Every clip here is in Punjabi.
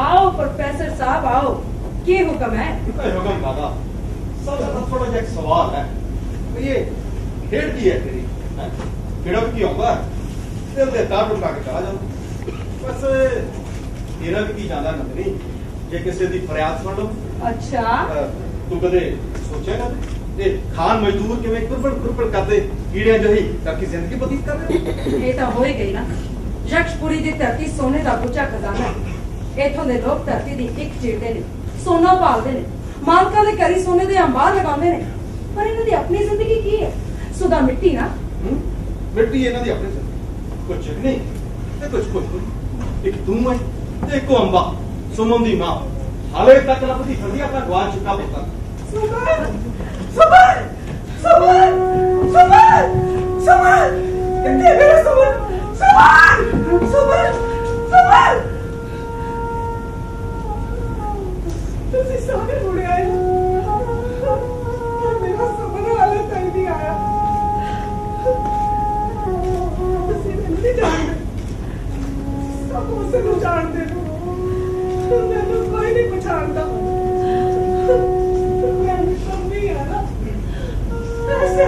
आओ प्रोफेसर साहब आओ, की हुक्म है? हुक्म दादा, सब थोड़ा सा एक सवाल है। तो ये खेड़ की है तेरी, खेड़ों की होगा, दिल दे तार रुका के चला जाओ। बस तेरा भी की जाना नंदनी, जे किसी दी फरियाद सुन लो। अच्छा। तू कदे सोचेगा ते खान मजदूर किवें कुरपड़ करदे कीड़े जही ताकि जिंदगी बतीत कर रहे? ये तो हो ही गई ना। यक्षपुरी दी धरती सोने का गुच्चा खजाना है। इथों दे लोग धरती दी एक चीरदे ने, सोना पालते ने, मालका दे घरी सोने दे अंबार लगाते ने, पर इन्हां दी अपनी जिंदगी की है? सुधा मिट्टी ना। मिट्टी इन्हां दी अपनी जिंदगी, कुछ चिकनी ते कुछ कोई। एक तू है ते एक अंबा, सुमन दी मां, हाले तक लभदी फिरदी अपना गवाच चुका पुत्तर। सुमन, सुमन, सुमन, सुमन, सुमन, कितने मेरा सुमन, सुमन, सुमन, सुमन। तुसी सारे मुड़े आए, मेरा सुमन हाले तक नहीं आया। तुसी मैनू नहीं जानदे, सब उसे नूं जानदे हो, मैनू कोई नहीं पछाणदा। मैनू कमी है ना, ऐसे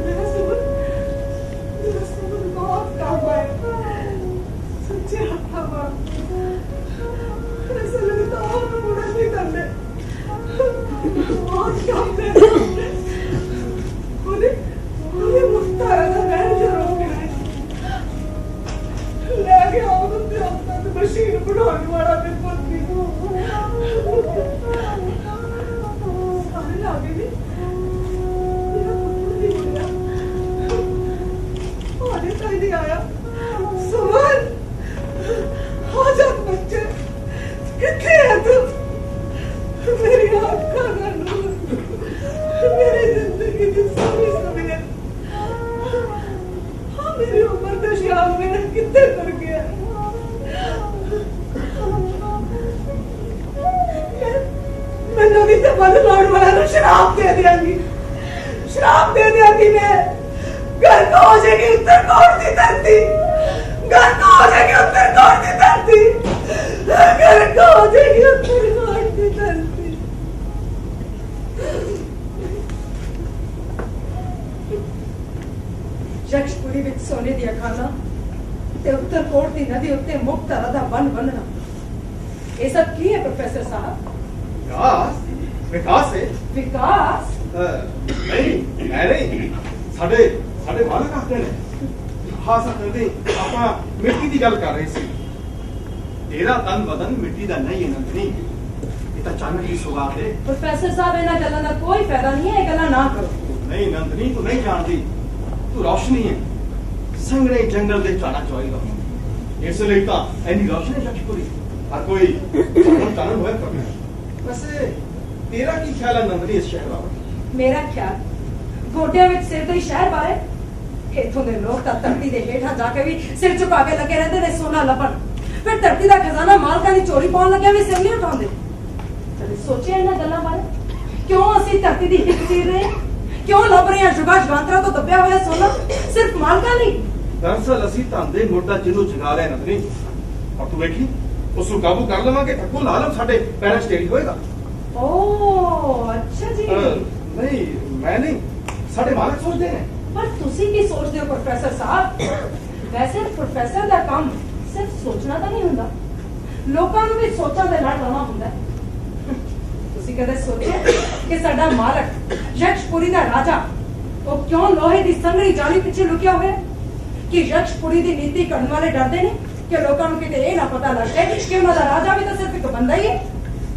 मेरा सुमन बहुत काम है, सच्चे हवा ऐसा लगता है और मुड़ा नहीं करने, बहुत काम है। उन्हें मुख्तारा का बहन जो रोक है, लेके आओ तुम अपना तो मशीन बनाने वाला भी पत्नी को सारे लागे नहीं, मेरा पुत्र नहीं बोला, आने तक नहीं आया। सुमन, आजा बच्चे, कितने है तू? मेरी आँखों का नूर, मेरी जिंदगी की सारी सवेर, हाँ मेरी उम्र का शाम मेरा कितने कर गया। मैं नवी से बंद लौट वाला तो शराब दे दियांगी, शराब दे दियांगी मैं। घर को हो जाएगी उत्तर कोट की धरती, घर को हो जाएगी उत्तर कोट की धरती, घर को हो जाएगी उत्तर कोट की धरती। यक्षपुरी विच सोने दिया खाना ते उत्तर कोट दी नदी उत्ते मुक्तारा दा वन बनना, ये सब की है प्रोफेसर साहब? विकास, विकास है। विकास? नहीं, मैं नहीं, साडे साडे मालक आखदे ने। हाँ सकदे ਆਪਾਂ ਮਿੱਟੀ ਦੀ ਗੱਲ ਕਰ ਰਹੇ ਸੀ। ਤੇਰਾ ਤਨ ਬਦਨ ਮਿੱਟੀ ਦਾ ਨਹੀਂ ਹੈ ਨੰਦਨੀ, ਇਹ ਤਾਂ ਚੰਨ ਦੀ ਸੁਗਾਤ ਹੈ। प्रोफेसर साहब इन्हां गल्लां दा कोई फायदा नहीं है, ये गल्लां ना करो। नहीं नंदनी, तू नहीं जानती, तू रोशनी है, संगने जंगल दे चाना चाहेगा, इसलिए ਤਾਂ ਇੰਨੀ रोशनी यक्षपुरी हर कोई चानन होए करना। वैसे तेरा की ख्याल है नंदनी इस शहर बारे? मेरा ख्याल गोडियां विच सिर तो शहर बारे, इथों दे लोग तां धरती दे हेठां जाके भी सिर झुका के लगे रहंदे ने सोना लभण, फिर धरती दा खजाना मालकां दी चोरी पाउण लगे भी सिर नहीं उठाउंदे। कदे सोचिया इन्हां गल्लां बारे? क्यों असीं धरती दी हिट चीर रहे हैं? क्यों लभ रहे हैं जुगा जवांतरा तो दबिया होया सोना सिर्फ मालकां ਲਈ? दरअसल ਅਸੀਂ ਧੰਦੇ ਮੁਰਦਾ ਜਿਹਨੂੰ ਜਗਾ ਰਹੇ ਨੰਦਨੀ, ਔਰ ਤੂੰ ਵੇਖੀ ਉਸ ਨੂੰ ਕਾਬੂ ਕਰ ਲਵਾਂਗੇ ਤਾਂ ਕੁੱਲ ਆਲਮ ਸਾਡੇ ਪੈਰਾਂ 'ਚ ਢੇਰੀ ਹੋਏਗਾ। ਓ ਅੱਛਾ ਜੀ। ਨਹੀਂ ਮੈਂ ਨਹੀਂ, ਸਾਡੇ ਮਾਲਕ ਸੋਚਦੇ ਨੇ। पर तुसी की सोचते हो प्रोफेसर साहब? वैसे प्रोफेसर दा काम सिर्फ सोचना तो नहीं हुंदा, लोकां नूं भी सोचां दे नाल रहना हुंदा है। तुसी कदे सोचे कि साडा मालक यक्षपुरी दा राजा वो क्यों लोहे दी संगड़ी जाली पिछे लुकिया हुआ है? कि यक्षपुरी दी नीति करने वाले डरदे ने कि लोकां नूं किते ये ना पता लग जाए कि उन्हां दा राजा भी तो सिर्फ एक बंदा ही है।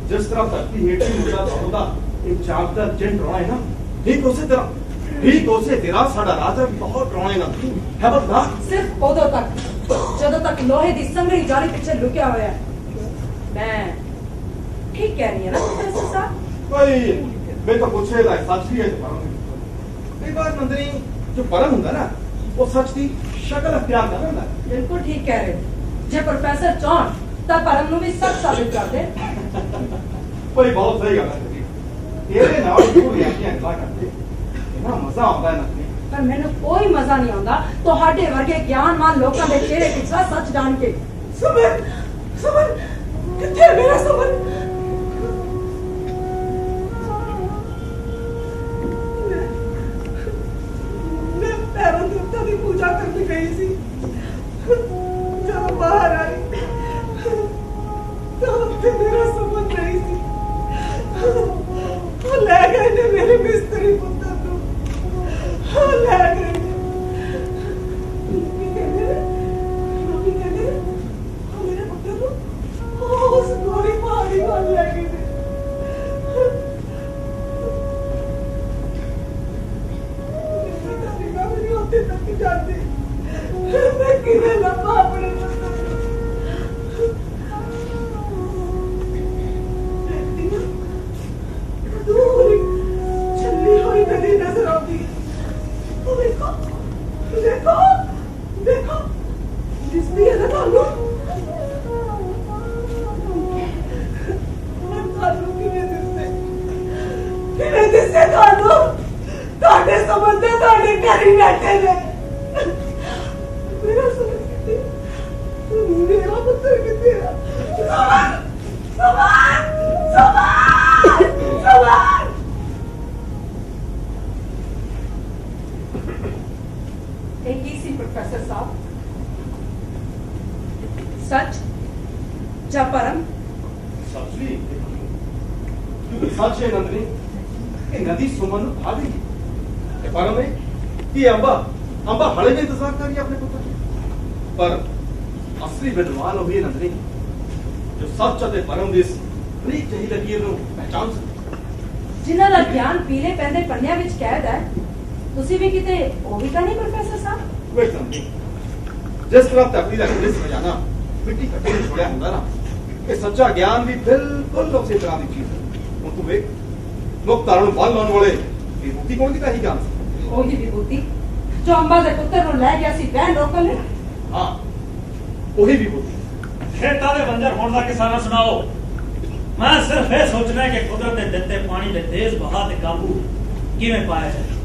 जिस तरह धरती हेठ मुर्दा होता एक जागदा जिन रोना है ना, ठीक उसी तरह ठीक उसे तेरा साडा राजा भी बहुत रोने ना है। बता सिर्फ उदों तक जदों तक लोहे दी संगड़ी जाली पिछे लुकिया हुआ है। मैं ठीक कह रही है ना प्रोफेसर साहब? भाई मैं तो पूछे ला सच ही है परम। कई बार नंदनी जो परम हुंदा ना वो सच दी शक्ल अख्तियार कर लेंदा। बिल्कुल ठीक कह रहे हो। जे प्रोफेसर चाहन तब परम नूं भी सच साबित कर दे। भाई बहुत सही गल है तेरे नाल जो रियातियां गल्लां करदे ना मजा आता है नंदनी। पर मैंने कोई मजा नहीं आता ਤੁਹਾਡੇ ਵਰਗੇ ਗਿਆਨਵਾਨ ਲੋਕਾਂ ਦੇ ਚਿਹਰੇ ਪਿਛਲਾ ਸੱਚ ਜਾਣ ਕੇ। ਸੁਮਨ, ਸੁਮਨ ਕਿੱਥੇ ਹੈ ਮੇਰਾ ਸੁਮਨ? मैं पैरों देवता की पूजा करने गई थी, जब बाहर आई तो वक्त मेरा सुमन नहीं थी, वो ले गए ने मेरे मिस्त्री पुत्र को, ले गए ने। मम्मी कहते मेरे पुत्र को देखो देखो दिसती है ना थानू थानू किवें दिसते थानू ਤੁਹਾਡੇ ਸਮਝਦੇ ਤੁਹਾਡੇ ਘਰ ਹੀ ਬੈਠੇ ਨੇ ਮੇਰਾ ਸੁਣ ਕਿਤੇ ਮੇਰਾ ਪੁੱਤਰ ਕਿਤੇ ਆ ਸਵਾਰ एक ही सी प्रोफेसर साहब सच या परम सच भी सच है नंदनी ये नदी सुमन आ गई ये परम है कि अंबा अंबा हले में इंतजार कर रही है अपने पुत्र पर असली विद्वान हो गई नंदनी जो सच ਅਤੇ परम ਦੀ ਬਰੀਕ ਜਿਹੀ ਲਕੀਰ ਨੂੰ ਪਹਿਚਾਨ ਸਕਦੀ ਜਿਨ੍ਹਾਂ ਦਾ ਗਿਆਨ ਪੀਲੇ ਪੈਂਦੇ ਪੰਨਿਆਂ ਵਿੱਚ ਕੈਦ ਹੈ ਤੁਸੀਂ ਵੀ ਕਿਤੇ ਉਹ ਵੀ ਤਾਂ ਨਹੀਂ ਪ੍ਰੋਫੈਸਰ ਸਾਹਿਬ ਵੇਖ ਨੰਦਨੀ ਜਿਸ ਤਰ੍ਹਾਂ ਤਕਲੀ ਦਾ ਕਿਸ ਵਜਾਣਾ ਮਿੱਟੀ ਕੱਟੇ ਨੂੰ ਛੋੜਿਆ ਹੁੰਦਾ ਨਾ ਇਹ ਸੱਚਾ ਗਿਆਨ ਵੀ ਬਿਲਕੁਲ ਉਸੇ ਤਰ੍ਹਾਂ ਦੀ ਚੀਜ਼ ਹੈ ਹੁਣ ਤੂੰ ਵੇਖ ਲੋਕ ਤਾਰਨ ਨੂੰ ਬੰਨ ਲਾਉਣ ਵਾਲੇ ਵਿਭੂਤੀ ਕੌਣ ਦੀ ਤਾਂ ਹੀ ਗਿਆਨ ਉਹੀ ਵਿਭੂਤੀ ਜੋ ਅੰਬਾ ਦੇ ਪੁੱਤਰ ਨੂੰ ਲੈ ਗਿਆ ਸੀ ਬਹਿਣ ਰੋਕਣ ਲਈ ਹਾਂ ਉਹੀ ਵਿਭੂਤੀ ਖੇਤਾਂ ਦੇ ਬੰਜਰ ਹੋਣ ਦਾ ਕਿੱਸਾ ਨਾ ਸੁਣਾਓ ਮੈਂ ਸਿਰਫ ਇਹ ਸੋਚਣਾ ਹੈ ਕਿ ਕੁਦਰਤ ਦੇ ਦਿੱਤੇ ਪਾਣੀ ਦੇ ਤੇਜ਼ ਵਹਾਅ ਤੇ ਕਾਬੂ ਕਿਵੇਂ ਪਾਇਆ ਜਾਏ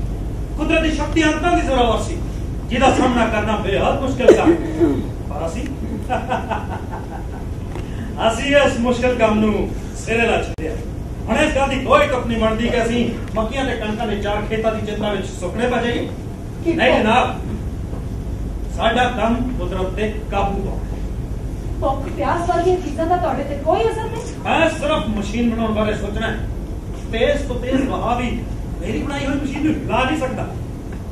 ਕੁਦਰਤ ਦੀ ਸ਼ਕਤੀ ਅੰਤਾਂ ਦੀ ਜ਼ੋਰਾਵਰ ਸੀ ਜਿਹਦਾ ਸਾਹਮਣਾ ਕਰਨਾ ਬੇਹੱਦ ਮੁਸ਼ਕਿਲ ਸੀ ਪਰ ਅਸੀਂ ਇਸ ਮੁਸ਼ਕਿਲ ਕੰਮ ਨੂੰ ਸਿਰੇ ਲਾ ਛੱਡਿਆ ਹੁਣ ਇਸ ਗੱਲ ਦੀ ਕੋਈ ਤੁਕ ਨਹੀਂ ਬਣਦੀ ਕਿ ਅਸੀਂ ਮੱਕੀਆਂ ਤੇ ਕਣਕਾਂ ਦੇ ਚਾਰ ਖੇਤਾਂ ਦੀ ਚਿੰਤਾ ਵਿੱਚ ਸੁੱਕਣੇ ਪੈ ਜਾਈਏ ਨਹੀਂ ਜਨਾਬ ਸਾਡਾ ਕੰਮ ਕੁਦਰਤ ਤੇ ਕਾਬੂ ਪਾਉਣਾ ਭੁੱਖ ਪਿਆਸ ਵਰਗੀਆਂ ਚੀਜ਼ਾਂ ਦਾ ਤੁਹਾਡੇ ਤੇ ਕੋਈ ਅਸਰ ਨਹੀਂ ਮੈਂ ਸਿਰਫ ਮਸ਼ੀਨ ਬਣਾਉਣ ਬਾਰੇ ਸੋਚਣਾ ਹੈ ਤੇਜ਼ ਤੋਂ ਤੇਜ਼ ਵਹਾਅ ਵੀ ਮੇਰੀ ਬਣਾਈ ਹੋਈ ਮਸ਼ੀਨ ਨੂੰ ਹਿਲਾ ਨਹੀਂ ਸਕਦਾ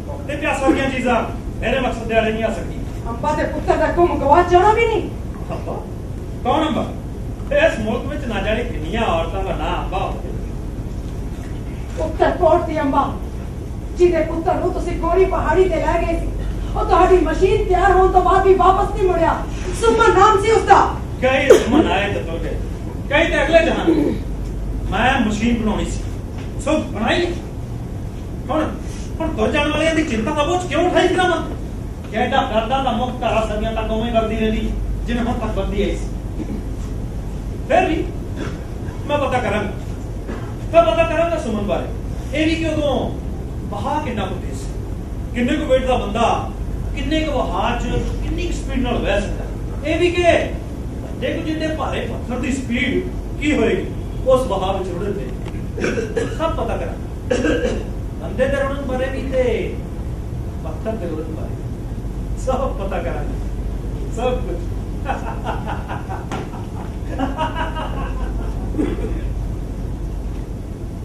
ਭੁੱਖ ਤੇ ਪਿਆਸ ਵਰਗੀਆਂ ਚੀਜ਼ਾਂ ਮੇਰੇ ਮਕਸਦ ਦੇ ਆਲੇ ਨਹੀਂ ਆ ਸਕਦੀਆਂ ਅੰਬਾ ਦੇ ਪੁੱਤਰ ਦਾ ਕੰਮ ਗਵਾ ਜਾਣਾ ਵੀ ਨਹੀਂ ਅੰਬਾ ਕੌਣ ਅੰਬਾ ਇਸ ਮੁਲਕ ਵਿੱਚ ਨਾ ਜਾਣੇ ਕਿੰਨੀਆਂ ਔਰਤਾਂ ਦਾ ਨਾਂ ਅੰਬਾ ਹੋਵੇ ਉੱਤਰ ਕੋਟ ਦੀ ਅੰਬਾ ਜਿਹਦੇ ਪੁੱਤਰ ਨੂੰ ਤੁਸੀਂ ਕੋਰੀ ਪਹਾੜੀ ਤੇ ਲੈ ਗਏ ਸੀ ਉਹ ਤੁਹਾਡੀ ਮਸ਼ੀਨ ਤਿਆਰ ਹੋਣ ਤੋਂ ਬਾਅਦ ਵੀ ਵਾਪਸ ਨਹੀਂ ਮੁੜਿਆ ਸੁਮਨ ਨਾਮ ਸੀ ਉਸਦਾ ਕਈ ਸੁਮਨ ਆਏ ਤੇ ਤੁਰ ਗਏ ਕਈ ਤੇ ਅਗਲੇ ਜਹਾਨ ਮੈਂ ਮਸ਼ੀਨ ਬਣਾਉਣੀ ਸੀ ਸੋ ਬਣਾਈ ਹੁਣ ਤੁਰ ਜਾਣ ਵਾਲਿਆਂ ਦੀ ਚਿੰਤਾ ਦਾ ਬੋਝ ਕਿਉਂ ਉਠਾਈ ਕਰਾਂ ਮੈਂ ਕਿਹੜਾ ਕਰਦਾ ਤਾਂ ਮੁੱਖ ਧਾਰਾ ਸਦੀਆਂ ਤੱਕ ਉਵੇਂ ਕਰਦੀ ਰਹਿੰਦੀ ਜਿਵੇਂ ਹੁਣ ਤੱਕ ਕਰਦੀ ਆਈ ਸੀ ਫਿਰ ਵੀ ਮੈਂ ਪਤਾ ਕਰਾਂਗਾ ਸੁਮਨ ਬਾਰੇ ਇਹ ਵੀ ਕਿ ਉਦੋਂ ਵਹਾ ਕਿੰਨਾ ਕੁ ਤੇਜ਼ ਕਿੰਨੇ ਕੁ ਵੇਟ ਦਾ ਬੰਦਾ ਕਿੰਨੇ ਕੁ ਵਹਾਅ ਚ ਕਿੰਨੀ ਕੁ ਸਪੀਡ ਨਾਲ ਵਹਿ ਸਕਦਾ ਇਹ ਵੀ ਕਿ ਜੇ ਕੁਝ ਜਿੰਨੇ ਭਾਰੇ ਪੱਥਰ ਦੀ ਸਪੀਡ ਕੀ ਹੋਏਗੀ ਉਸ ਵਹਾਅ ਵਿੱਚ ਰੁੜਨ ਤੇ ਸਭ ਪਤਾ ਕਰਾਂਗਾ ਬੰਦੇ ਦੇ ਰੁੜਨ ਬਾਰੇ ਵੀ ਤੇ ਪੱਥਰ ਦੇ ਰੁੜਨ ਬਾਰੇ ਸਭ ਪਤਾ ਕਰਾਂਗਾ ਸਭ ਕੁਝ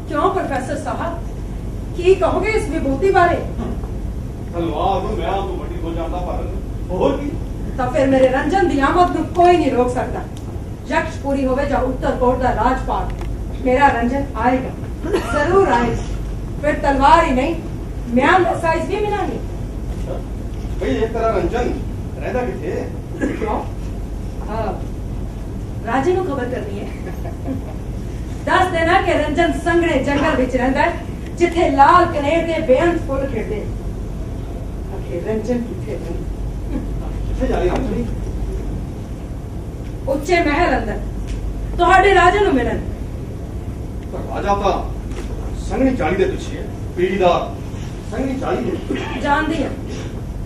क्यों प्रोफेसर साहब की कहोगे इस विभूति बारे ਧੰਨਵਾਦ ਮੈਂ ਤੋਂ ਵੱਡੀ ਹੋ ਜਾਂਦਾ ਪਰ ਹੋਰ ਕੀ तो फिर मेरे रंजन दी आमद को कोई नहीं रोक सकता यक्ष पूरी होवे जा उत्तर कोट दा राजपाट मेरा रंजन आएगा जरूर आएगा फिर तलवार ही नहीं म्यान दा साइज भी मिलानी ਭਈ ਇਹ ਤੇਰਾ ਰੰਜਨ ਰਹਿੰਦਾ ਕਿੱਥੇ क्यों राजे को खबर करनी है दस देना कि रंजन संगड़े जंगल विच रहिंदा है जिथे लाल कनेर दे बेअंत फुल खिड़दे आखिर रंजन किथे है ਕਿੱਥੇ ਜਾ ਰਹੀ ਰੰਜਨੀ ਉੱਚੇ ਮਹਿਲ ਅੰਦਰ ਤੁਹਾਡੇ ਰਾਜੇ ਨੂੰ ਮਿਲਣ ਪਰ ਰਾਜਾ ਤਾਂ ਸੰਗਣੀ ਚਾਲੀ ਦੇ ਪਿੱਛੇ ਹੈ ਪੀੜੀਦਾਰ ਸੰਗਣੀ ਚਾਲੀ ਦੇ ਜਾਣਦੀ ਹਾਂ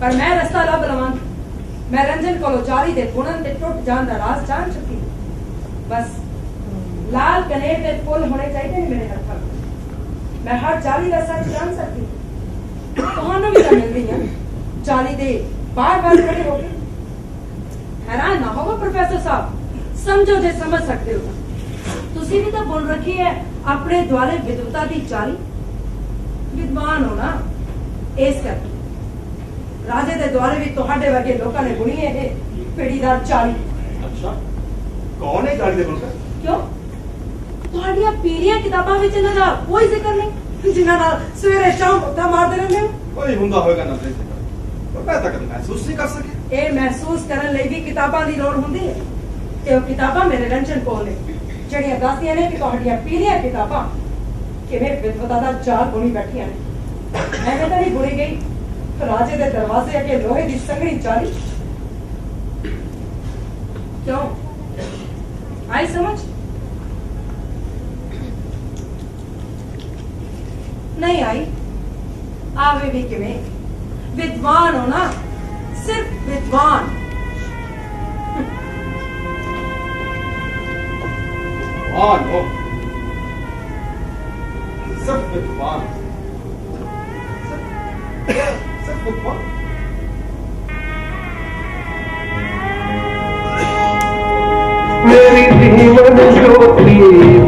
ਪਰ ਮੈਂ ਰਸਤਾ ਲੱਭ ਲਵਾਂ मैं रंजन को चाली दे बुनन ते टुट जान दा राज जान चुकी बस लाल कनेर दे फुल होने चाहिए नहीं मेरे हत्थ मैं हर चाली दा सच जान सकती ਤੁਹਾਨੂੰ ਵੀ ਤਾਂ ਮਿਲਦੀ ਹੈ ਚਾਲੀ ਦੇ ਬਾਰ-ਬਾਰ ਖੜੇ ਹੋ ਕੇ हैरान ना होगा प्रोफेसर साहब समझो जे समझ सकते हो ਤੁਸੀਂ ਵੀ ਤਾਂ ਬੁਣ ਰੱਖੀ ਹੈ ਆਪਣੇ ਦੁਆਲੇ ਵਿਦਵਤਾ ਦੀ ਚਾਲੀ ਵਿਦਵਾਨ ਹੋ ਨਾ ਇਸ ਕਰਕੇ ਰਾਜੇ ਦੇ ਦੁਆਲੇ ਵੀ ਤੁਹਾਡੇ ਵਰਗੇ ਲੋਕਾਂ ਨੇ ਬੁਣੀ ਇਹ ਪੀੜੀਦਾਰ ਚਾਲੀ ਅੱਛਾ ਕੌਣ ਹੈ ਚਾਲੀ ਦੇ ਬੁਣਕਰ ਕਿਉਂ ਤੁਹਾਡੀਆਂ ਪੀੜੀਆਂ ਕਿਤਾਬਾਂ ਵਿੱਚ ਇਹਨਾਂ ਦਾ ਕੋਈ ਜ਼ਿਕਰ ਨਹੀਂ ਜਿਨ੍ਹਾਂ ਨਾਲ ਸਵੇਰੇ ਸ਼ਾਮ ਉੱਤਾ ਮਾਰਦੇ ਰਹਿੰਦੇ ਹੋ ਕੋਈ ਹੁੰਦਾ ਹੋਵੇਗਾ ਨਾ ਤੇ ਪਰ ਮੈਂ ਤਾਂ ਕਦੇ ਮਹਿਸੂਸ ਨਹੀਂ ਕਰ ਸਕਿਆ ਇਹ ਮਹਿਸੂਸ ਕਰਨ ਲਈ ਵੀ ਕਿਤਾਬਾਂ ਦੀ ਲੋੜ ਹੁੰਦੀ ਹੈ ਤੇ ਉਹ ਕਿਤਾਬਾਂ ਮੇਰੇ ਰੰਜਨ ਕੋਲ ਨੇ ਜਿਹੜੀਆਂ ਦੱਸਦੀਆਂ ਨੇ ਕਿ ਤੁਹਾਡੀਆਂ ਪੀੜੀਆਂ ਕਿਤਾਬਾਂ ਕਿਵੇਂ ਵਿਦਵਤਾ ਦਾ ਜਾਲ ਬੁਣੀ ਬੈਠੀਆਂ ਨੇ ਐਵੇਂ ਤਾਂ ਨਹੀਂ ਬੁਣੀ ਗਈ राजे दे दरवाजे अगे लोहे दी संगड़ी चाली। क्यों आई समझ? नहीं आई। आवे भी किवें, विद्वान हो ना, सिर्फ विद्वान। विद्वान हो, सिर्फ विद्वान, सिर्फ विद्वान। मेरी जीवन ज्योति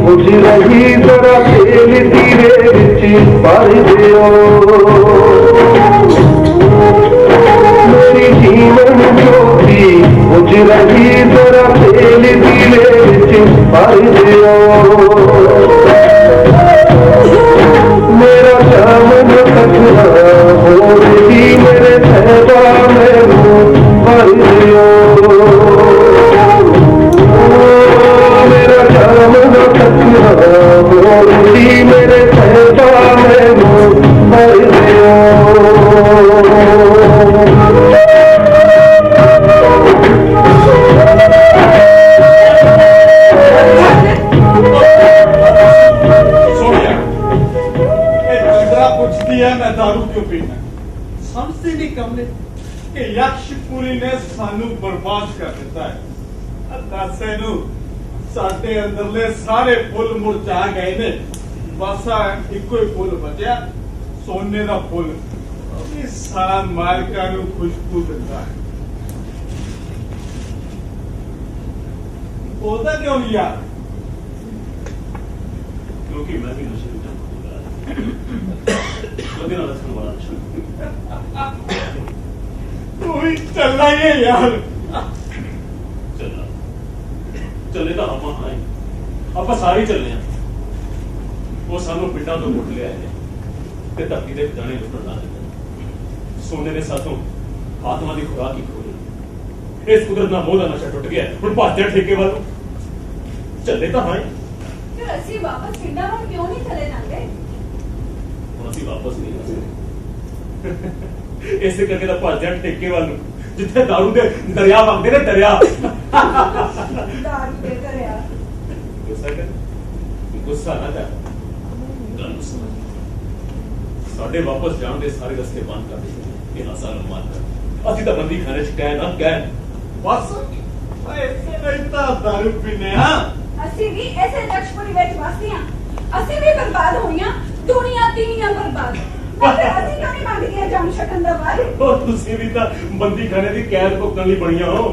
बुझ रही जरा तेल दीवे विच भर दियो। मेरी जीवन ज्योति बुझ रही जरा तेल दीवे विच भर दियो। मेरा चामन कचरा हो रही मेरे सहबा में भर दियो। मेरा चामन कचरा हो रही मेरे सहबा में भर दियो। मैं दारू क्यों पीना? समझते नहीं कमले कि यक्षपुरी ने सानू बर्बाद कर दिता है। दासे नू साडे अंदरले सारे फुल मुरझा गए ने, बस इको ही फुल बचा, सोने का फुल। अभी सारा मालका नू खुशबू दिता है। बोलता क्यों नहीं यार? क्योंकि मैं भी नशे में तू ही चलना ही है यार। चलना चले तो हम आए, आप सारे चलने हैं। वो सानू पिंडा तो मुट लिया है ते धरती के दाने लुटन ला दिते। सोने के साथों आत्मा की खुराक ही खो गई। इस कुदरत ना मोह का नशा टुट गया, हुण भाजदे ठेके वालों चले तो हाँ। फिर ਅਸੀਂ ਵਾਪਸ ਪਿੰਡਾਂ ਵੱਲ ਕਿਉਂ ਨਹੀਂ ਚਲੇ ਜਾਂਦੇ? ਅਸੀਂ ਵਾਪਸ ਨਹੀਂ ਆ ਸਕਦੇ। ਇਸੇ ਕਰਕੇ ਤਾਂ ਭੱਜ ਜਾਣ ਠੇਕੇ ਵੱਲ ਨੂੰ, ਜਿੱਥੇ ਦਾਰੂ ਦੇ ਦਰਿਆ ਵਗਦੇ ਨੇ, ਦਰਿਆ। ਦਾਰੂ ਦੇ ਦਰਿਆ। ਗੁੱਸਾ ਨਾ ਕਰ, ਗੱਲ ਨੂੰ ਸਮਝ। ਸਾਡੇ ਵਾਪਸ ਜਾਣ ਦੇ ਸਾਰੇ ਰਸਤੇ ਬੰਦ ਕਰ ਦਿੱਤੇ। ਇਹ ਆਸਾਨ ਮਾਨ ਕਰ, ਅਸੀਂ ਤਾਂ ਬੰਦੀ ਖਾਨੇ ਚ ਕਹਿ ਨਾ ਕਹਿ बस ऐसे नहीं था दारू पीने। हाँ ਅਸੀਂ ਵੀ ਐਸੇ ਲਕਸ਼ਮਣੀ ਵਿੱਚ ਵਸਦੀਆਂ, ਅਸੀਂ ਵੀ ਬਰਬਾਦ ਹੋਈਆਂ, ਦੁਨੀਆ ਤੀਆਂ ਬਰਬਾਦ। ਫਿਰ ਅਸੀਂ ਕਿਉਂ ਨਹੀਂ ਮੰਗਦੀਆਂ ਜੰਮ ਛਕਣ ਦਾ ਬਾਰੇ? और ਤੁਸੀਂ ਵੀ ਤਾਂ ਬੰਦੀ ਖਾਨੇ ਦੀ ਕੈਦ ਭੁਗਤਣ ਲਈ ਬਣੀਆਂ ਹੋ।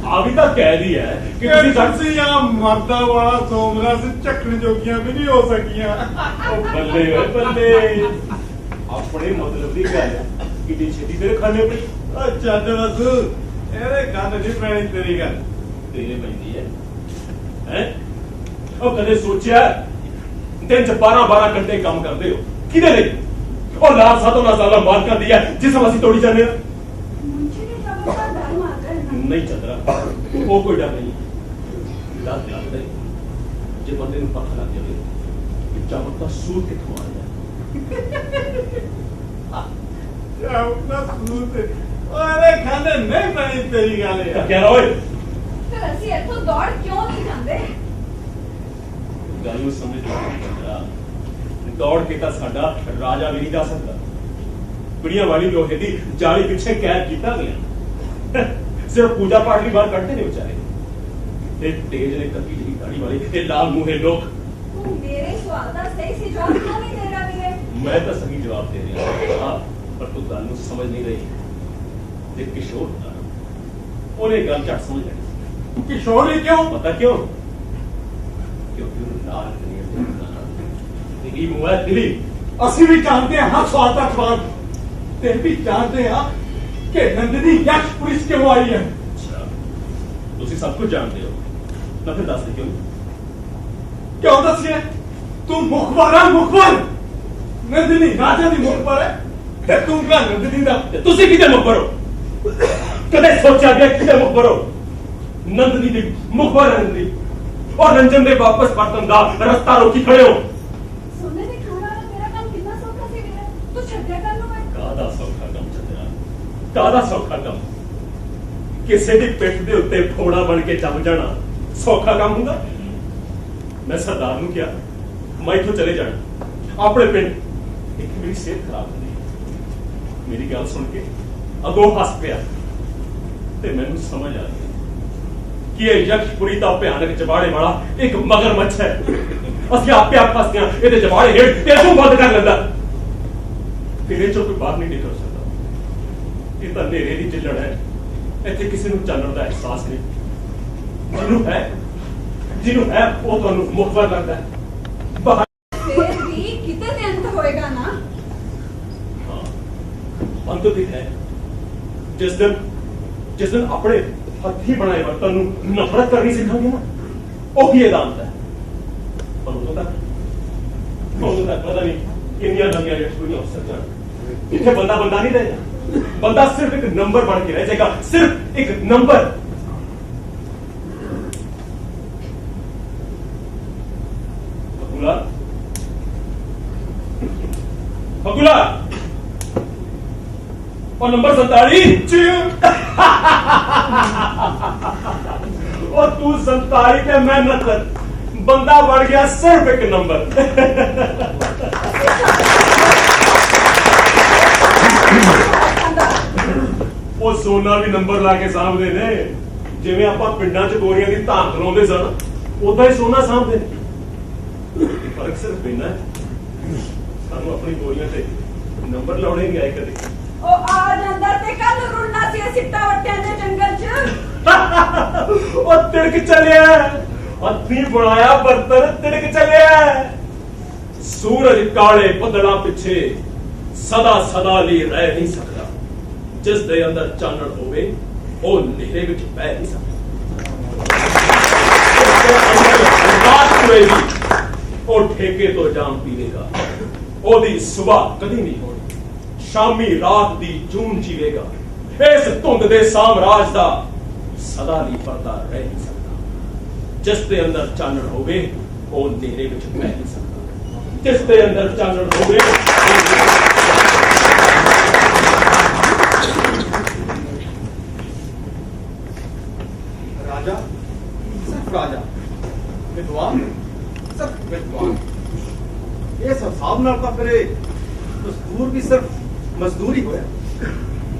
ਆ ਵੀ ਤਾਂ ਕੈਦ ਹੀ ਹੈ ਕਿ ਤੁਸੀਂ सच्ची यहाँ मर्दा वाला सोमरा से चकन जोगियां भी नहीं हो सकियां। ਬੱਲੇ ਓਏ ਬੱਲੇ, ਆਪਣੇ ਮਤਲਬ ਦੀ ਗੱਲ ਕਿਤੇ ਛੇਤੀ ਤੇਰੇ ਖਾਨੇ ਪਈ अच्छा तो बस ਇਹਦੇ ਗੱਲ ਨਹੀਂ ਪੈਣੀ ਤੇਰੀ ਗੱਲ। ਤੇਰੇ ਪੈਂਦੀ ਹੈ ਹੈ। ਉਹ ਕਦੇ ਸੋਚਿਆ ਦਿਨ ਚ 12 ਘੰਟੇ ਕੰਮ ਕਰਦੇ ਹੋ ਕਿਹਦੇ ਲਈ? ਉਹ ਲਾਭ ਸਾਤੋਂ ਨਾ ਸਾਲਾ ਮਾਰ ਕਰਦੀ ਹੈ ਜਿਸਮ ਅਸੀਂ ਤੋੜੀ ਜਾਂਦੇ ਹਾਂ। ਮੁੰਚੇ ਦੇ ਕੰਮ ਦਾ ਡਰ ਮਾਰਦਾ ਹੈ। ਨਹੀਂ ਚੰਦਰਾ, ਉਹ ਕੋਈ ਡਰ ਨਹੀਂ। ਡਰ ਲੱਗਦਾ ਹੈ ਜੇ ਬੰਦੇ ਨੂੰ ਪਤਾ ਲੱਗ ਜਾਵੇ ਕਿ ਚਾਹਤ ਦਾ ਸੂਰ ਕਿੱਥੋਂ ਆ ਰਿਹਾ। ਆਪਣਾ ਸੂਤ ਉਹਦੇ ਖਾਨੇ ਨਹੀਂ ਪੈਣੀ ਤੇਰੀ ਗੱਲ ਤਾਂ ਯਾਰ। ਕਹਿ ਰਹਾ ਓਏ ਫਿਰ ਅਸੀਂ ਇੱਥੋਂ ਦੌੜ ਕਿਉਂ ਨਹੀਂ ਜਾਂਦੇ? ਗੱਲ ਨੂੰ ਸਮਝ ਚੰਦਰਾ, ਦੌੜ ਕੇ ਤਾਂ ਸਾਡਾ ਰਾਜਾ ਵੀ ਨਹੀਂ ਜਾ ਸਕਦਾ। ਕੁੜੀਆਂ ਵਾਲੀ ਲੋਹੇ ਦੀ ਜਾਲੀ ਪਿੱਛੇ ਕੈਦ ਕੀਤਾ ਗਿਆ। ਸਿਰਫ ਪੂਜਾ ਪਾਠ ਲਈ ਬਾਹਰ ਕੱਢਦੇ ਨੇ ਵਿਚਾਰੇ। ਇਹ ਤੇਜ ਨੇ ਕੱਕੀ ਜਿਹੀ ਦਾੜੀ ਵਾਲੇ, ਇਹ ਲਾਲ ਮੂੰਹੇ ਲੋਕ। ਤੂੰ ਮੇਰੇ ਸਵਾਲ ਦਾ ਸਹੀ ਜਵਾਬ ਕਿਉਂ ਨਹੀਂ ਦੇ ਰਿਹਾ ਵੀਰੇ? ਮੈਂ ਤਾਂ ਸਹੀ ਜਵਾਬ ਦੇ ਰਿਹਾ ਹਾਂ, ਪਰ ਤੂੰ ਗੱਲ ਨੂੰ ਸਮਝ ਨਹੀਂ ਰਹੀ। ਤੇ ਕਿਸ਼ੋਰ ਦਾ ਉਹਨੇ ਗੱਲ ਝੱਟ ਸਮਝ ਲਈ। ਕਿਸ਼ੋਰ ਹੀ ਕਿਉਂ? ਪਤਾ ਕਿਉਂ? ਕਿਉਂਕਿ ਉਹ ਲਾਲ दिली मुआ दिली। ਅਸੀਂ ਵੀ ਜਾਣਦੇ ਹਾਂ ਸਵਾਲ ਦਾ ਜਵਾਬ, ਤੇ ਵੀ ਜਾਣਦੇ ਹਾਂ ਕਿ ਨੰਦਨੀ ਯਕਸ਼ਪੁਰੀ ਕਿਉਂ ਆਈ ਹੈ। ਅੱਛਾ, ਤੁਸੀਂ ਸਭ ਕੁਝ ਜਾਣਦੇ ਹੋ ਤਾਂ ਫਿਰ ਦੱਸ ਦੇ ਕਿਉਂ? ਕਿਉਂ ਦੱਸੀਏ? ਤੂੰ ਮੁਖਬਰ ਹੈ, ਮੁਖਬਰ। ਨੰਦਨੀ ਰਾਜਾ ਦੀ ਮੁਖਬਰ ਹੈ ਤੇ ਤੂੰ ਕਾ ਨੰਦਨੀ ਦਾ। ਤੇ ਤੁਸੀਂ ਕਿਹਦੇ ਮੁਖਬਰ ਹੋ? ਕਦੇ ਸੋਚਿਆ ਗਿਆ ਕਿਹਦੇ ਮੁਖਬਰ ਹੋ? ਨੰਦਨੀ ਦੀ ਮੁਖਬਰ ਹੈ ਨੰਦਨੀ, ਔਰ ਰੰਜਨ ਦੇ ਵਾਪਸ ਪਰਤਣ ਦਾ ਰਸਤਾ ਰੋਕੀ ਖੜੇ ਹੋ। ਸੋਨੇ ਦੇ ਖਾਣਾ ਵਾਲਾ ਤੇਰਾ ਕੰਮ ਕਿੰਨਾ ਸੌਖਾ ਸੀ ਵੀਰੇ, ਤੂੰ ਛੱਡਿਆ ਕਰ ਨੂੰ ਮੈਂ। ਕਾਹਦਾ ਸੌਖਾ ਕੰਮ ਚੱਲਿਆ? ਕਾਹਦਾ ਸੌਖਾ ਕੰਮ? ਕਿਸੇ ਦੀ ਪਿੱਠ ਦੇ ਉੱਤੇ ਫੋੜਾ ਬਣ ਕੇ ਜੰਮ ਜਾਣਾ ਸੌਖਾ ਕੰਮ ਹੁੰਦਾ? ਮੈਂ ਸਰਦਾਰ ਨੂੰ ਕਿਹਾ ਮੈਂ ਇੱਥੋਂ ਚਲੇ ਜਾਣਾ ਆਪਣੇ ਪਿੰਡ। ਇੱਕ ਮੇਰੀ ਸਿਹਤ ਖਰਾਬ ਹੁੰਦੀ, ਮੇਰੀ ਗੱਲ ਸੁਣ ਕੇ ਅੱਗੋਂ ਹੱਸ ਪਿਆ ਤੇ ਮੈਨੂੰ ਸਮਝ ਆ ਗਈ ਕਿ ਇਹ ਯਕਸ਼ਪੁਰੀ ਦਾ ਭਿਆਨਕ ਜਵਾੜੇ ਵਾਲਾ ਇੱਕ ਮਗਰਮੱਛ ਹੈ। ਅਸੀਂ ਆਪੇ ਆਪ ਫਸਦੇ ਹਾਂ ਇਹਦੇ ਜਵਾੜੇ ਹੇਠ ਤੇ ਤੂੰ ਬੰਦ ਕਰ ਲੈਂਦਾ, ਫਿਰ ਇਹ ਚੋਂ ਕੋਈ ਬਾਹਰ ਨਹੀਂ ਨਿਕਲ ਸਕਦਾ। ਇਹ ਤਾਂ ਹਨੇਰੇ ਦੀ ਚਿੱਲੜ ਹੈ, ਇੱਥੇ ਕਿਸੇ ਨੂੰ ਚਾਨਣ ਦਾ ਅਹਿਸਾਸ ਨਹੀਂ। ਜਿਹਨੂੰ ਹੈ ਉਹ ਤੁਹਾਨੂੰ ਮੁਖਬਰ ਲੱਗਦਾ ਹੈ। ਫਿਰ ਵੀ ਕਿਤੇ ਤੇ ਅੰਤ ਹੋਏਗਾ ਨਾ। ਹਾਂ, ਅੰਤ ਵੀ ਹੈ। ਜਿਸ ਦਿਨ ਆਪਣੇ ਹੱਥੀਂ ਬਣਾਏ ਬਰਤਨ ਨੂੰ ਨਫ਼ਰਤ ਕਰਨੀ ਸਿੱਖਾਂਗੇ ਨਾ, ਉਹੀ ਇਹਦਾ ਅੰਤ ਹੈ। ਪਰ ਉਦੋਂ ਤੱਕ ਪਤਾ ਨਹੀਂ ਕਿੰਨੀਆਂ ਨਵੀਆਂ ਯਕਸ਼ਪੁਰੀਆਂ ਹੋ ਸਕਣ। ਇੱਥੇ ਬੰਦਾ ਨਹੀਂ ਰਹੇਗਾ, ਬੰਦਾ ਸਿਰਫ ਇੱਕ ਨੰਬਰ ਬਣ ਕੇ ਰਹਿ ਜਾਏਗਾ, ਸਿਰਫ ਇੱਕ ਨੰਬਰ। फकुला और नंबर 47 और तू 47 के मैं 69 बंदा बढ़ गया सिर्फ एक नंबर। वो सोना भी नंबर ला के सामने ने जिवें आपां पिंडां च गोरियां दी धाम खलाउंदे सन उदां ही सोना सामने। फर्क सिर्फ इन्ना है, ਸਾਨੂੰ ਆਪਣੀ ਗੋਲੀਆਂ ਤੇ ਨੰਬਰ ਲਾਉਣੇ ਨਹੀਂ ਆਏ ਕਦੇ। ਉਹ ਆ ਜਾਂਦਾ ਤੇ ਕੱਲ ਰੁੜਨਾ ਸੀ ਸਿੱਟਾ ਵੱਟਿਆਂ ਦੇ ਜੰਗਲ 'ਚ। ਉਹ ਤਿੜਕ ਚੱਲਿਆ, ਹੱਥੀਂ ਬਣਾਇਆ ਬਰਤਨ ਤਿੜਕ ਚੱਲਿਆ। ਸੂਰਜ ਕਾਲੇ ਬੱਦਲਾਂ ਪਿੱਛੇ ਸਦਾ ਲਈ ਰਹਿ ਨਹੀਂ ਸਕਦਾ। ਜਿਸ ਦੇ ਅੰਦਰ ਚਾਨਣ ਹੋਵੇ ਉਹ ਹਨੇਰੇ ਵਿੱਚ ਬਹਿ ਨਹੀਂ ਸਕਦਾ। ਉਹ ਠੇਕੇ ਤੋਂ ਜਾਮ ਪੀਵੇਗਾ, ਉਹਦੀ ਸੁਬਾਹ ਕਦੀ ਨਹੀਂ ਹੋਣੀ। ਸ਼ਾਮੀ ਰਾਤ ਦੀ ਜੂਨ ਜੀਵੇਗਾ। ਇਸ ਧੁੰਦ ਦੇ ਸਾਮਰਾਜ ਦਾ ਸਦਾ ਲਈ ਪਰਦਾ ਰਹਿ ਨਹੀਂ ਸਕਦਾ। ਜਿਸ ਦੇ ਅੰਦਰ ਚਾਨਣ ਹੋਵੇ ਉਹ ਹਨੇਰੇ ਵਿੱਚ ਬਹਿ ਨਹੀਂ ਸਕਦਾ। ਜਿਸ ਦੇ ਅੰਦਰ ਚਾਨਣ ਹੋਵੇ राजा सिर्फ राजा, विद्वान सिर्फ विद्वान। इस हिसाब नाल तां फिर मजदूर भी सिर्फ मजदूर ही होया।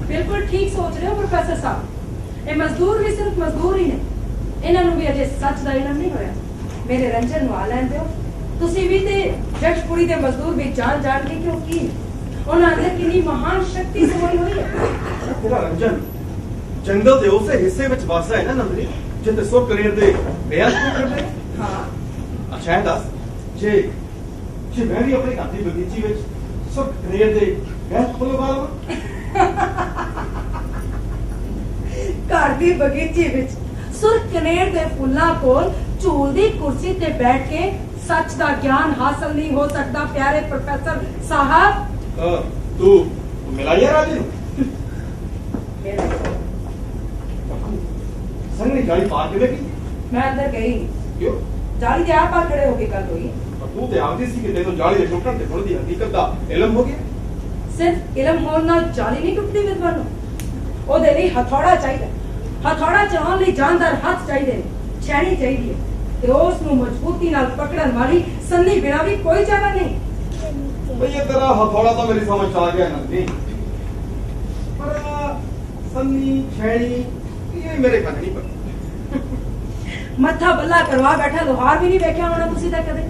बिल्कुल ठीक सोच रहे हो प्रोफेसर साहब। ये मजदूर भी सिर्फ मजदूर ही ने, इन्हां नूं भी अजे सच दा इलम नहीं होया। मेरे रंजन नूं आ लैण दिओ। तुसीं भी ते यक्षपुरी दे मजदूर भी जान के क्यों की उन्हां दे किन्नी महान शक्ति समाई हुई है। तेरा रंजन जंगल दे उसे हिस्से विच वसदा है ना नंदनी, जिथे सुर कलेर दे बेहद को करदे। हाँ, अच्छा है दस जे जे मैं भी अपने घर दी बगीची विच सुर कलेर दे बेहद को लगा घर दी बगीचे विच सुर कनेर दे फुल्लां कोल झूलदी कुर्सी ते बैठ के सच दा ज्ञान हासिल नहीं हो सकता प्यारे प्रोफेसर साहब। तू मिलाइया राजे नूं संगनी गाड़ी पार के लेगी। मैं अंदर गई क्यों? जाली दे आप खड़े होके गल हुई। तू ते आखदी सी कि तेनों जाली दे टुटण ते थोड़ी दी हकीकत दा इल्म हो गया। सिर्फ इलम होण नाल जाली नहीं टुटदी विद्वानों, ओदे लई हथौड़ा चाहिदा। हथौड़ा चलाउण लई जानदार हथ चाहिदे ने, छेड़ी चाहिदी है ते उस नूं मजबूती नाल पकड़न वाली संनी बिना भी कोई जगह नहीं। भाई ये तेरा हथौड़ा तो मेरी समझ आ गया नंदी, पर सन्नी छेड़ी ये मेरे घर नहीं पर। मत्था बल्ला करवा बैठा लोहार भी नहीं वेख्या होना तुसी तां कदे।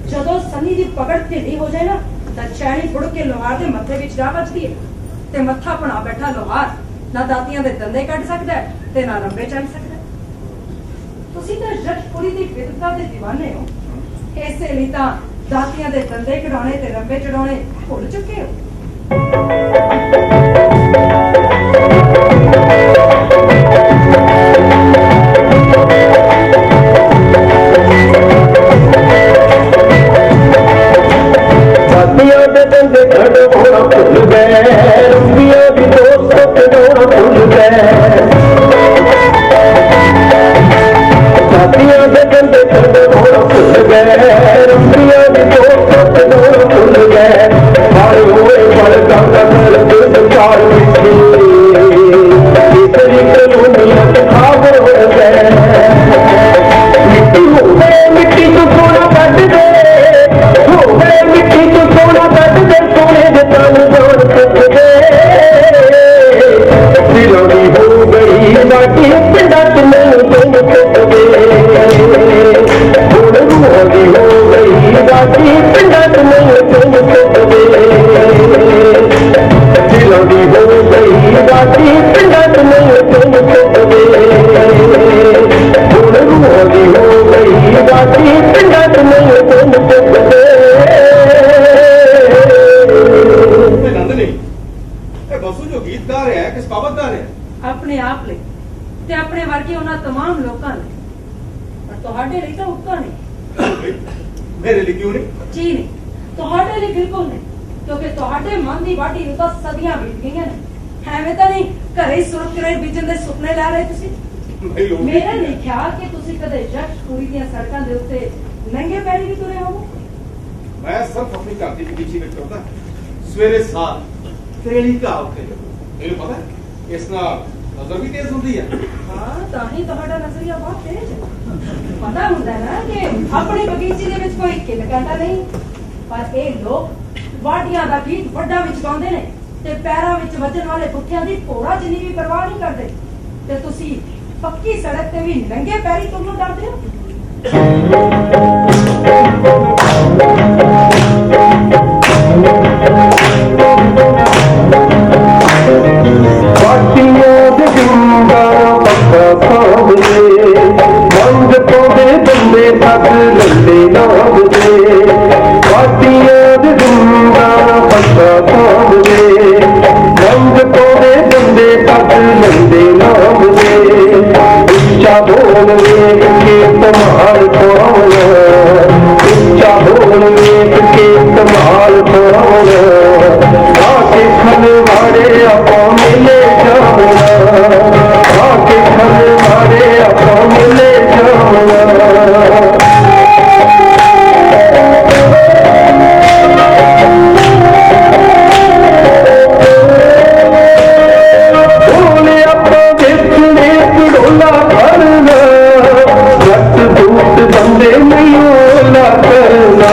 जदों सन्नी दी पकड़ ढिली हो जाए ना तां छेड़ी फुड़ के लोहार दे मत्थे विच जा वजदी है ते मत्था बना बैठा लोहार ना दातियां दे दंदे कट सकदा है ते ना रंबे चल सकदा है। तुसी तां यक्षपुरी दी विद्वता दे दीवाने हो, इसे लई तां दातियां दे दंदे कढाने ते रंबे चढ़ाने भुल चुके हो। साथियों दे दंदे खड़ोना भुल गए, रुपया भी दोस्तों के दौड़ा भूल गए। साथियों दे दंदे खड़ोना भुल गए, रुपया भी दोस्तों के दौड़ा भूल गए। मारे हुए बड़ का दिल चार मिट्टी पिंड नहीं तुम चुकते हुण रूह दी हो गई बाकी पिंड नहीं तुम चुकते नंदनी ਇਹ ਬਸੂ ਜੋ ਗੀਤ ਗਾ ਰਿਹਾ ਹੈ ਕਿਸ ਬਾਬਤ ਗਾ ਰਿਹਾ ਹੈ ਆਪਣੇ ਆਪ ਲਈ ਤੇ ਆਪਣੇ ਵਰਗੇ ਉਹਨਾਂ तमाम ਲੋਕਾਂ ਲਈ ਪਰ ਤੁਹਾਡੇ ਲਈ ਤਾਂ ਉੱਕਾ ਨਹੀਂ ਮੇਰੇ ਲਈ ਕਿਉਂ ਨਹੀਂ ਜੀ ਨਹੀਂ ਤੁਹਾਡੇ ਲਈ ਬਿਲਕੁਲ ਨਹੀਂ ਕਿਉਂਕਿ ਤੁਹਾਡੇ ਮਨ ਦੀ ਵਾਢੀ ਨੂੰ ਤਾਂ ਸਦੀਆਂ ਬੀਤ ਗਈਆਂ ਨੇ ਐਵੇਂ ਤਾਂ ਨਹੀਂ ਘਰੇ ਸੁਰਖਰੇ ਬੀਜਣ ਦੇ ਸੁਪਨੇ ਲੈ ਰਹੇ ਤੁਸੀਂ ਨਹੀਂ ਲੋਕ ਮੇਰਾ ਨਹੀਂ ਖਿਆਲ ਕਿ ਤੁਸੀਂ ਕਦੇ ਯਸ਼ਪੂਰੀ ਦੀਆਂ ਸੜਕਾਂ ਦੇ ਉੱਤੇ ਨੰਗੇ ਪੈਰੀ ਵੀ ਤੁਰੇ ਹੋਵੋ ਮੈਂ ਸਿਰਫ ਆਪਣੀ ਘਰ ਦੀ ਬਗੀਚੀ ਵਿੱਚ ਤੁਰਦਾ ਸਵੇਰੇ ਸਾਰ ਤੇਲੀ ਘਾਹ ਉੱਤੇ ਇਹਨੂੰ ਪਤਾ ਹੈ ਇਸ ਨਾਲ ਨਜ਼ਰ ਵੀ ਤੇਜ਼ ਹੁੰਦੀ ਹੈ ਹਾਂ ਤਾਂ ਹੀ ਤੁਹਾਡਾ ਨਜ਼ਰੀਆ ਬਹੁਤ ਤੇਜ਼ ਹੈ ਪਤਾ ਹੁੰਦਾ ਨਾ ਕਿ ਆਪਣੀ ਬਗੀਚੀ ਦੇ ਵਿੱਚ ਕੋਈ ਕਿਲ ਕੰਡਾ ਨਹੀਂ ਪਰ ਇਹ ਲੋਕ ਵਾਢੀਆਂ ਦਾ ਗੀਤ ਵੱਡਾ ਵਿੱਚ ਗਾਉਂਦੇ ਨੇ ਤੇ ਪੈਰਾਂ ਵਿੱਚ ਵੱਜਣ ਵਾਲੇ ਪੁੱਠਿਆਂ ਦੀ ਭੋਰਾ ਜਿੰਨੀ ਵੀ ਪਰਵਾਹ ਨਹੀਂ ਕਰਦੇ ਤੇ ਤੁਸੀਂ ਪੱਕੀ ਸੜਕ ਤੇ ਵੀ ਨੰਗੇ ਪੈਰੀ ਤੁਰਨੋਂ ਡਰਦੇ ਹੋ पाटियों दे जिंदा पक्का सामने मंग पौधे बंदे तक लंडे नाम दे पाटियों दे जिंदा पक्का सामने मंग पौधे बंदे तक लंडे नाम दे उच्चा बोल वेख के तमाल पावना उच्चा बोल वेख के तमाल पावना आके खलवाड़े अपा मिले जावना आके खलवाड़े अपा मिले जावना बोले अपा देखने डोला भरना रट दूत बंदे नहीं ओला करना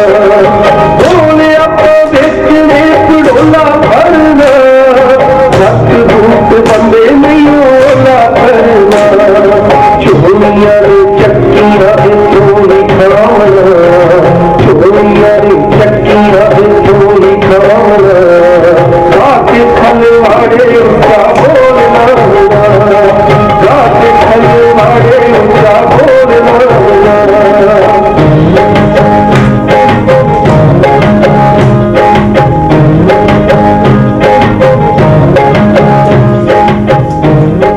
बोले अपा देखने डोला भरना रट दूत बंदे नहीं ओला करना चोलियां चक्कियां चोली खावना चोलियां चक्कियां चोली खावना रात खलवाड़े उनका बोलना रात खलवाड़े उनका बोलना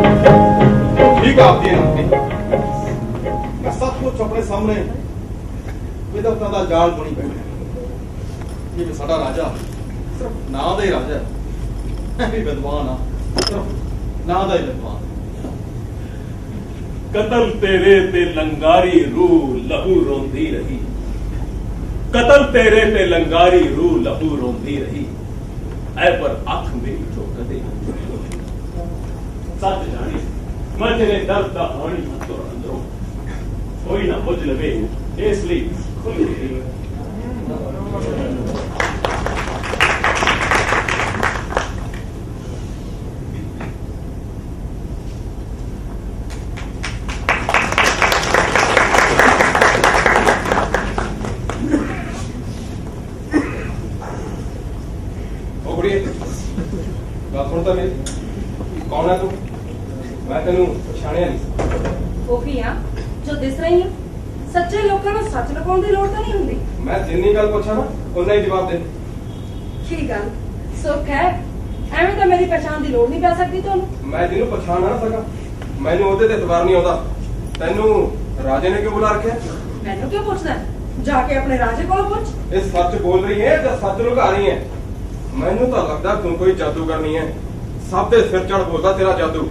ਠੀਕ ਆਪਦੀ ਨੰਦਨੀ ਮੈਂ ਸਭ ਕੁਝ ਆਪਣੇ ਸਾਹਮਣੇ ਵਿਦਵਤਾਂ ਦਾ ਜਾਲ ਬਣੀ ਬੈਠਾ ਇਹ ਸਾਡਾ ਰਾਜਾ ਸਿਰਫ ਨਾਂ ਦਾ ਹੀ ਰਾਜਾ ਹੈ ਵੀ ਵਿਦਵਾਨ ਆ ਸਿਰਫ ਨਾਂ ਦਾ ਹੀ ਵਿਦਵਾਨ ਕਤਲ ਤੇਰੇ ਤੇ ਲੰਗਾਰੀ ਰੂਹ ਲਹੂ ਰੋਂਦੀ ਰਹੀ ਕਤਲ ਤੇਰੇ ਤੇ ਲੰਗਾਰੀ ਰੂਹ ਲਹੂ ਰੋਂਦੀ ਰਹੀ ਐ ਪਰ ਅੱਖ ਮੇਰੀ ਤੋਂ ਕਦੇ ਸੱਚ ਜਾਣੀ ਮੈਂ ਤੇਰੇ ਦਰਦ ਦਾ ਹਾਣੀ ਹੱਥੋਂ ਅੰਦਰੋਂ ਕੋਈ ਨਾ ਬੁੱਝ ਲਵੇ ਇਸ ਲਈ ਖੁੱਲ ਗਈ ਉਹ ਕੁੜੀਏ ਗੱਲ ਸੁਣਦਾ ਮੇਰੀ ਕੌਣ ਹੈ ਤੂੰ ਮੈਂ ਤੈਨੂੰ ਪਛਾਣਿਆ ਨਹੀਂ ਉਹੀ ਆ ਜੋ ਦਿਸ ਰਹੀ ਆ ਸੱਚੇ ਲੋਕਾਂ ਨੂੰ ਸੱਚ ਲੁਕਾਉਣ ਦੀ ਲੋੜ ਤਾਂ ਨਹੀਂ ਹੁੰਦੀ ਮੈਂ ਜਿੰਨੀ ਗੱਲ ਪੁੱਛਾਂ ਨਾ ਉਨਾ ਹੀ ਜਵਾਬ ਦੇ ਕੀ ਗੱਲ ਸੁੱਖ ਹੈ ਐਵੇਂ ਤਾਂ ਮੇਰੀ ਪਛਾਣ ਦੀ ਲੋੜ ਨਹੀਂ ਪੈ ਸਕਦੀ ਤੁਹਾਨੂੰ ਮੈਂ ਜਿਹਨੂੰ ਪਛਾਣ ਨਾ ਸਕਾਂ ਮੈਨੂੰ ਉਹਦੇ ਤੇ ਇਤਬਾਰ ਨਹੀਂ ਆਉਂਦਾ ਤੈਨੂੰ ਰਾਜੇ ਨੇ ਕਿਉਂ ਬੁਲਾ ਰੱਖਿਆ ਮੈਨੂੰ ਕਿਉਂ ਪੁੱਛਦਾ ਜਾ ਕੇ ਆਪਣੇ ਰਾਜੇ ਕੋਲ ਪੁੱਛ ਇਹ ਸੱਚ ਬੋਲ ਰਹੀ ਹੈ ਜਾਂ ਸੱਚ ਲੁਕਾ ਰਹੀ ਹੈ ਮੈਨੂੰ ਤਾਂ ਲੱਗਦਾ ਤੂੰ ਕੋਈ ਜਾਦੂ ਕਰਨੀ ਹੈ ਸਭ ਦੇ ਸਿਰ ਚੜ ਬੋਲਦਾ ਤੇਰਾ ਜਾਦੂ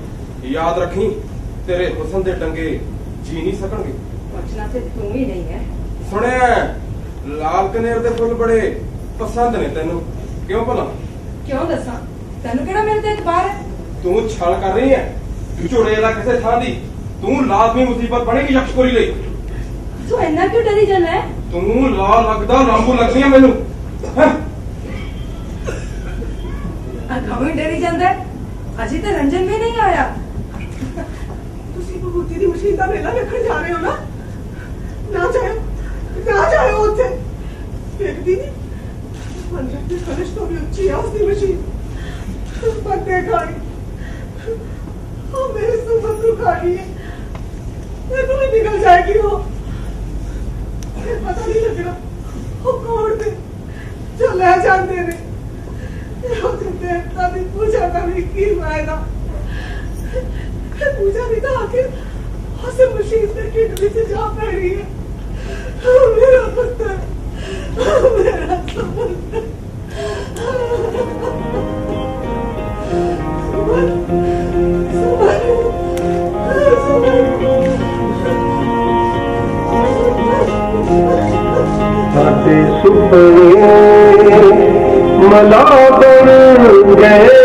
ਯਾਦ ਰੱਖੀ ਤੇਰੇ ਹੁਸਨ ਦੇ ਟੰਗੇ ਜੀ ਨਹੀਂ ਸਕਣਗੇ ਪੁੱਛਣਾ ਤੇ ਤੂੰ ਹੀ ਨਹੀਂ ਹੈ ਸੁਣਿਆ ਲਾਲ ਕਨੇਰ ਦੇ ਫੁੱਲ ਬੜੇ ਪਸੰਦ ਨੇ ਤੈਨੂੰ ਕਿਉਂ ਭਲਾ ਕਿਉਂ ਦੱਸਾਂ ਤੈਨੂੰ ਕਿਹੜਾ ਮੇਰੇ ਤੇ ਇਤਬਾਰ ਹੈ ਤੂੰ ਛਲ ਕਰ ਰਹੀ ਹੈ ਝੁੜੇਲਾ ਕਿਸੇ ਥਾਂ ਦੀ ਤੂੰ ਲਾਜ਼ਮੀ ਮੁਸੀਬਤ ਬਣੇਗੀ ਯਕਸ਼ਪੁਰੀ ਲਈ ਤੂੰ ਇੰਨਾ ਕਿਉਂ ਡਰੀ ਜਾਂਦਾ ਹੈ ਤੂੰ ਲਾ ਲੱਗਦਾ ਲਾਂਬੂ ਲੱਗਦੀ ਹੈ ਮੈਨੂੰ ਹੈਂ? ਅਗਾਉਂ ਡਰੀ ਜਾਂਦਾ ਹੈ ਅਜੇ ਤਾਂ ਰੰਜਨ ਵੀ ਨਹੀਂ ਆਇਆ ਤੁਸੀਂ ਭਗੂਤੀ ਦੀ ਮਸ਼ੀਨ ਦਾ ਮੇਲਾ ਵੇਖਣ ਜਾ ਰਹੇ ਹੋ ਨਾ ਜਾਇਓ ਉੱਥੇ ਦੇਖਦੀ ਨਹੀਂ ਮੰਦਰ ਦੇ ਖਲਿਸ਼ ਤੋਂ ਵੀ ਉੱਚੀ ਆ ਉਸਦੀ ਮਸ਼ੀਨ ਬੰਦੇ ਖਾਣੀ आ गई है, तो भी निकल जाएगी वो। पता नहीं लगना वो कौन थे जो ले जाते ने। देवता ने पूजा का भी की फायदा, पूजा भी तो आखिर हसे मशीन से किडनी से जा पा रही है। मेरा पुत्र, मेरा सुमन। साडे सुपने मला बन गए,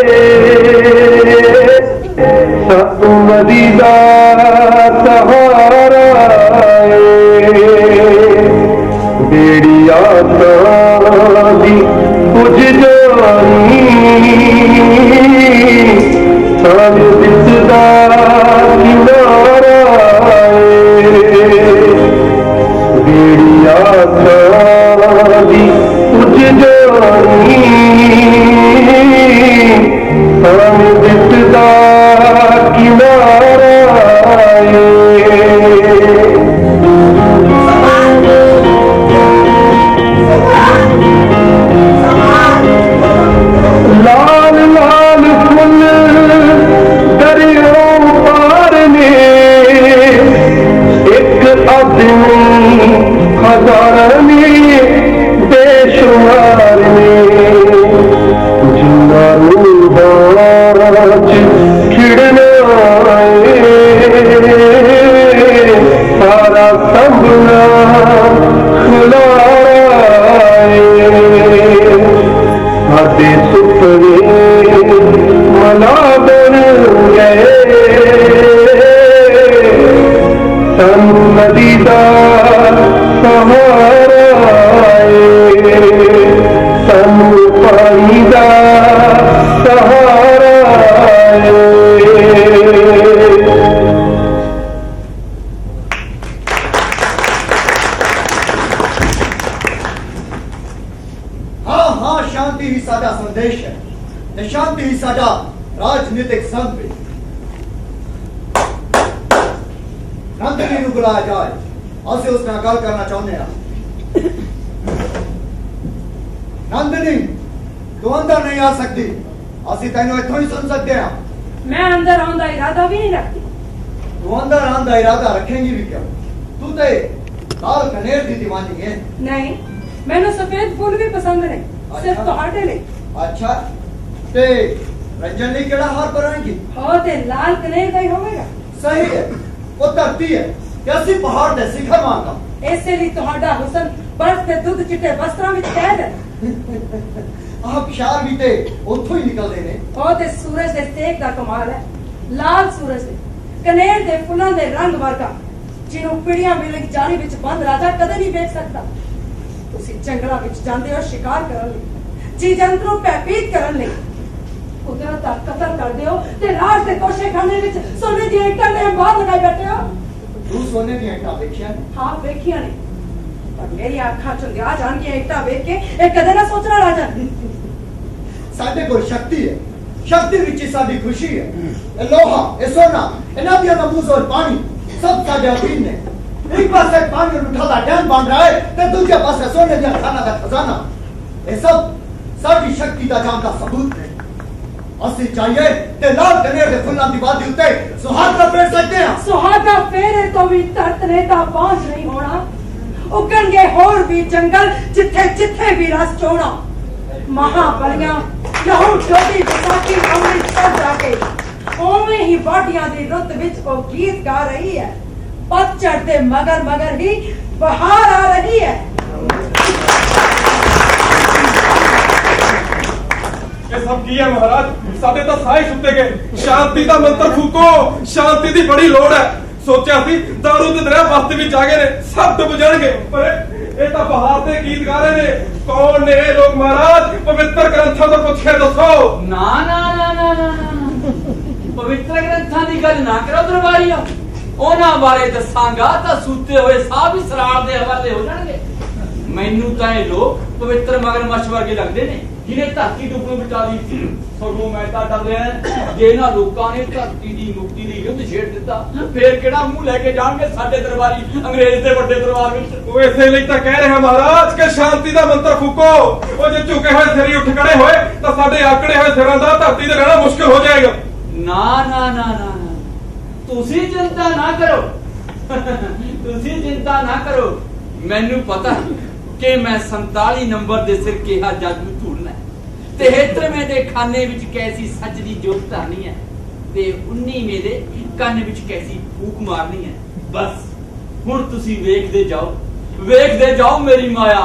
सतमदी दा सहारा बेड़िया दी कुछ जानी साज दिसदा किनारा बेड़िया दी कुछ जानी साज दिसदा किनारा लाल लाल फूल दरियाओं पार ने, एक आदमी हजार में बेशुमार में, जिन्हों बाज खिड़ना सारा संभला खुलारा साडे सुपने मला बन गए, सानू नदी दा सहारा सानू पानी दा सहारा। हाँ हाँ, शांति ही साडा संदेश है ते शांति ही साडा राजनीतिक संदेश। नंदनी नूं बुलाया जाए, असीं उस नाल गल करना चाहुंदे हां। नंदनी, तू अंदर नहीं आ सकती, असीं तैनूं इत्थों ही सुन सकते हां। मैं अंदर आने का इरादा भी नहीं रखती। तू अंदर आने का इरादा रखेंगी भी क्यों? तू ते लाल कनेर दी दीवानी है। नहीं, मैंने सफेद फूल भी पसंद नहीं, सिर्फ ਤੁਹਾਡੇ ਲਈ। अच्छा, ते रंजन ने केड़ा हार पराएंगी? हो ते लाल कनेर का ही होवेगा। सही है, वो धरती है कैसी पहाड़ दे शिखर मांगा। ऐसे लिए ਤੁਹਾਡਾ हुस्न बर्फ के दूध चिट्टे वस्त्रां विच कैद है। आप शार भी ते उथों ही निकलदे ने। हो ते सूरज दे सेक दा कमाल है। लाल सूरज दे कनेर दे फुल्लां दे रंग वर्गा जिन्हों पीड़ियां मिलक जाली विच बंद राजा कदे नहीं देख सकता। तुसी जंगलां विच जांदे हो शिकार करन लई, जी जंतरू भयभीत करन लई, कुदरत दा कतल करदे हो ते राज दे कोशेखाने विच सोने दी ईंटां दे अंबार लगाई बैठे हो। तू सोने दी ईंटां देखिया? हाँ वेखिया ने, पर मेरी आंखां चुंदिया जान के ईंटां वेख के ए कदे ना सोचना राजा। साडे कोल शक्ति है, शक्ति विच ही साडी खुशी है। ए लोहा, ए सोना, ए नदियां दा मूस और पानी सब साडे अधीन ने। एक पासे पानी उठा दा डैम बन रहा है ते दूसरे पासे सोने दी खाना दा खजाना। ए सब साडी शक्ति दा जानदा सबूत है। असी चाहिए ते लाल कनेर दे फुल्लां दी वादी उत्ते सुहागा फेर सकते हैं। सुहागा फेरे तो भी धरत ने दा पहुंच नहीं होना। उगणगे होर भी जंगल जिथे जिथे भी रस चोना। महाबलियां लहू डोडी विसाखी अमृतसर जाके ओवें ही वाडियां दी रुत विच ओ गीत गा रही है। पतझड़ दे मगर मगर ही बहार आ रही है। ये सब की है महाराज, साडे तो साए सुते गए। शांति का मंत्र फूको, शांति की बड़ी लोड़ है। सोचा सी दारू ते दरिया बस्ती विच आ गए ने, सब डुब जाणगे। पर ये तो बहार दे गीत गा रहे ने। कौन ने ये लोग महाराज? पवित्र ग्रंथों तो पूछ के दसो। ना ना ना ना ना पवित्र ग्रंथों की गल ना करो दरबारिया। ਉਹਨਾਂ ਬਾਰੇ ਦੱਸਾਂਗਾ ਤਾਂ ਸੂਤੇ ਹੋਏ ਸਾਹ ਵੀ ਸਰਾੜ ਦੇ ਹਵਾਲੇ ਹੋ ਜਾਣਗੇ। ਮੈਨੂੰ ਤਾਂ ਇਹ ਲੋਕ ਪਵਿੱਤਰ ਮਗਰਮੱਛ ਵਰਗੇ ਲੱਗਦੇ ਨੇ। ਜਿਹਨੇ ਧਰਤੀ ਡੁੱਬਣੋਂ ਬਚਾ ਲਈ। ਸਗੋਂ ਮੈਂ ਤਾਂ ਡਰ ਰਿਹਾ ਜੇ ਇਹਨਾਂ ਲੋਕਾਂ ਨੇ ਧਰਤੀ ਦੀ ਮੁਕਤੀ ਲਈ ਯੁੱਧ ਛੇੜ ਦਿੱਤਾ ਫੇਰ ਕਿਹੜਾ ਮੂੰਹ ਲੈ ਕੇ ਜਾਣਗੇ ਸਾਡੇ ਦਰਬਾਰੀ ਅੰਗਰੇਜ਼ ਦੇ ਵੱਡੇ ਦਰਬਾਰ ਵਿੱਚ। ਉਹ ਇਸੇ ਲਈ ਤਾਂ ਕਹਿ ਰਿਹਾ ਮਹਾਰਾਜ ਕਿ ਸ਼ਾਂਤੀ ਦਾ ਮੰਤਰ ਫੂਕੋ। ਉਹ ਜੇ ਝੁਕੇ ਹੋਏ ਸਿਰ ਹੀ ਉੱਠ ਖੜੇ ਹੋਏ ਤਾਂ ਸਾਡੇ ਆਕੜੇ ਹੋਏ ਸਿਰਾਂ ਦਾ ਧਰਤੀ ਤੇ ਰਹਿਣਾ ਮੁਸ਼ਕਲ ਹੋ ਜਾਏਗਾ। ਨਾ ਨਾ ਨਾ ਨਾ ਨਾ, ਤੁਸੀਂ ਚਿੰਤਾ ਨਾ ਕਰੋ ਤੁਸੀਂ ਚਿੰਤਾ ਨਾ ਕਰੋ। ਮੈਨੂੰ ਪਤਾ ਕਿ ਮੈਂ 47 ਨੰਬਰ ਦੇ ਸਿਰ ਕਿਹਾ ਜੱਜ ਨੂੰ ਧੂੜਨਾ 73ਵੇਂ ਦੇ ਖਾਨੇ ਵਿੱਚ ਕੈਸੀ ਸੱਚ ਦੀ ਜੋਤ ਧਰਨੀ ਹੈ ਤੇ 19ਵੇਂ ਦੇ ਕੰਨ ਵਿੱਚ ਕੈਸੀ ਫੂਕ ਮਾਰਨੀ ਹੈ। ਬਸ ਹੁਣ ਤੁਸੀਂ ਵੇਖਦੇ ਜਾਓ ਮੇਰੀ ਮਾਇਆ।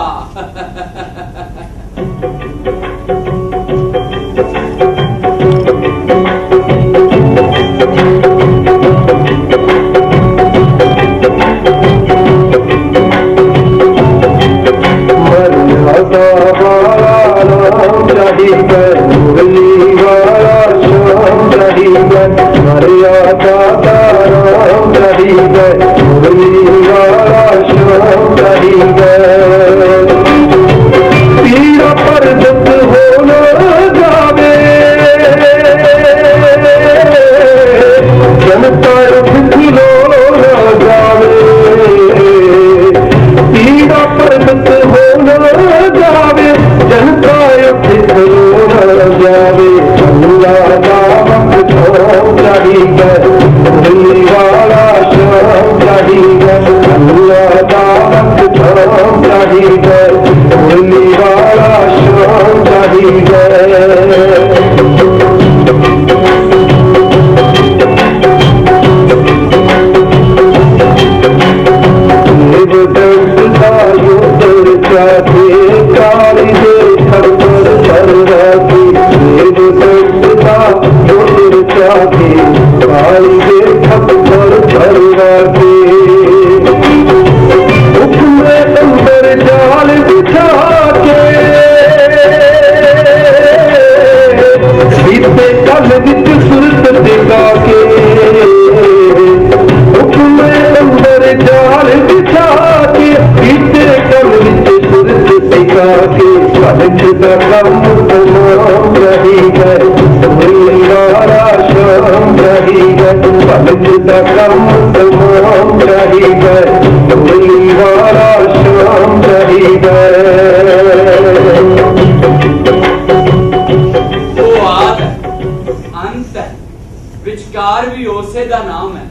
विचकार भी ओसे दा नाम है।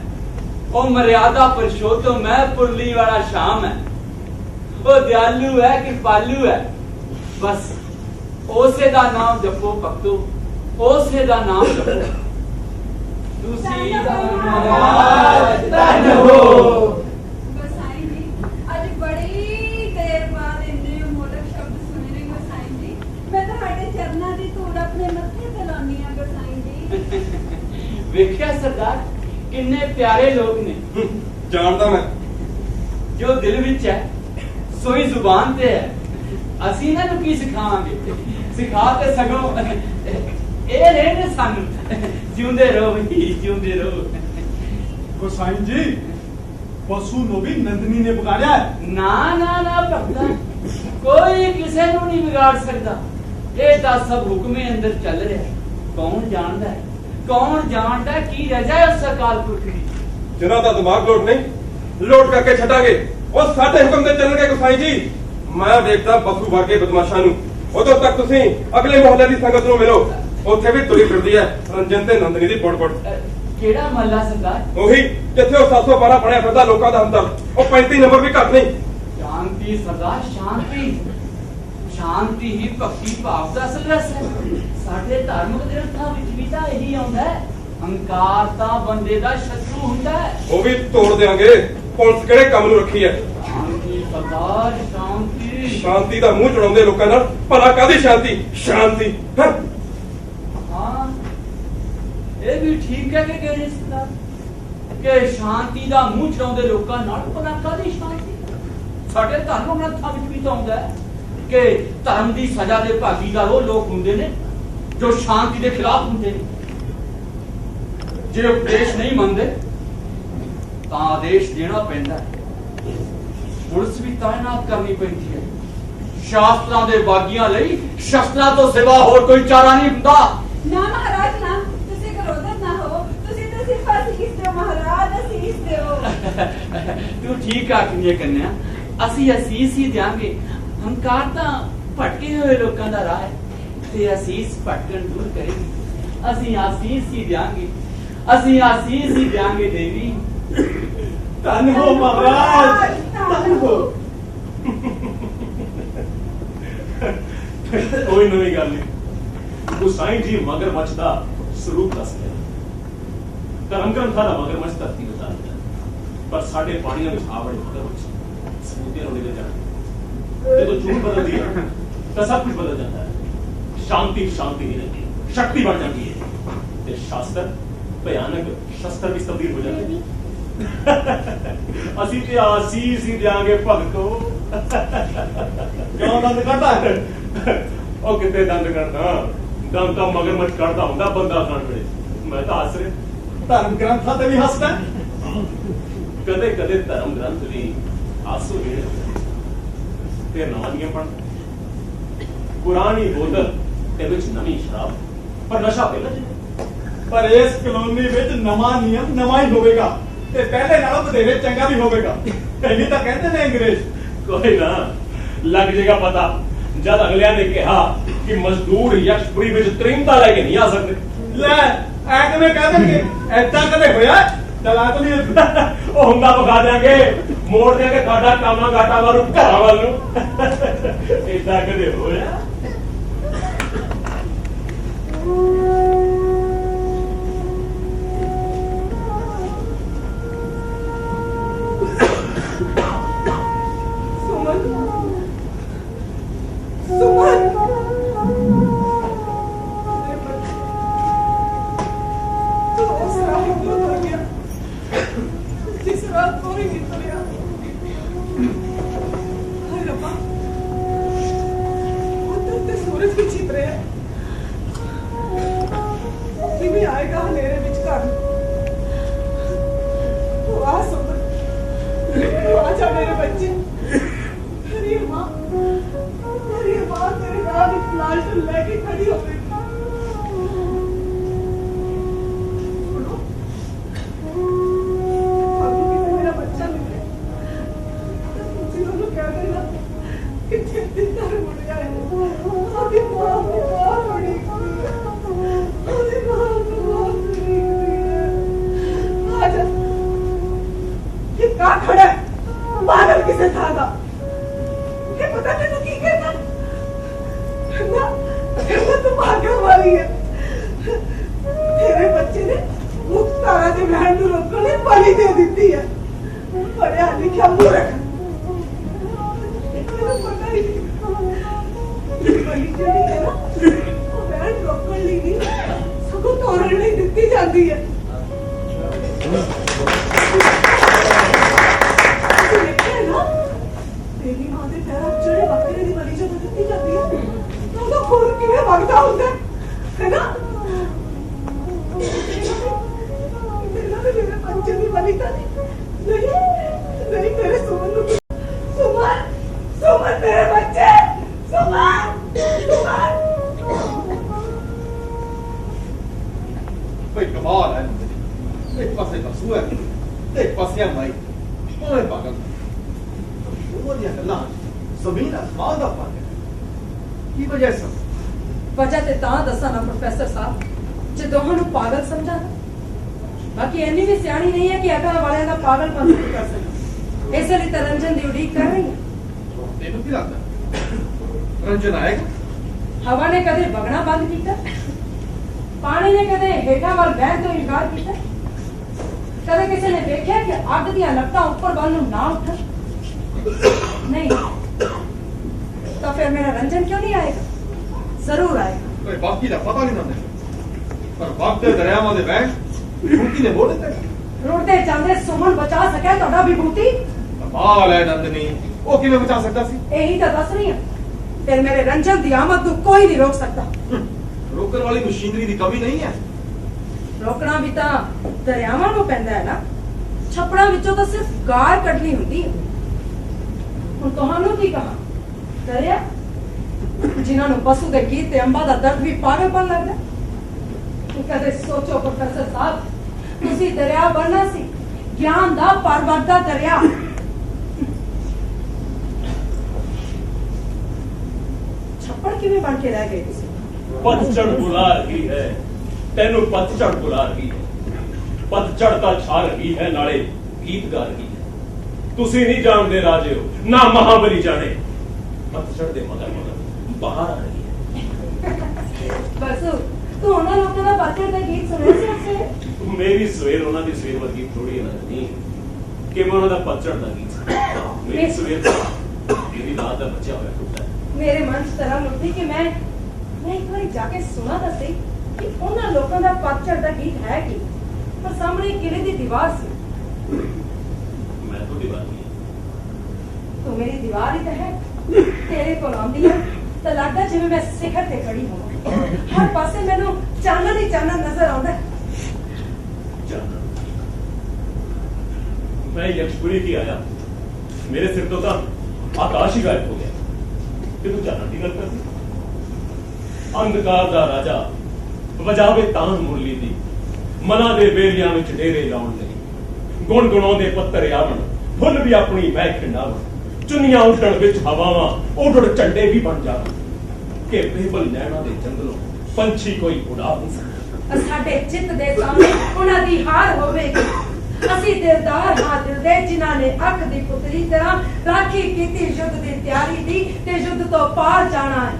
ओ मर्यादा पुरुषोत्तम है, पुरली वाला शाम है। ओ दयालु है कि पालू है। बस ओसे दा नाम जपो भक्तो, ओसे दा नाम जपो। तुसी महाराज धन हो। गोसाई जी आज बड़ी देर बाद इन्ने मोलक शब्द सुने ने गोसाई जी। मैं ਤੁਹਾਡੇ ਚਰਨਾਂ ਦੀ ਧੂੜ ਆਪਣੇ ਮੱਥੇ ਤੇ ਲਾਉਣੀ ਆ गोसाई जी। ਵੇਖਿਆ ਸਰਦਾਰ ਕਿੰਨੇ ਪਿਆਰੇ ਲੋਕ ਨੇ। ਜਾਣਦਾ ਮੈਂ ਜੋ ਦਿਲ ਵਿੱਚ ਹੈ ਸੋਈ ਜ਼ੁਬਾਨ ਤੇ ਹੈ। ਅਸੀਂ ਇਹਨਾਂ ਨੂੰ ਕੀ ਸਿਖਾਵਾਂਗੇ? ਸਿਖਾ ਤੇ ਸਗੋਂ ਇਹ ਰਹਿਣ ਸਾਨੂੰ ਜਿਉਂਦੇ ਰਹੋ ਜੀ, ਜਿਉਂਦੇ ਰਹੋ। गोसाई जी पशु नो भी नंदनी ने बिगाड़िया है। ਨਾ ਨਾ ਨਾ ਭਗਤਾ ਕੋਈ ਕਿਸੇ ਨੂੰ ਨਹੀਂ ਵਿਗਾੜ ਸਕਦਾ। ਇਹ ਤਾਂ ਸਭ ਹੁਕਮੇ ਅੰਦਰ ਚੱਲ ਰਿਹਾ। ਕੌਣ ਜਾਣਦਾ ਹੈ, ਕੌਣ ਜਾਣਦਾ ਕੀ ਰਜਾ ਹੈ ਉਸ ਅਕਾਲ ਪੁਰਖ ਦੀ। ਜਿਨ੍ਹਾਂ ਦਾ ਦਿਮਾਗ ਲੋਟ ਨਹੀਂ ਲੋਟ ਕਰਕੇ ਛੱਡਾਂਗੇ। ਉਹ ਸਾਡੇ ਹੁਕਮ ਤੇ ਚੱਲਣਗੇ ਗੁਸਾਈ ਜੀ। ਮੈਂ ਦੇਖਦਾ ਪਸ਼ੂ ਵਰਗੇ ਬਦਮਾਸ਼ਾਂ ਨੂੰ। ਉਦੋਂ ਤੱਕ ਤੁਸੀਂ ਅਗਲੇ ਮੁਹੱਲੇ ਦੀ ਸੰਗਤ ਨੂੰ ਮਿਲੋ। ਉੱਥੇ ਵੀ ਤੁਰੀ ਫਿਰਦੀ ਹੈ ਰੰਜਨ ਤੇ ਨੰਦਨੀ ਦੀ ਬੁੜ ਕਿਹੜਾ ਮਹੱਲਾ ਸਰਦਾਰ? ਉਹੀ ਜਿੱਥੇ ਉਹ 712 ਬਣਿਆ ਫਿਰਦਾ ਲੋਕਾਂ ਦਾ ਹਮਦਰਦ। ਉਹ 35 ਨੰਬਰ ਵੀ ਘੱਟ ਨਹੀਂ। ਸ਼ਾਂਤੀ ਸਰਦਾਰ, ਸ਼ਾਂਤੀ। ਸ਼ਾਂਤੀ ਹੀ ਭਗਤੀ ਭਾਵ ਦਾ ਅਸਲ ਰਸ ਹੈ। ਸਾਡੇ ਧਾਰਮਿਕ ਗ੍ਰੰਥਾਂ ਵਿੱਚ ਵੀ ਤਾਂ ਇਹੀ ਆਉਂਦਾ ਹੈ। ਹੰਕਾਰ ਤਾਂ ਬੰਦੇ ਦਾ ਸ਼ਤਰੂ ਹੁੰਦਾ ਹੈ। ਉਹ ਵੀ ਤੋੜ ਦੇਾਂਗੇ। ਪੁਲਿਸ ਕਿਹੜੇ ਕੰਮ ਨੂੰ ਰੱਖੀ ਹੈ? ਸ਼ਾਂਤੀ ਸਰਦਾਰ, ਸ਼ਾਂਤੀ। ਸ਼ਾਂਤੀ ਦਾ ਮੂੰਹ ਚੜਾਉਂਦੇ ਲੋਕਾਂ ਨਾਲ। ਭਲਾ ਕਾਹਦੀ ਸ਼ਾਂਤੀ? ਸ਼ਾਂਤੀ ਹਾਂ ਇਹ ਵੀ ਠੀਕ ਹੈ ਕਿ ਕਹਿੰਦੇ ਸਰਦਾਰ ਕਿ ਸ਼ਾਂਤੀ ਦਾ ਮੂੰਹ ਚੜਾਉਂਦੇ ਲੋਕਾਂ ਨਾਲ ਭਲਾ ਕਾਹਦੀ ਸ਼ਾਂਤੀ? ਸਾਡੇ ਧਰਮ ਗ੍ਰੰਥਾਂ ਵਿੱਚ ਵੀ ਤਾਂ ਆਉਂਦਾ ਹੈ ਕਿ ਧਰਮ ਦੀ ਸਜ਼ਾ ਦੇ ਭਾਗੀਦਾਰ ਉਹ ਲੋਕ ਹੁੰਦੇ ਨੇ ਜੋ ਸ਼ਾਂਤੀ ਦੇ ਖਿਲਾਫ ਹੁੰਦੇ ਨੇ। ਜੇ ਉਪਦੇਸ਼ ਨਹੀਂ ਮੰਨਦੇ ਤਾਂ ਆਦੇਸ਼ ਦੇਣਾ ਪੈਂਦਾ ਹੈ। ਪੁਲਿਸ ਵੀ ਤਾਇਨਾਤ ਕਰਨੀ ਪੈਂਦੀ ਹੈ। ਸ਼ਾਸਤਰਾਂ ਦੇ ਬਾਗੀਆਂ ਲਈ ਸ਼ਸਤਰਾਂ ਤੋਂ ਸਿਵਾ ਹੋਰ ਕੋਈ ਚਾਰਾ ਨਹੀਂ ਹੁੰਦਾ। ਨਾ ਮਹਾਰਾਜ ਨਾ, ਤੁਸੀਂ ਕ੍ਰੋਧਿਤ ਨਾ ਹੋ, ਤੁਸੀਂ ਤਾਂ ਸਿਰਫ ਅਸੀਸ ਦਿਓ ਮਹਾਰਾਜ, ਅਸੀਸ ਦਿਓ। ਤੂੰ ਠੀਕ ਆਖਦੀ ਹੈ ਕੰਨਿਆ, ਅਸੀਂ ਅਸੀਸ ਹੀ ਦਿਆਂਗੇ। ਹੰਕਾਰ ਤਾਂ ਭਟਕੇ ਹੋਏ ਲੋਕਾਂ ਦਾ ਰਾਹ ਹੈ ਤੇ ਅਸੀਸ ਭਟਕਣ ਦੂਰ ਕਰੇਗੀ। ਅਸੀਂ ਆਸੀਸ ਹੀ ਦਿਆਂਗੇ, ਅਸੀਂ ਆਸੀਸ ਹੀ ਦਿਆਂਗੇ ਦੇਵੀ। ਧੰਨ ਹੋ ਮਹਾਰਾਜ, ਧੰਨ ਹੋ। ਕੋਈ ਨਵੀਂ ਗੱਲ ਨਹੀਂ। ਗੁਸਾਈ ਜੀ ਮਗਰਮੱਛ ਦਾ ਸਰੂਪ ਦੱਸ ਗਿਆ। ਧਰਮ ਗ੍ਰੰਥਾਂ ਦਾ ਮਗਰਮੱਛ ਧਰਤੀ ਨੂੰ ਉਤਾਰ ਗਿਆ, ਪਰ ਸਾਡੇ ਪਾਣੀਆਂ ਵਿੱਚ ਆਵੜੇ ਮਗਰਮੱਛ ਸਮੁੰਦਰ ਨੂੰ ਲੈ ਜਾਂਦੇ। ਜਦੋਂ ਝੂਠ ਬਦਲਦੀ ਹੈ ਤਾਂ ਸਭ ਕੁਝ ਬਦਲ ਜਾਂਦਾ ਹੈ। ਸ਼ਾਂਤੀ ਸ਼ਾਂਤੀ ਨਹੀਂ ਰਹਿੰਦੀ, ਸ਼ਕਤੀ ਬਣ ਜਾਂਦੀ ਹੈ ਤੇ ਸ਼ਾਸਤਰ ਭਿਆਨਕ ਸ਼ਸਤਰ ਵਿੱਚ ਤਬਦੀਲ ਹੋ ਜਾਂਦੇ। ਅਸੀਂ ਤੇ ਆਸੀਸ ਹੀ ਦਿਆਂਗੇ ਭਗਤੋ। ਕਿਉਂ ਦੰਦ ਕੱਢਦਾ ਹੈ? ਉਹ ਕਿਤੇ ਦੰਦ ਕੱਢਦਾ, ਦੰਦ ਤਾਂ ਮਗਰਮੱਛ ਕੱਢਦਾ ਹੁੰਦਾ ਬੰਦਾ ਖਾਣ ਵੇਲੇ। ਮੈਂ ਤਾਂ ਹੱਸ ਰਿਹਾ। ਧਰਮ ਗ੍ਰੰਥਾਂ ਤੇ ਵੀ ਹੱਸਦਾ ਹੈ। ਕਦੇ ਕਦੇ ਧਰਮ ਗ੍ਰੰਥ ਵੀ ਆਸੂ ਵੇੜ ਤੇ ਨਵਾਂ ਪੜ੍ਹ ਪੁਰਾਣੀ ਬੋਤਲ ਤੇ ਵਿੱਚ ਨਵੀਂ ਸ਼ਰਾਬ, ਪਰ ਨਸ਼ਾ ਪਹਿਲਾਂ ਜਿਹਾ। ਪਰ ਇਸ ਕਲੋਨੀ ਵਿੱਚ ਨਵਾਂ ਨਿਯਮ ਨਵਾਂ ਹੀ ਹੋਵੇਗਾ ਤੇ ਪਹਿਲੇ ਨਾਲੋਂ ਵਧੇਰੇ ਚੰਗਾ ਵੀ ਹੋਵੇਗਾ। ਪਹਿਲੀ ਤਾਂ ਕਹਿੰਦੇ ਨੇ ਅੰਗਰੇਜ਼। ਕੋਈ ਨਾ, ਲੱਗ ਜਾਏਗਾ ਪਤਾ ਜਦ ਅਗਲਿਆਂ ਨੇ ਕਿਹਾ ਕਿ ਮਜ਼ਦੂਰ ਯਕਸ਼ਪੁਰੀ ਵਿੱਚ ਤ੍ਰਿੰਤਾ ਲੈ ਕੇ ਨਹੀਂ ਆ ਸਕਦੇ। ਲੈ ਐ ਕਿਵੇਂ ਕਹਿ ਦੇਣਗੇ? ਐਦਾਂ ਕਦੇ ਹੋਇਆ? ਚਲਾ ਤਾਂ ਨਹੀਂ। ਉਹ ਹੁੰਦਾ ਵਿਖਾ ਦਿਆਂਗੇ, ਮੋੜ ਦਿਆਂਗੇ ਤੁਹਾਡਾ ਕਾਮਾ ਘਾਟਾ ਵਾਰੂ ਘਰਾਂ ਵੱਲ ਨੂੰ। ਏਦਾਂ ਕਦੇ ਹੋਇਆ? वजह ते तां दसा ना प्रोफेसर साहब, जे दोहानू पागल समझा। बाकी इन्नी भी सियाणी नहीं है कि अकल वाले का पागलपन दूर कर सके। इसलिए तो रंजन की उड़ीक कर रही है। तेनू की लगता रंजन आएगा? हवा ने कदे बगना बंद किया, पानी ने कदे हेठा वाल बहन तो इनकार किया, कदे किसी ने देखा कि अग दियां लपटां ऊपर वाल नूं ना उठन। नहीं तो फिर मेरा रंजन क्यों नहीं आएगा? जरूर आएगा। कोई बाकी का पता नहीं ना, पर वक्त दरियावां दे बहन विभूति ने बोल दिता। रुड़ते चलते सुमन बचा सके ਤੁਹਾਡਾ विभूति? कमाल है नंदनी, वो किवें बचा सकता सी? यही तो दस रही है। फिर मेरे रंजन की आमद को कोई नहीं रोक सकता। रोकने वाली मशीनरी की कमी नहीं है। रोकना भी तो दरियावां ਨੂੰ ਪੈਂਦਾ है ना, ਛੱਪੜਾਂ ਵਿੱਚੋਂ ਤਾਂ ਸਿਰਫ ਗਾਰ ਕੱਢਣੀ ਹੁੰਦੀ ਹੈ। ਹੁਣ ਤੁਹਾਨੂੰ ਕੀ ਕਹਾਂ? ਦਰਿਆ ਜਿਨ੍ਹਾਂ ਨੂੰ ਪਸ਼ੂ ਦੇ ਗੀਤ ਤੇ ਅੰਬਾਂ ਦਾ ਦਰਦ ਵੀ ਪਾਗਲਪਨ ਲੱਗਦਾ। ਕਦੇ ਸੋਚੋ ਪ੍ਰੋਫੈਸਰ ਸਾਹਿਬ, ਤੁਸੀਂ ਦਰਿਆ ਬਣਨਾ ਸੀ, ਗਿਆਨ ਦਾ ਪਰਬਤ ਦਾ ਦਰਿਆ। ਛੱਪੜ ਕਿਵੇਂ ਬਣ ਕੇ ਰਹਿ ਗਏ ਤੁਸੀਂ? ਪਤਝੜ ਬੁਲਾ ਰਹੀ ਹੈ, ਤੈਨੂੰ ਪਤਝੜ ਬੁਲਾ ਰਹੀ ਹੈ। ਪਤਝੜ ਤਾਂ ਛਾ ਰਹੀ ਹੈ, ਨਾਲੇ ਗੀਤ ਗਾ ਰਹੀ ਹੈ। ਤੁਸੀਂ ਨਹੀਂ ਜਾਣਦੇ ਰਾਜਿਓ, ਨਾ ਮਹਾਬਲੀ ਜਾਣੇ। ਪਤਝੜ ਦੇ ਮਗਰ ਮਗਰ ਬਾਹਰ ਆ ਰਹੀ ਹੈ। ਬਸ ਤੂੰ ਉਹਨਾਂ ਲੋਕਾਂ ਦਾ ਪਤਝੜ ਦਾ ਗੀਤ ਸੁਣਿਆ ਸੀ ਉਸੇ? ਮੇਰੀ ਸਵੇਰ ਉਹਨਾਂ ਦੀ ਸਵੇਰ ਵਰਗੀ ਥੋੜੀ ਹੈ ਨਹੀਂ ਕਿ ਮੈਂ ਉਹਨਾਂ ਦਾ ਪਤਝੜ ਦਾ ਗੀਤ ਸੁਣਿਆ। ਮੇਰੀ ਸਵੇਰ ਮੇਰੀ ਰਾਤ ਦਾ ਬਚਿਆ ਹੋਇਆ ਟੁੱਟਾ। ਮੇਰੇ ਮਨ 'ਚ ਤਰ੍ਹਾਂ ਉੱਠੀ ਕਿ ਮੈਂ ਇੱਕ ਵਾਰੀ ਜਾ ਕੇ ਸੁਣਾ ਤਾਂ ਸਹੀ ਕਿ ਉਹਨਾਂ ਲੋਕਾਂ ਦਾ ਪਤਝੜ ਦਾ ਗੀਤ ਹੈ ਕੀ। ਪਰ ਸਾਹਮਣੇ ਕਿਲੇ ਦੀ ਦੀਵਾਰ ਸੀ। ਮੈਂ ਤਾਂ ਦੀਵਾਰ ਨਹੀਂ, ਤੂੰ ਮੇਰੀ ਦੀਵਾਰ ਹੀ ਤਾਂ ਹੈ। ਤੇਰੇ ਕੋਲ ਆਉਂਦੀ ਹੈ ਤਾਂ ਲੱਗਦਾ ਜਿਵੇਂ ਮੈਂ ਸਿਖਰ ਤੇ ਖੜੀ ਹੋਵਾਂ। ਹਰ ਪਾਸੇ ਮੈਨੂੰ ਚਾਨਣ ਹੀ ਚਾਨਣ ਨਜ਼ਰ ਆਉਂਦਾ ਹੈ। मैं यक्षपुरी की आया, मेरे सिर तो था आकाश ही गायब हो गया कि तू जानन की गल करती। अंधकार दा राजा वजावे तान मुरली दी, मना दे बेलियां विच डेरे लाउण लई। गुण गुणाउंदे पत्तर आवन, फुੱਲ भी अपनी महक खिंडावन। चुनियां उडण विच हवावां, उडड़ झंडे भी बन जावन। कि बेबल नैना दे जंगलों पंछी कोई उड़ा नहीं सकदा। ਸਾਡੇ ਚਿੱਤ ਦੇ ਸਾਹਮਣੇ ਉਹਨਾਂ ਦੀ ਹਾਰ ਹੋਵੇਗੀ। ਅਸੀਂ ਦਿਲਦਾਰ ਹਾਂ, ਦਿਲ ਦੇ ਜਿਨ੍ਹਾਂ ਨੇ ਅੱਖ ਦੀ ਪੁਤਲੀ ਤਰ੍ਹਾਂ ਰਾਖੀ ਕੀਤੀ ਯੁੱਧ ਦੀ ਤਿਆਰੀ ਦੀ ਤੇ ਯੁੱਧ ਤੋਂ ਪਾਰ ਜਾਣਾ ਹੈ।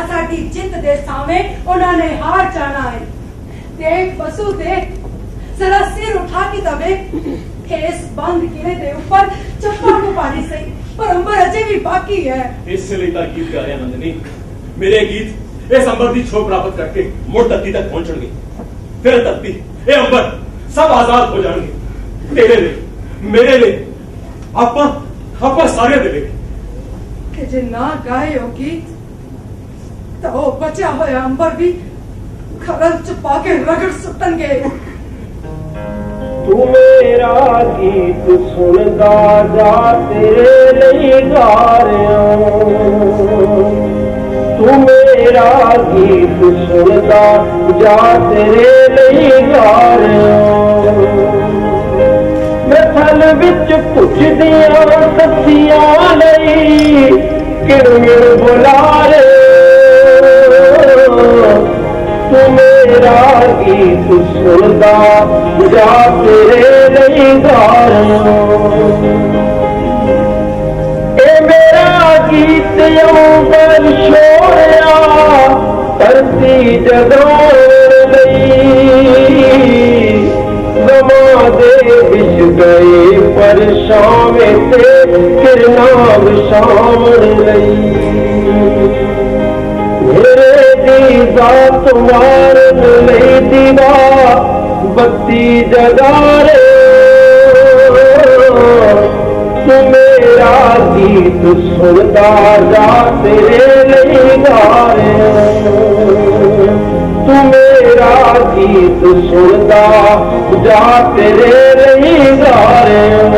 ਸਾਡੀ ਜਿੱਤ ਦੇ ਸਾਹਮਣੇ ਉਹਨਾਂ ਨੇ ਹਾਰ ਜਾਣਾ ਹੈ। ਦੇਖ ਪਸ਼ੂ ਦੇਖ, ਜ਼ਰਾ ਸਿਰ ਉਠਾ ਕੇ ਤਾਂ ਵੇਖ। ਇਸ ਬੰਦ ਕਿਲੇ ਦੇ ਉੱਪਰ ਚੱਪਾ ਨੂੰ ਪਾਣੀ ਸਹੀ, ਪਰ ਅੰਬਰ ਅਜੇ ਵੀ ਬਾਕੀ ਹੈ। इससे लेकर गीत गा रहे नंदनी। मेरे गीत इस अंबर की छो प्राप्त करके मुड़ धरती तक पहुंचणगे। फिर धरती ये अंबर सब आजाद हो जाएंगे। तेरे लिए, मेरे लिए, आपा सारे दे लिए। कि जे ना गाए हो गीत तो वो बचा होया अंबर भी खरल च पाके रगड़ सुटणगे। तू मेरा गीत सुनदा जा, तेरे लिए गा रहा। तू मेरा गीत सुनदा जा, तेरे लिए गा रहा। मैं थल विच पुछदियां ससियां लई, किरमिर बुला रे। तू मेरा गीत सुनदा जा, तेरे लिए गा रहा। ए मेरा गीत अंबर छोड़िया, धरती जगाउण लई। गमा दे विच गए पर शामे ते किरना विछाउण लई। मेरे दी जात मारन लई दीवा बत्ती जगा रे। तू मेरा गीत सुनदा जा, तेरे लिए गा रहा। तू मेरा गीत सुनदा जा, तेरे लिए गा रहा।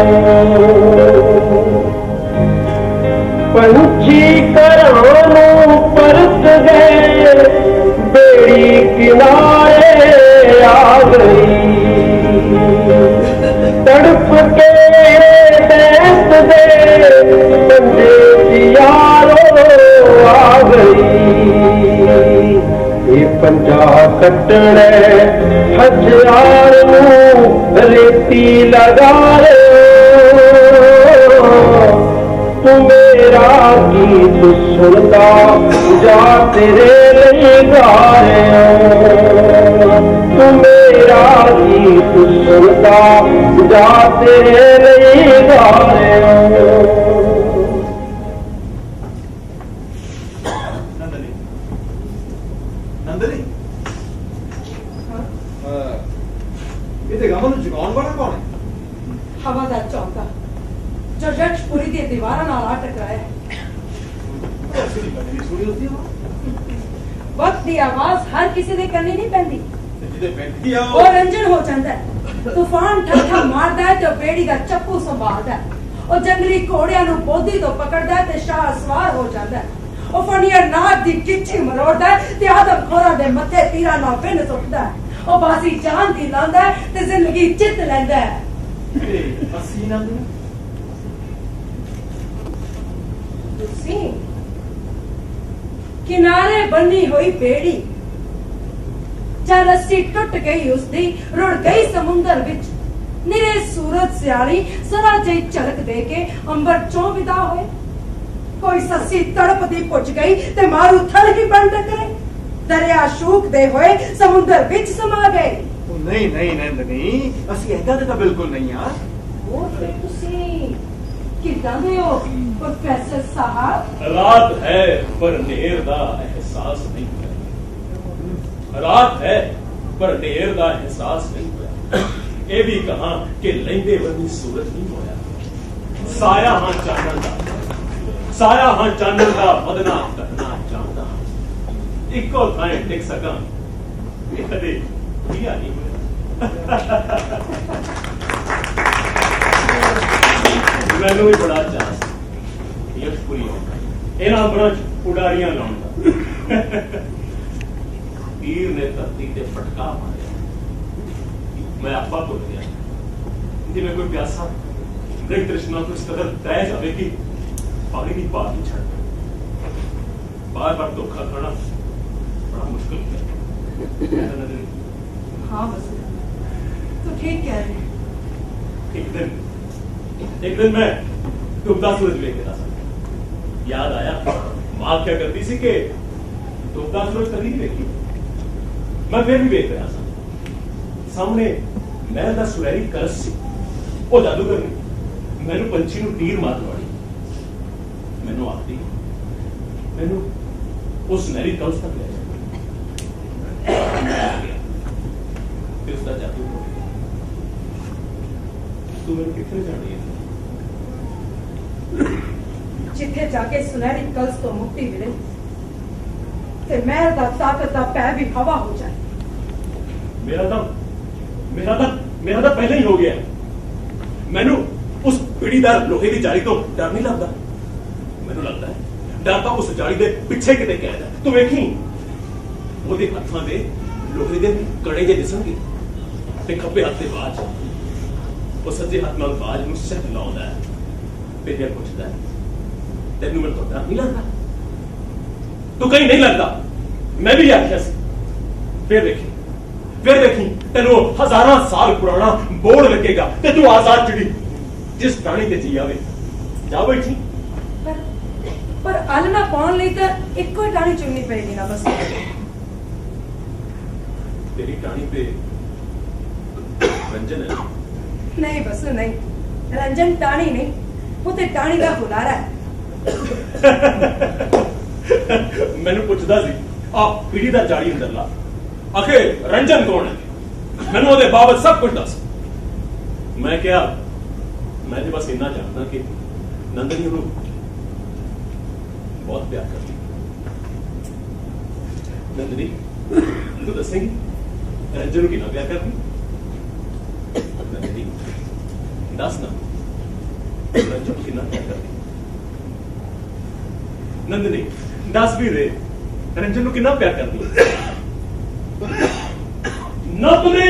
पंछी घरां नूं परत गए, बेड़ी किनारे आ गई। तड़प के बैठ दे बंदे यारो आ गई। ये पंजा कटने हथियार नूं रेती लगा रे। तू मेरा गीत सुनदा जा, तेरे लिए गा रहा। तू मेरा गीत सुनदा जा, तेरे लिए गा रहा। नंदनी, नंदनी, इहदे गम नूं जगाउण वाला कौन है? हवा दा चौका जो यक्षपुरी दी दीवारां नाल आ टकराया है। असली बड़ी सुनी होती है। वक्त दी आवाज हर किसी दे करनी नहीं पैंदी। जिहदे बैठी आ ਉਹ ਰੰਜਨ ਹੋ ਜਾਂਦਾ ਹੈ। ਤੂਫਾਨ ਠੱਠਾ ਮਾਰਦਾ ਹੈ ਤੇ ਬੇੜੀ ਦਾ ਚੱਪੂ ਸੰਭਾਲਦਾ ਹੈ। ਉਹ ਜੰਗਲੀ ਘੋੜਿਆਂ ਨੂੰ ਬੋਦੀ ਤੋਂ ਪਕੜਦਾ ਹੈ ਤੇ ਸ਼ਾਹ ਸਵਾਰ ਹੋ ਜਾਂਦਾ ਹੈ। ਉਹ ਫਨੀਅਰ ਨਾਗ ਦੀ ਕਿੱਛੀ ਮਰੋੜਦਾ ਹੈ ਤੇ ਆਦਮਖੋਰਾਂ ਦੇ ਮੱਥੇ ਤੀਰਾਂ ਨਾਲ ਪਿੰਨ ਸੁੱਟਦਾ ਹੈ। ਉਹ ਬਾਜ਼ੀ ਜਾਨ ਦੀ ਲਾਂਦਾ ਹੈ ਤੇ ਜ਼ਿੰਦਗੀ ਜਿੱਤ ਲੈਂਦਾ ਹੈ। ਅਸੀਂ ਨਾ ਤੁਸੀਂ किनारे बनी हुई बेड़ी जा रस्सी टुट गई उसदी रुड़ गई समुंदर विच निरे सूरज स्याली सरा जई झलक दे के अंबर चों विदा होए। कोई सस्सी तड़पदी पुज गई ते मारू थल ही बन टकरे दरिया शूक दे होए समुंदर विच समा गए। नहीं नहीं नंदनी ਅਸੀਂ ਐਦਾਂ ਦੇ ਤਾਂ ਬਿਲਕੁਲ ਨਹੀਂ ਆ। ਉਹ ਫਿਰ ਤੁਸੀਂ ਕਿਦਾਂ ਦੇ ਹੋ प्रोफेसर साहब? रात है पर नेर दा एहसास नहीं है। रात है पर नेर दा एहसास नहीं है। ये भी कहा कि लेंदे बनी सूरज नहीं होया। साया हां चानन दा साया हां चानन दा बदना करना चाहता इको थाए टिक सका ये कदे किया नहीं होया। मैनू भी बड़ा चांस यशपुरी इन्हां बड़ा उडारियां लाउंदा तीर ने धरती ते फटका मारिया। मैं आपा भुल गया जिवें कोई प्यासा मृग तृष्णा को इस कदर तय जावे कि पानी की बात नहीं छड़ बार बार धोखा खाना बड़ा मुश्किल है। हाँ बस तो ठीक कह रहे। एक दिन मैं डूबता सूरज देख रहा था। याद आया मां क्या करती सी कि डूबता सूरज कभी नहीं देखी। मैं फिर भी देख रहा था सामने महल का सुनहरी कलश सी वो जादूगर ने मैनू पंछी नू तीर मार वाली मैनू आखदी मैनू उस सुनहरी कलश तक ले जाए उसका जादू हो गया। तू मेरे कितने जानी है जिथे जाके सुनहरी कलश तो मुक्ति मिले ते महल दा ताकत दा पै भी हवा हो जाए। मेरा तो पहले ही हो गया। मैनू उस पीढ़ीदार लोहे की जाली तो डर नहीं लगता। मैनू लगता है डर तो उस जाली दे पिछे किते कैद है। तू वेखी ओदे हत्थां दे लोहे दे कड़े जे दिसणगे ते खब्बे हाथ ते बाज वो सज्जे हाथ नाल बाज नूं सिर लाउंदा है ते फिर पुछदा है तेनू मेरे तो डर नहीं लगता? तू कहीं नहीं लगता? मैं भी आख्या सी फिर देखी तेनू हजारां साल पुराना बोर्ड लगेगा ते तू आजाद चिड़ी जिस प्राणी ते जी आवे जा बैठी। पर आलना पाउण लई तां इक्को ही टाणी चुननी पेगी ना बस। तेरी टाणी पे रंजन है? नहीं बस नहीं रंजन टाणी नहीं वो ते टाणी दा बुलारा है। मैनू पुछदा सी आ पीढ़ी दा जाड़ी अंदर ला आखिर रंजन कौन है मैनू ओदे बाबत सब कुछ दस। मैं क्या मैं तो बस इतना जानता कि नंदनी नूं बहुत प्यार करती। नंदनी तू दसेंगी रंजन नूं कितना प्यार करती? नंदनी दस ना रंजन नूं कितना प्यार करती? नंदनी दस भी दे रंजन नूं कितना प्यार करती? नंदनी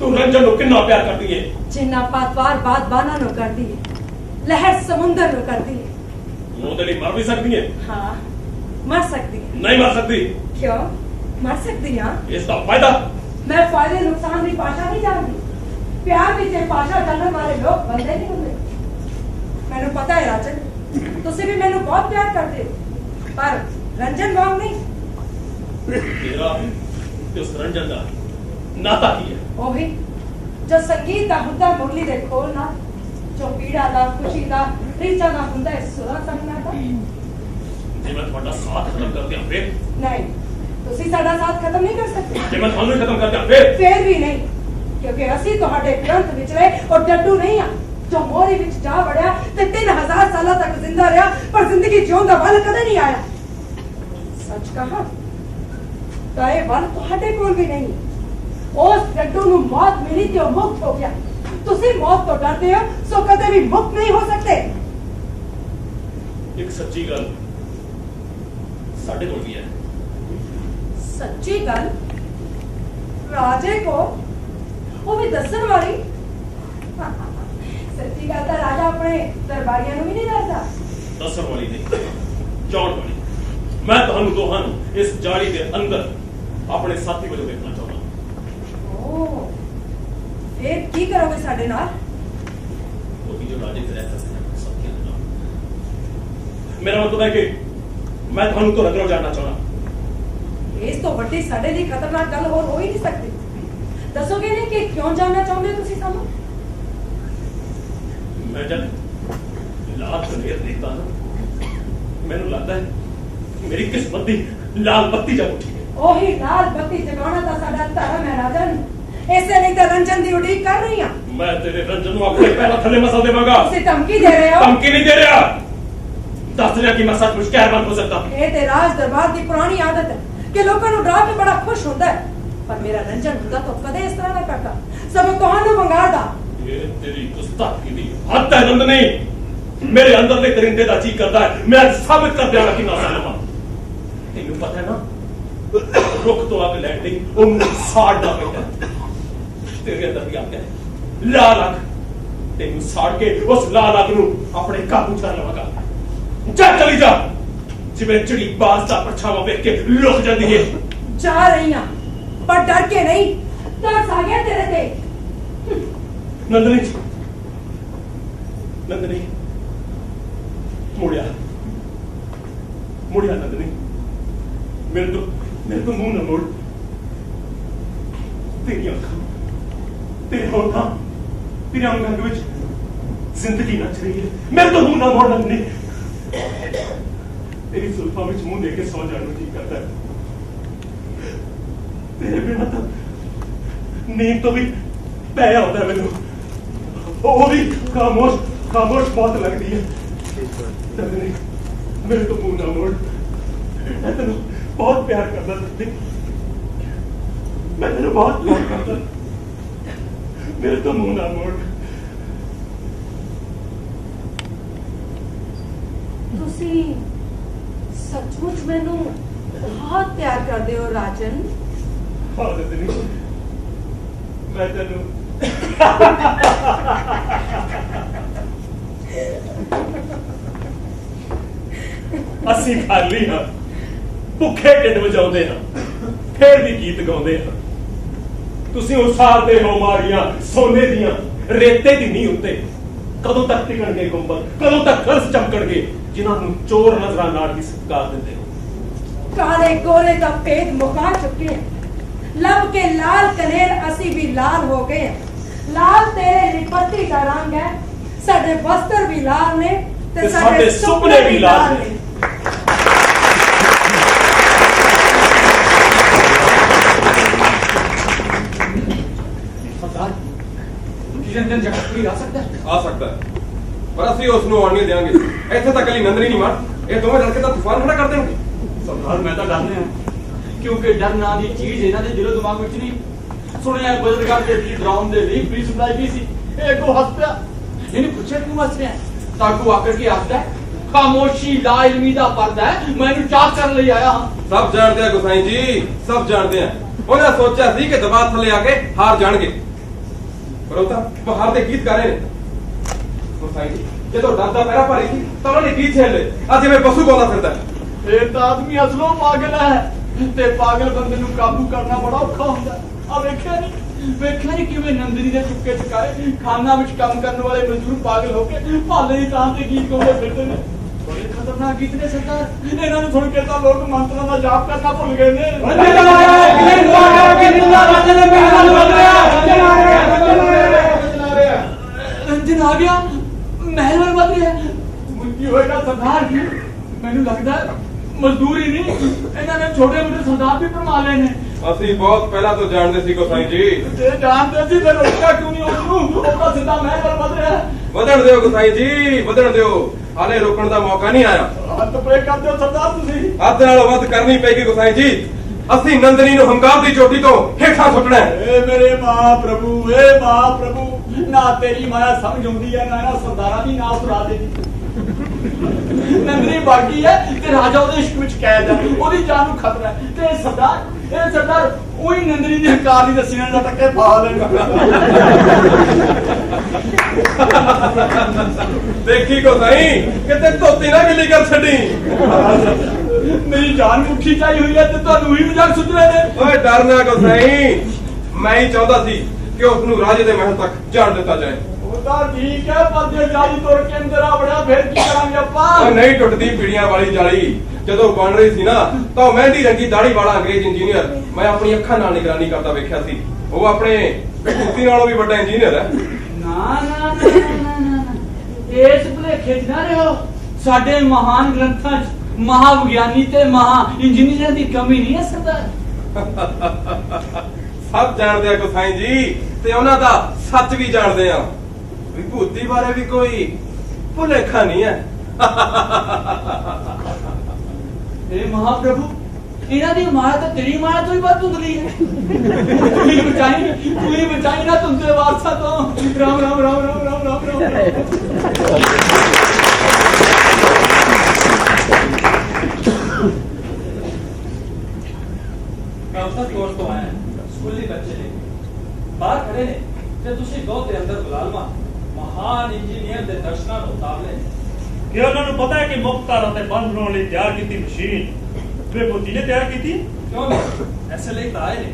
तू रंजन नूं कितना प्यार करती है? जिन्ना पातवार बात बाना नो कर दी है लहर समुंदर नो कर दी है। वो तेरी मर भी सकती है? हाँ मर सकती है। नहीं मर सकती। क्यों मर सकती है? इसका फायदा मैं फायदे नुकसान की भाषा नहीं जानती। प्यार भी ते भाषा जानने वाले लोग बंदे नहीं होंगे। मैंने पता है राजन तुसी भी मैंने बहुत प्यार करते हो पर रंजन वांग नहीं। तेरा ते उस रंजन दा नाता की है? ओही जो संगीत दा हुंदा मुरली दे खोल ना जो पीड़ा दा खुशी दा रीचा दा हुंदा है सुरा संगना दा। जे मैं तुम्हारा साथ खत्म कर दिया फिर? नहीं तुसी साडा साथ खत्म नहीं कर सकते। जे मैं थानू खत्म कर दिया फिर भी नहीं क्योंकि असी तुहाडे ग्रंथ विचले और डड्डू नहीं आ जो मोरी विच जा वड़िया ते 3000 साल तक जिंदा रहा पर जिंदगी जिउण दा वल कदे नहीं आया। सच कहा तो ये वल तुहाडे कोल भी नहीं। उस डड्डू नूं मौत मिली ते ओ मुक्त हो गया। तुसी मौत तो डरते हो सो कदे भी मुक्त नहीं हो सकते। ਇੱਕ ਸੱਚੀ ਗੱਲ ਸਾਡੇ ਕੋਲ ਵੀ ਹੈ। ਸੱਚੀ ਗੱਲ ਰਾਜੇ ਕੋ, ਉਹ ਵੀ ਦੱਸਣ ਵਾਲੀ। ਸੱਚੀ ਗੱਲ ਤਾਂ ਰਾਜਾ ਆਪਣੇ ਦਰਬਾਰੀਆਂ ਨੂੰ ਵੀ ਨਹੀਂ ਦੱਸਦਾ। ਦੱਸਣ ਵਾਲੀ ਨਹੀਂ, ਚਾਉਣ ਵਾਲੀ। ਮੈਂ ਤੁਹਾਨੂੰ ਦੋਹਾਂ ਨੂੰ ਇਸ ਜਾਲੀ ਦੇ ਅੰਦਰ ਆਪਣੇ ਸਾਥੀ ਵਜੋਂ ਦੇਖਣਾ ਚਾਹੁੰਦਾ। ਓ ਫਿਰ ਕੀ ਕਰੋਗੇ ਸਾਡੇ ਨਾਲ? ਉਹ ਜੋ ਰਾਜੇ ਤੇ ਰਹਿ ਸਕਦੇ ਹਨ ਸਾਥੀਆਂ ਦੇ ਨਾਲ। ਮੇਰਾ ਮਤਲਬ ਹੈ ਕਿ ਮੈਂ ਤੁਹਾਨੂੰ ਤੋਂ ਰਗੜੋ ਜਾਣਨਾ ਚਾਹੁੰਦਾ। ਇਸ ਤੋਂ ਵੱਡੀ ਸਾਡੇ ਲਈ ਖਤਰਨਾਕ ਗੱਲ ਹੋਰ ਹੋ ਹੀ ਨਹੀਂ ਸਕਦੀ। ਦੱਸੋਗੇ ਨਹੀਂ ਕਿ ਕਿਉਂ ਜਾਣਨਾ ਚਾਹੁੰਦੇ ਹੋ ਤੁਸੀਂ ਸਾਨੂੰ? ਮੈਂ ਜਦ ਲਾਲ ਕਨੇਰ ਦੇਖਦਾ ਨਾ, ਮੈਨੂੰ ਲੱਗਦਾ ਹੈ ਮੇਰੀ ਕਿਸਮਤ ਦੀ ਲਾਲ ਬੱਤੀ ਜਗ ਉੱਠੀ ਹੈ। ਉਹੀ ਲਾਲ ਬੱਤੀ ਜਗਾਉਣਾ ਤਾਂ ਸਾਡਾ ਧਰਮ ਹੈ ਰਾਜਨ। ਇਸੇ ਲਈ ਤਾਂ ਰੰਜਨ ਦੀ ਉਡੀਕ ਕਰ ਰਹੀ ਹਾਂ। ਮੈਂ ਤੇਰੇ ਰੰਜਨ ਨੂੰ ਆਪਣੇ ਪੈਰਾਂ ਥੱਲੇ ਮਸਲ ਦੇਵਾਂਗਾ। ਤੁਸੀਂ ਧਮਕੀ ਦੇ ਰਹੇ ਹੋ? ਧਮਕੀ ਨਹੀਂ ਦੇ ਰਿਹਾ, ਦੱਸ ਰਿਹਾ ਕਿ ਮੈਂ ਸੱਚਮੁੱਚ ਕਹਿਰਵਾਨ ਹੋ ਸਕਦਾ। ਇਹ ਤੇ ਰਾਜ ਦਰਬਾਰ ਦੀ ਪੁਰਾਣੀ ਆਦਤ ਹੈ ਕਿ ਲੋਕਾਂ ਨੂੰ ਡਰਾ ਕੇ ਬੜਾ ਖੁਸ਼ ਹੁੰਦਾ ਹੈ, ਪਰ ਮੇਰਾ ਰੰਜਨ ਹੁੰਦਾ ਤਾਂ ਕਦੇ ਇਸ ਤਰ੍ਹਾਂ ਨਾ ਕਰਦਾ, ਸਗੋਂ ਤੁਹਾਨੂੰ ਵੰਗਾਰਦਾ। ਇਹ ਤੇਰੀ ਗੁਸਤਾਖੀ ਦੀ ਹੱਦ ਹੈ ਨੰਦਨੀ। ਮੇਰੇ ਅੰਦਰਲੇ ਕਰਿੰਦੇ ਦਾ ਜੀ ਕਰਦਾ ਹੈ ਮੈਂ ਅੱਜ ਸਾਬਿਤ ਕਰ ਦਿਆਂਗਾ ਕਿ ਨਾ ਸਾਲਮਾ। ਤੈਨੂੰ ਪਤਾ ਹੈ ਨਾ, ਰੁੱਖ ਤੋਂ ਅੱਗ ਲੈਣ ਲਈ ਉਹਨੂੰ ਸਾੜਨਾ ਪੈਂਦਾ। ਤੇਰੇ ਅੰਦਰ ਵੀ ਅੱਗ ਹੈ, ਲਾਲ ਅੱਗ। ਤੈਨੂੰ ਸਾੜ ਕੇ ਉਸ ਲਾਲ ਅੱਗ ਨੂੰ ਆਪਣੇ ਕਾਬੂ ਚ ਲਵਾਂਗਾ। ਜਾ ਚਲੀ ਜਾ, ਜਿਵੇਂ ਚਿੜੀ ਬਾਜ਼ ਦਾ ਪਰਛਾਵਾਂ ਵੇਖ ਕੇ ਲੁਕ ਜਾਂਦੀ ਹੈ। ਜਾ ਰਹੀ ਹਾਂ, ਪਰ ਡਰ ਕੇ ਨਹੀਂ। ਤਰਸ ਆ ਗਿਆ ਤੇਰੇ ਤੇ। ਨੰਦਨੀ, ਨੰਦਨੀ ਮੁੜਿਆ ਨੰਦਨੀ, ਮੇਰੇ ਤੋਂ ਮੂੰਹ ਨਾ ਮੋੜ। ਤੇਰੀਆਂ ਅੱਖਾਂ, ਤੇਰੇ ਹੋਠਾਂ, ਤੇਰੇ ਅੰਗਾਂ ਵਿੱਚ ਜ਼ਿੰਦਗੀ ਨੱਚ ਰਹੀ ਹੈ। ਮੇਰੇ ਤੋਂ ਮੂੰਹ ਨਾ ਮੋੜ ਨੰਦਨੀ। ਤੇਰੀ ਜ਼ੁਲਫਾਂ ਵਿੱਚ ਮੂੰਹ ਦੇ ਕੇ ਸੌ ਜਾਣ ਨੂੰ ਜੀ ਕਰਦਾ ਹੈ। ਤੇਰੇ ਬਿਨਾਂ ਤਾਂ ਨੀਂਦ ਤੋਂ ਵੀ ਪੈ ਆਉਂਦਾ ਮੈਨੂੰ। ਉਹ ਵੀ ਖਾਮੋਸ਼ ਬਹੁਤ ਲੱਗਦੀ ਹੈ। ਨੰਦਨੀ, ਮੇਰੇ ਤੋਂ ਮੂੰਹ ਨਾ ਮੋੜ। ਮੈਂ ਤੈਨੂੰ ਬਹੁਤ ਪਿਆਰ ਕਰਦਾ ਨੰਦਨੀ, ਮੈਂ ਤੈਨੂੰ ਬਹੁਤ ਪਿਆਰ ਕਰਦਾ। ਮੇਰੇ ਤੋਂ ਮੂੰਹ ਨਾ ਮੋੜ। ਤੁਸੀਂ ਸੱਚਮੁੱਚ ਮੈਨੂੰ ਬਹੁਤ ਪਿਆਰ ਕਰਦੇ ਹੋ ਰਾਜਨ। ਹਾਂ ਨੰਦਨੀ, ਮੈਂ ਤੈਨੂੰ ਅਸੀਂ ਖਾਲੀ ਹਾਂ, ਭੁੱਖੇ ਢਿੱਡ ਵਜਾਉਂਦੇ ਹਾਂ, ਫੇਰ ਵੀ ਗੀਤ ਗਾਉਂਦੇ ਹਾਂ। ਤੁਸੀਂ ਉਸਾਰਦੇ ਹੋ ਮਾਰੀਆਂ ਸੋਨੇ ਦੀਆਂ ਰੇਤੇ ਦੀ ਨੀਂਹ ਉੱਤੇ। ਕਦੋਂ ਤੱਕ ਟਿਕਣਗੇ ਗੁੰਬਦ, ਕਦੋਂ ਤੱਕ ਖਰਸ ਚਮਕਣਗੇ ਜਿਨ੍ਹਾਂ ਨੂੰ ਚੋਰ ਨਜ਼ਰਾਂ ਨਾਲ ਹੀ ਸਤਿਕਾਰ ਦਿੰਦੇ ਹੋ। ਕਾਲੇ ਗੋਰੇ ਦਾ ਭੇਦ ਮੁਕਾ ਚੁੱਕੇ ਹਾਂ। ਲੱਭ ਕੇ ਲਾਲ ਕਨੇਰ ਅਸੀਂ ਵੀ ਲਾਲ ਹੋ ਗਏ ਹਾਂ। ਲਾਲ ਤੇਰੇ ਲਈ ਪੱਤੀ ਦਾ ਰੰਗ ਹੈ, ਸਾਡੇ ਵਸਤਰ ਵੀ ਲਾਲ ਨੇ ਤੇ ਸਾਡੇ ਸੁਪਨੇ ਵੀ ਲਾਲ ਨੇ। ਰੰਜਨ ਜਗਤਪੁਰੀ ਆ ਸਕਦਾ ਹੈ? ਆ ਸਕਦਾ ਹੈ, ਪਰ ਅਸੀਂ ਉਸ ਨੂੰ ਆਉਣ ਨਹੀਂ ਦੇਵਾਂਗੇ। ਇੱਥੇ ਤਾਂ ਕੱਲੀ ਨੰਦਨੀ ਨਹੀਂ ਮਾਰ, ਇਹ ਦੋਵੇਂ ਰਲ ਕੇ ਤਾਂ ਤੂਫਾਨ ਖੜਾ ਕਰ ਦੇਣਗੇ। ਸਰਦਾਰ ਮੈਂ ਤਾਂ ਡਰਦੇ ਹਾਂ, ਕਿਉਂਕਿ ਡਰ ਨਾਂ ਦੀ ਚੀਜ਼ ਇਹਨਾਂ ਦੇ ਦਿਲੋਂ ਦਿਮਾਗ ਵਿੱਚ ਨਹੀਂ। ਸੁਣਿਆ ਬਜ਼ੁਰਗਾਂ ਦੇ ਵੀ ਡਰਾਉਣ ਦੇ ਲਈ ਪੁਲਿਸ ਬੁਲਾਈ ਗਈ ਸੀ। ਇਹ ਅੱਗੋਂ ਹੱਸ ਪਿਆ। ਇਹਨੇ ਪੁੱਛਿਆ ਕਿਉਂ ਹੱਸ ਰਿਹਾ? ਤਾਂ ਅੱਗੋਂ ਆਕਰ ਕੇ ਹੱਸਦਾ ਹੈ, ਖਾਮੋਸ਼ੀ ਲਾ ਇਲਮੀ ਦਾ ਪਰਦਾ ਹੈ, ਮੈਨੂੰ ਚਾਕ ਕਰਨ ਲਈ ਆਇਆ ਹਾਂ। ਸਭ ਜਾਣਦੇ ਆ ਗੁਸਾਈ ਜੀ, ਸਭ ਜਾਣਦੇ ਆ। ਉਹਨੇ ਸੋਚਿਆ ਸੀ ਕਿ ਦਬਾਅ ਥੱਲੇ ਆ ਕੇ ਹਾਰ ਜਾਣਗੇ, ਪਰ ਉਹ ਤਾਂ ਬਾਹਰ ਦੇ ਗੀਤ ਗਾ ਰਹੇ ਨੇ। ਗੁਸਾਈ ਜੀ, ਜਦੋਂ ਡਰ ਦਾ ਪਹਿਰਾ ਭਾਰੀ ਸੀ ਤਾਂ ਉਹਨਾਂ ਨੇ ਗੀਤ ਛੇੜ ਲਏ। ਅੱਜ ਜਿਵੇਂ ਪਸ਼ੂ ਬੋਲਦਾ ਫਿਰਦਾ। ਇਹ ਤਾਂ ਆਦਮੀ ਅਸਲੋਂ ਪਾਗਲ ਹੈ, ਤੇ ਪਾਗਲ ਬੰਦੇ ਨੂੰ ਕਾਬੂ ਕਰਨਾ ਬੜਾ ਔਖਾ ਹੁੰਦਾ। ਆ ਵੇਖਿਆ ਨਹੀਂ ਕਿਵੇਂ ਨੰਦਨੀ ਦੇ ਚੁੱਕੇ ਚੁਕਾਏ ਖਾਨਾ ਵਿੱਚ ਕੰਮ ਕਰਨ ਵਾਲੇ ਮਜ਼ਦੂਰ ਪਾਗਲ ਹੋ ਕੇ ਭਾਲੇ ਦੀ ਥਾਂ ਤੇ ਗੀਤ ਗਾਉਂਦੇ ਫਿਰਦੇ ਨੇ। ਬੜੇ ਖਤਰਨਾਕ ਗੀਤ ਨੇ ਸਰਦਾਰ। ਇਹਨਾਂ ਨੂੰ ਸੁਣ ਕੇ ਤਾਂ ਲੋਕ ਮੰਤਰਾਂ ਦਾ ਜਾਪ ਕਰਨਾ ਭੁੱਲ ਗਏ ਨੇ। ਰੰਜਨ ਆ ਗਿਆ, ਮਹਿਲ ਵੱਲ ਵੱਧ ਰਿਹਾ। ਕੀ ਹੋਏਗਾ ਸਰਦਾਰ ਜੀ? ਮੈਨੂੰ ਲੱਗਦਾ ਮਜ਼ਦੂਰ ਹੀ ਨਹੀਂ, ਇਹਨਾਂ ਨੇ ਛੋਟੇ ਮੋਟੇ ਸਰਦਾਰ ਵੀ ਭਰਮਾ ਲਏ ਨੇ। ਅਸੀਂ ਬਹੁਤ ਪਹਿਲਾਂ ਤੋਂ ਜਾਣਦੇ ਸੀ ਗੁਸਾਈ ਜੀ। ਜੇ ਜਾਣਦੇ ਸੀ ਫਿਰ ਰੋਕਿਆ ਕਿਉਂ ਨਹੀਂ ਉਹਨੂੰ? ਉਹ ਤਾਂ ਸਿੱਧਾ ਮਹਿਲ ਵੱਲ ਵੱਧ ਰਿਹਾ। ਵਧਣ ਦਿਓ ਗੁਸਾਈ ਜੀ, ਵਧਣ ਦਿਓ, ਹਾਲੇ ਰੋਕਣ ਦਾ ਮੌਕਾ ਨਹੀਂ ਆਇਆ। ਹੱਥ ਬ੍ਰੇਕ ਕਰਦੇ ਹੋ ਸਰਦਾਰ ਤੁਸੀਂ। ਹੱਥ ਨਾਲੋਂ ਵੱਧ ਕਰਨੀ ਪਏਗੀ ਗੁਸਾਈ ਜੀ। ਅਸੀਂ ਨੰਦਨੀ ਨੂੰ ਹੰਕਾਰ ਦੀ ਚੋਟੀ ਤੋਂ ਹੇਠਾਂ ਸੁੱਟਣਾ ਹੈ। ਏ ਮੇਰੇ ਮਹਾਂਪ੍ਰਭੂ, ਏ ਮਹਾਂਪ੍ਰਭੂ, ਨਾ ਤੇਰੀ ਮਾਇਆ ਸਮਝ ਆਉਂਦੀ ਹੈ, ਨਾ ਸਰਦਾਰਾਂ ਦੀ, ਨਾ ਸੁਰਾਦੇ ਦੀ। नंदनी बागी है ते राजा ਉਹਦੇ ਇਸ਼ਕ ਵਿੱਚ ਕੈਦ ਹੈ ਉਹਦੀ ਜਾਨ ਨੂੰ ਖਤਰਾ ਹੈ ਤੇ ਇਹ ਸਰਦਾਰ ਉਹੀ ਨੰਦਨੀ ਦੀ ਕਾਰ ਦੀ ਦੱਸੀ ਨਾ ਟੱਕੇ ਪਾ ਲੈਣਾ ਦੇਖੀ ਕੋ ਸਹੀ ਕਿਤੇ ਧੋਤੀ ਨਾ ਗਿੱਲੀ ਕਰ ਛੱਡੀ ਮੇਰੀ ਜਾਨ ਮੁੱਠੀ ਚਾਈ ਹੋਈ ਹੈ ਤੇ ਤੁਹਾਨੂੰ ਹੀ ਮਜ਼ਾਕ ਸੁੱਝ ਰਹੇ ਨੇ ਓਏ ਡਰਨਾ ਕੋ ਸਹੀ ਮੈਂ ਹੀ ਚਾਹੁੰਦਾ ਸੀ ਕਿ ਉਸ ਨੂੰ ਰਾਜੇ ਦੇ ਮਹਿਲ ਤੱਕ ਜਾਣ ਦਿੱਤਾ ਜਾਏ ਉਹ ਤਾਂ ਠੀਕ ਹੈ ਪਰ ਜੇ ਜਾਲੀ ਤੋੜ ਕੇ ਅੰਦਰ ਆ ਬੜਿਆ ਫਿਰ ਕੀ ਕਰਾਂਗੇ ਆਪਾਂ ਉਹ ਨਹੀਂ ਟੁੱਟਦੀ ਪੀੜੀਆਂ ਵਾਲੀ ਜਾਲੀ ਜਦੋਂ ਬਣ ਰਹੀ ਸੀ ਨਾ ਤਾਂ ਉਹ ਮਹਿੰਦੀ ਰੰਗੀ ਦਾੜੀ ਵਾਲਾ ਅੰਗਰੇਜ਼ ਇੰਜੀਨੀਅਰ ਮੈਂ ਆਪਣੀ ਅੱਖਾਂ ਨਾਲ ਨਿਗਰਾਨੀ ਕਰਦਾ ਵੇਖਿਆ ਸੀ ਉਹ ਆਪਣੇ ਕੁੱਤੀ ਨਾਲੋਂ ਵੀ ਵੱਡਾ ਇੰਜੀਨੀਅਰ ਹੈ ਨਾ ਇਸ ਭੁਲੇਖੇ 'ਚ ਨਾ ਰਹੋ ਸਾਡੇ ਮਹਾਨ ਗ੍ਰੰਥਾਂ 'ਚ ਮਹਾਵਿਗਿਆਨੀ ਤੇ ਮਹਾ ਇੰਜੀਨੀਅਰ ਦੀ ਕਮੀ ਨਹੀਂ ਹੈ ਸਰਦਾਰ ਸਭ ਜਾਣਦੇ ਆ ਗੁਸਾਈ ਜੀ ਤੇ ਉਹਨਾਂ ਦਾ ਸੱਚ ਵੀ ਜਾਣਦੇ ਆ ਵਿਭੂਤੀ ਬਾਰੇ ਵੀ ਕੋਈ ਭੁਲੇਖਾ ਨਹੀਂ ਹੈ ਇਹ ਮਹਾਪ੍ਰਭੂ ਇਹਨਾਂ ਦੀ ਮਾਂ ਤਾਂ ਤੇਰੀ ਮਾਂ ਤੋਂ ਹੀ ਵੱਧ ਧੁੰਦਲੀ ਹੈ ਤੂੰ ਹੀ ਬਚਾਈ ਨਾ ਤੁੰਦੇ ਵਾਰਸਾ ਤੋਂ ਰਾਮ ਰਾਮ ਰਾਮ ਰਾਮ ਰਾਮ ਰਾਮ ਰਾਮ ਕਾਉਂਸਲ ਕੋਰਸ ਤੋਂ ਆਇਆ ਸਕੂਲੀ ਬੱਚੇ ਨੇ ਬਾਹਰ ਖੜੇ ਨੇ ਤੇ ਤੁਸੀਂ ਦੋ ਦੇ ਅੰਦਰ ਬੁਲਾ ਲਵਾ ਮਹਾਨ ਇੰਜੀਨੀਅਰ ਦੇ ਦਰਸ਼ਨਾਂ ਨੂੰ ਉਤਾਰਲੇ ਕਿ ਉਹਨਾਂ ਨੂੰ ਪਤਾ ਹੈ ਕਿ ਮੁਖਤਾਰਾਂ ਤੇ ਬੰਦ ਬਣਾਉਣ ਲਈ ਤਿਆਰ ਕੀਤੀ ਮਸ਼ੀਨ ਵਿਭੂਤੀ ਨੇ ਤਿਆਰ ਕੀਤੀ ਕਿਉਂ ਨਹੀਂ ਐਸੇ ਲਈ ਤਾਂ ਆਏ ਨੇ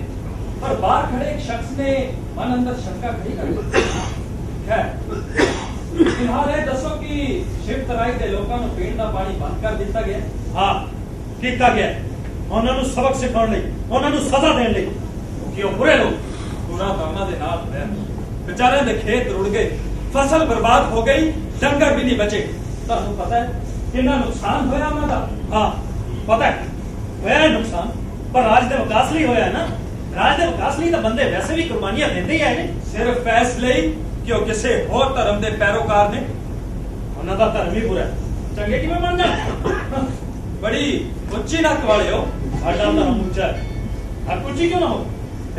ਪਰ ਬਾਹਰ ਖੜੇ ਇੱਕ ਸ਼ਖਸ ਨੇ ਮਨ ਅੰਦਰ ਸ਼ੰਕਾ ਖੜੀ ਕਰ ਦਿੱਤੀ ਹੈ ਫਿਲਹਾਲ ਇਹ ਦੱਸੋ ਕਿ ਸ਼ਿਵ ਤਰਾਈ ਦੇ ਲੋਕਾਂ ਨੂੰ ਪੀਣ ਦਾ ਪਾਣੀ ਬੰਦ ਕਰ ਦਿੱਤਾ ਗਿਆ ਹਾਂ ਕੀਤਾ ਗਿਆ ਉਹਨਾਂ ਨੂੰ ਸਬਕ ਸਿਖਾਉਣ ਲਈ ਉਹਨਾਂ ਨੂੰ ਸਜ਼ਾ ਦੇਣ ਲਈ ਕਿ ਉਹ ਬੁਰੇ ਲੋਕ ਗੁਨਾਹ ਕਰਨਾ ਦੇ ਨਾਲ ਹੋਇਆ ਵਿਚਾਰਿਆਂ ਦੇ ਖੇਤ ਰੁੜ ਗਏ ਫਸਲ ਬਰਬਾਦ ਹੋ ਗਈ ਡੰਗਰ ਵੀ ਨਹੀਂ ਬਚੇ ਤੁਹਾਨੂੰ ਪਤਾ ਹੈ ਕਿੰਨਾ ਨੁਕਸਾਨ ਹੋਇਆ ਉਹਨਾਂ ਦਾ ਹਾਂ ਪਤਾ ਹੈ ਹੋਇਆ ਨੁਕਸਾਨ ਪਰ ਰਾਜ ਦੇ ਵਿਕਾਸ ਲਈ ਹੋਇਆ ਨਾ ਰਾਜ ਦੇ ਵਿਕਾਸ ਲਈ ਤਾਂ ਬੰਦੇ ਵੈਸੇ ਵੀ ਕੁਰਬਾਨੀਆਂ ਦਿੰਦੇ ਹੀ ਆਏ ਨੇ ਸਿਰਫ ਫੈਸਲੇ ਲਈ ਕਿ ਉਹ ਕਿਸੇ ਹੋਰ ਧਰਮ ਦੇ ਪੈਰੋਕਾਰ ਨੇ ਉਹਨਾਂ ਦਾ ਧਰਮ ਹੀ ਬੁਰਾ ਚੰਗੇ ਕਿਵੇਂ ਬਣ ਜਾਣ ਬੜੀ ਉੱਚੀ ਨੱਕ ਵਾਲੇ ਹੋ ਸਾਡਾ ਧਰਮ ਉੱਚਾ ਹੈ ਆਪ ਉੱਚੀ ਕਿਉਂ ਨਾ ਹੋ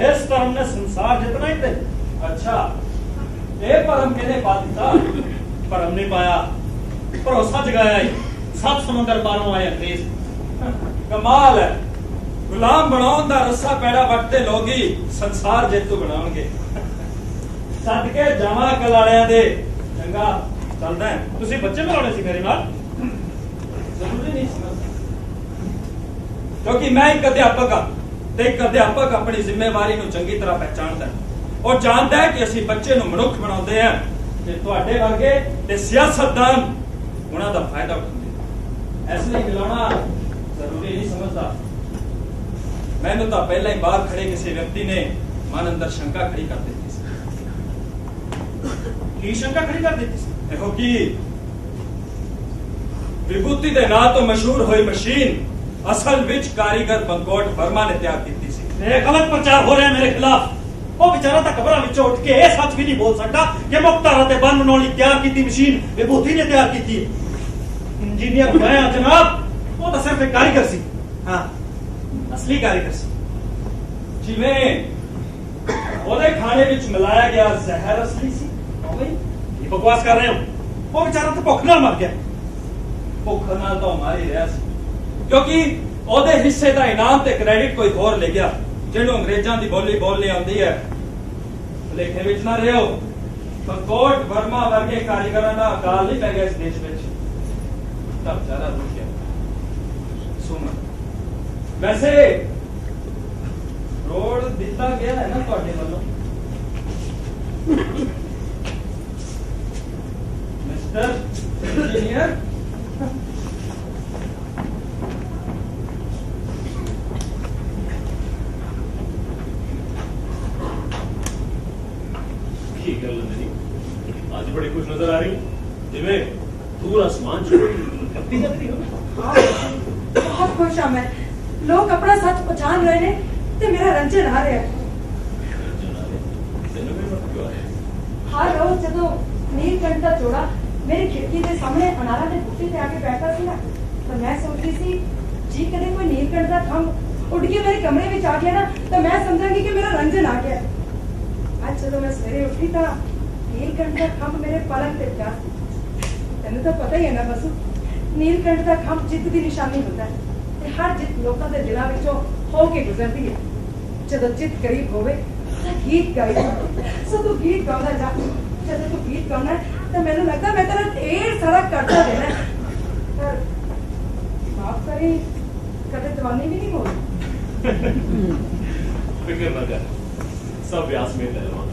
ਇਸ ਧਰਮ ਨੇ ਸੰਸਾਰ ਜਿਤਨਾ ਹੀ ਤੇ ਅੱਛਾ ਇਹ ਭਰਮ ਕਿਹਨੇ ਪਾ ਦਿੱਤਾ ਭਰਮ ਨੇ ਪਾਇਆ ਭਰੋਸਾ ਜਗਾਇਆ ਹੀ ਸੱਤ ਸਮੁੰਦਰ ਪਾਰੋਂ ਆਏ ਅੰਗਰੇਜ਼ ਕਮਾਲ ਹੈ ਗੁਲਾਮ ਬਣਾਉਣ ਦਾ ਰੱਸਾ ਪੈੜਾ ਵੱਟਦੇ ਲੋਗੀ ਸੰਸਾਰ ਜੇਤੂ ਬਣਾਉਣਗੇ ਸੱਦ ਕੇ ਜਾਵਾਂ ਕਲਾੜਿਆਂ ਦੇ ਚੰਗਾ ਚੱਲਦਾ ਹੈ ਤੁਸੀਂ ਬੱਚੇ ਬਣਾਉਣੇ ਸੀ ਮੇਰੇ ਨਾਲ ਜ਼ਰੂਰੀ ਨਹੀਂ ਸਮਝਦਾ ਕਿਉਂਕਿ ਮੈਂ ਇੱਕ ਅਧਿਆਪਕ ਹਾਂ ਤੇ ਇੱਕ ਅਧਿਆਪਕ ਆਪਣੀ ਜ਼ਿੰਮੇਵਾਰੀ ਨੂੰ ਚੰਗੀ ਤਰ੍ਹਾਂ ਪਹਿਚਾਣਦਾ ਹੈ ਉਹ ਜਾਣਦਾ ਹੈ ਕਿ ਅਸੀਂ ਬੱਚੇ ਨੂੰ ਮਨੁੱਖ ਬਣਾਉਂਦੇ ਹਾਂ ਤੇ ਤੁਹਾਡੇ ਵਰਗੇ ਤੇ ਸਿਆਸਤਦਾਨ ਉਹਨਾਂ ਦਾ ਫਾਇਦਾ ਉਠਾਉਂਦੇ ਇਸ ਲਈ ਮਿਲਾਉਣਾ ਜ਼ਰੂਰੀ ਨਹੀਂ ਸਮਝਦਾ ਮੈਨੂੰ ਤਾਂ ਪਹਿਲਾਂ ਹੀ ਬਾਹਰ ਖੜੇ ਕਿਸੇ ਵਿਅਕਤੀ ਨੇ ਮਨ ਅੰਦਰ ਸ਼ੰਕਾ ਖੜੀ ਕਰ ਦਿੱਤੀ ਸੀ ਕੀ ਸ਼ੰਕਾ ਖੜੀ ਕਰ ਦਿੱਤੀ ਸੀ ਇਹੋ ਕਿ ਵਿਭੂਤੀ ਦੇ ਨਾਂ ਤੋਂ ਮਸ਼ਹੂਰ ਹੋਈ ਮਸ਼ੀਨ ਅਸਲ ਵਿੱਚ ਕਾਰੀਗਰ ਬੰਗੋਟ ਵਰਮਾ ਨੇ ਤਿਆਰ ਕੀਤੀ ਸੀ ਇਹ ਗਲਤ ਪ੍ਰਚਾਰ ਹੋ ਰਿਹਾ ਮੇਰੇ ਖਿਲਾਫ ਉਹ ਵਿਚਾਰਾ ਤਾਂ ਕਬਰਾਂ ਵਿੱਚੋਂ ਉੱਠ ਕੇ ਇਹ ਸੱਚ ਵੀ ਨਹੀਂ ਬੋਲ ਸਕਦਾ ਕਿ ਮੁਖਤਾਰਾਂ ਤੇ ਬੰਨ ਬਣਾਉਣ ਲਈ ਤਿਆਰ ਕੀਤੀ ਮਸ਼ੀਨ ਵਿਭੂਤੀ ਨੇ ਤਿਆਰ ਕੀਤੀ ਹੈ ਇੰਜੀਨੀਅਰ ਮੈਂ ਜਨਾਬ ਉਹ ਤਾਂ ਸਿਰਫ ਇੱਕ ਕਾਰੀਗਰ ਸੀ ਹਾਂ ਅਸਲੀ ਕਾਰੀਗਰ ਸੀ ਜਿਵੇਂ ਉਹਦੇ ਖਾਣੇ ਵਿੱਚ ਮਿਲਾਇਆ ਗਿਆ ਜ਼ਹਿਰ ਅਸਲੀ ਸੀ ਉਵੇਂ ਇਹ ਬਕਵਾਸ ਕਰ ਰਹੇ ਹੋ ਉਹ ਵਿਚਾਰਾ ਤਾਂ ਭੁੱਖ ਨਾਲ ਮਰ ਗਿਆ ਭੁੱਖ ਨਾਲ ਤਾਂ ਮਰ ਹੀ ਰਿਹਾ ਸੀ ਕਿਉਂਕਿ ਉਹਦੇ ਹਿੱਸੇ ਦਾ ਇਨਾਮ ਤੇ ਕ੍ਰੈਡਿਟ ਕੋਈ ਹੋਰ ਲੈ ਗਿਆ ਜਿਹਨੂੰ ਅੰਗਰੇਜ਼ਾਂ ਦੀ ਬੋਲੀ ਬੋਲਣੀ ਆਉਂਦੀ ਹੈ ਲੇਖੇ ਵਿੱਚ ਨਾ ਰਹੋ ਬੰਗੋਟ ਵਰਮਾ ਵਰਗੇ ਕਾਰੀਗਰਾਂ ਦਾ ਅਕਾਲ ਨਹੀਂ ਪੈ ਗਿਆ ਇਸ ਦੇਸ਼ ਵਿੱਚ ਤਾਂ ਜ਼ਿਆਦਾ ਰੁਕ ਗਿਆ ਸੁਣ ਵੈਸੇ ਰੋਡ ਦਿੱਤਾ ਗਿਆ ਹੈ ਨਾ ਤੁਹਾਡੇ ਵੱਲੋਂ ਮਿਸਟਰ ਇੰਜੀਨੀਅਰ ਕੀ ਗੱਲ ਨਹੀਂ ਅੱਜ ਬੜੀ ਖੁਸ਼ ਨਜ਼ਰ ਆ ਰਹੀ ਜਿਵੇਂ ਪੂਰਾ ਅਸਮਾਨ ਕੱਤੀ ਜਾਂਦੀ ਹੋਵੇ बहुत खुश हाँ मैं लोग अपना सच पहचान रहे ने ते मेरा रंजन आ रहा है हर रोज जदों नीलकंठ दा जोड़ा मेरी खिड़की के सामने अनारा के बूटे पे आके बैठा सी ना तो मैं सोचती सी जी कदे कोई नीलकंठ दा थंब उड़ के मेरे कमरे में आ गया ना तो मैं समझांगी कि मेरा रंजन आ गया आज जदों मैं सवेरे उठी था नीलकंठ दा थंब मेरे पलंग पे पिया ਤੈਨੂੰ ਤਾਂ ਪਤਾ ਹੀ ਹੈ ਨਾ ਬਸੂ, ਨੀਲਕੰਠ ਦਾ ਖੰਭ ਜਿੱਤ ਦੀ ਨਿਸ਼ਾਨੀ ਹੁੰਦਾ ਹੈ ਤੇ ਹਰ ਜਿੱਤ ਲੋਕਾਂ ਦੇ ਦਿਲਾਂ ਵਿੱਚੋਂ ਹੋ ਕੇ ਗੁਜ਼ਰਦੀ ਹੈ। ਜਦੋਂ ਜਿੱਤ ਕਰੀਬ ਹੋਵੇ ਤਾਂ ਗੀਤ ਗਾਈਦਾ, ਸੋ ਤੂੰ ਗੀਤ ਗਾਉਂਦਾ ਜਾ। ਜਦੋਂ ਤੂੰ ਗੀਤ ਗਾਉਣਾ ਹੈ ਤਾਂ ਮੈਨੂੰ ਲੱਗਦਾ ਮੈਂ ਤੇਰਾ ਢੇਰ ਸਾਰਾ ਕਰਜ਼ਾ ਦੇਣਾ ਹੈ। ਪਰ ਮਾਫ ਕਰੀ, ਕਦੇ ਜਵਾਨੀ ਵੀ ਨਹੀਂ ਹੋਈ। फिक्र न कर, सब ब्याज में ले लूंगा।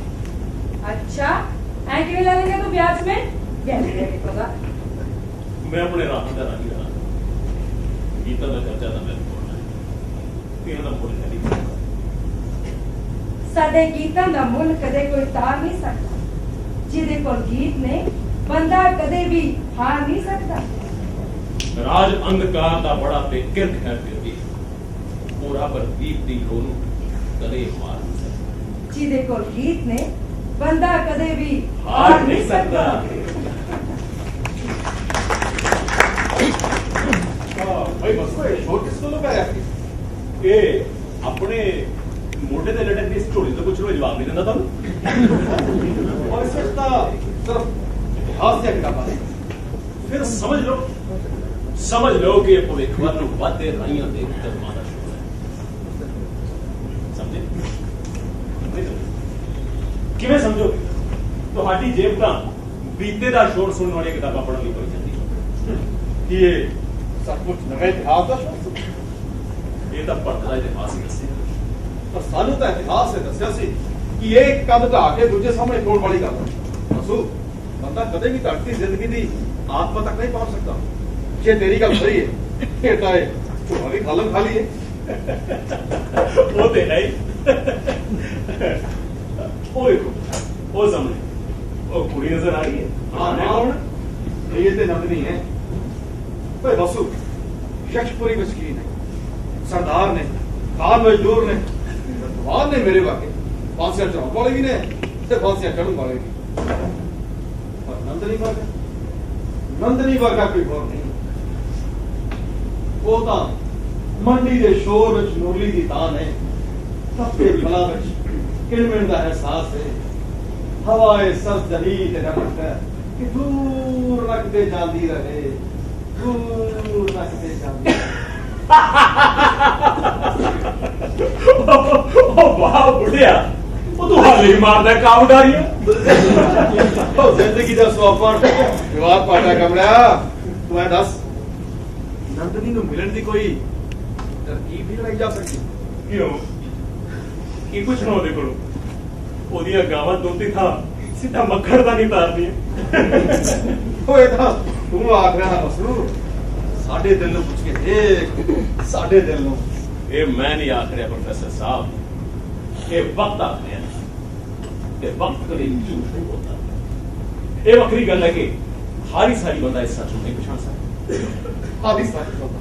अच्छा, ऐ किवें ले लेंगे तू ब्याज में? ब्याज में होगा। मैं अपने राह का राही रहा, गीता का खर्चा ना मैं बोलना है, तेरा ना बोलना नहीं। ਸਾਡੇ ਗੀਤਾਂ ਦਾ ਮੁੱਲ ਕਦੇ ਕੋਈ ਤਾਰ ਨਹੀਂ ਸਕਦਾ, ਜਿਹਦੇ ਕੋਲ ਗੀਤ ਨੇ ਬੰਦਾ ਕਦੇ ਵੀ ਹਾਰ ਨਹੀਂ ਸਕਦਾ। राज अंधकार का बड़ा बेकिरक है फिर भी पूरा पर दीप दी रोनू कदे मार नहीं सकता। ਜਿਹਦੇ ਕੋਲ ਗੀਤ ਨੇ ਬੰਦਾ ਕਦੇ ਵੀ हार नहीं सकता। भाई बस शोर किसको लगाया? ये अपने मोटे ते लटक के स्टोरी तो कुछ लोग जवाब नहीं देता था। और इसमें तो सिर्फ इतिहास से किताब है। फिर समझ लो कि भविष्यवाणी ਨੂੰ ਵਾਧੇ ਰਾਈਆਂ ਦੇ ਦਰਮਾਨਾ ਸ਼ੁਰੂ ਹੈ। ਸਮਝੇ? ਕਿਵੇਂ ਸਮਝੋਗੇ? ਤੁਹਾਡੀ ਜੇਬ ਤਾਂ ਬੀਤੇ ਦਾ ਸ਼ੋਰ ਸੁਣਨ ਵਾਲੀਆਂ ਕਿਤਾਬਾਂ ਪੜ੍ਹਨ ਲਈ ਭਰ ਜਾਂਦੀ ਹੈ। कि ये सब कुछ नवे इतिहास का शोर। ਇਹ ਤਾਂ ਭਰਦਾ ਇਤਿਹਾਸ ਹੀ ਦੱਸੇ। ਪਰ ਸਾਨੂੰ ਤਾਂ ਇਤਿਹਾਸ ਨੇ ਦੱਸਿਆ ਸੀ ਕਿ ਇਹ ਕਦ ਢਾ ਕੇ ਦੂਜੇ ਸਾਹਮਣੇ ਤੋੜ ਵਾਲੀ ਗੱਲ ਹੈ। ਅਸੂ ਬੰਦਾ ਕਦੇ ਵੀ ਧਰਤੀ ਜ਼ਿੰਦਗੀ ਦੀ ਆਤਮਾ ਤੱਕ ਨਹੀਂ ਪਹੁੰਚ ਸਕਦਾ। ਜੇ ਤੇਰੀ ਗੱਲ ਸਹੀ ਹੈ ਫਿਰ ਤਾਂ ਇਹ ਝੋਲਾ ਵੀ ਖਾਲਮ ਖਾਲੀ ਹੈ। ਉਹ ਤੇ ਹੈ ਹੀ। ਉਹ ਦੇਖੋ, ਉਹ ਸਾਹਮਣੇ ਉਹ ਕੁੜੀ ਨਜ਼ਰ ਆ ਰਹੀ ਹੈ। हाँ है हाँ कौन? ये तो नंदनी है। भाई बसु यक्षपुरी में शकीन है, सरदार ने, कार मजदूर ने, भगवान ने मेरे वाके फांसियां चढ़ाने वाले भी ने ते फांसियां चढ़ने वाले भी। पर नंदनी वर्गा कोई और नहीं। वो तो मंडी के शोर विच मुरली दी तान है, तपे फला विच किलमिन दा एहसास है, हवाए सरदरी ते रमत है कि दूर रखते जाती रहे, दूर रखते जाती रहे। ਉਹ ਵਾਹ ਬੁੱਢਿਆ, ਉਹ ਤੂੰ ਹਾਲੇ ਮਾਰਦਾ ਕਾਬ ਡਾਰੀ ਹੈ। ਉਹ ਜ਼ਿੰਦਗੀ ਦਾ ਸੋਪਰ ਜਵਾਬ ਪਾਟਾ ਕਮਰਾ। ਤੂੰ ਐ ਦੱਸ, ਨੰਦਨੀ ਨੂੰ ਮਿਲਣ ਦੀ ਕੋਈ ਤਰਕੀਬ ਵੀ ਲਈ ਜਾ ਸਕਦੀ? ਕਿਉਂ? ਕੀ ਪੁੱਛਣਾ ਉਹਦੇ ਕੋਲੋਂ? ਉਹਦੀਆਂ ਗਾਵਾਂ ਦੋਤੀ ਥਾਂ ਸਿੱਧਾ ਮੱਖਣ ਦਾ ਨਹੀਂ ਤਾਰਦੀਆਂ। ਓਏ ਤਾਂ ਤੂੰ ਆਖ ਰਿਹਾ ਬਸੂ, ਸਾਡੇ ਦਿਲ ਨੂੰ ਪੁੱਛ ਕੇ ਦੇਖ, ਸਾਡੇ ਦਿਲ ਨੂੰ। ਇਹ ਮੈਂ ਨਹੀਂ ਆਖ ਰਿਹਾ ਪ੍ਰੋਫੈਸਰ ਸਾਹਿਬ, ਇਹ ਵਕਤ ਆਖ ਰਿਹਾ ਤੇ ਵਕਤ ਕਦੇ ਝੂਠ ਨਹੀਂ ਬੋਲਦਾ। ਇਹ ਵੱਖਰੀ ਗੱਲ ਹੈ ਕਿ ਹਾਰੀ ਸਾਰੀ ਬੰਦਾ ਇਸ ਸੱਚ ਨੂੰ ਨਹੀਂ ਪਛਾਣ ਸਕਦਾ। ਹਾਰੀ ਸਾਰੀ ਬੰਦਾ,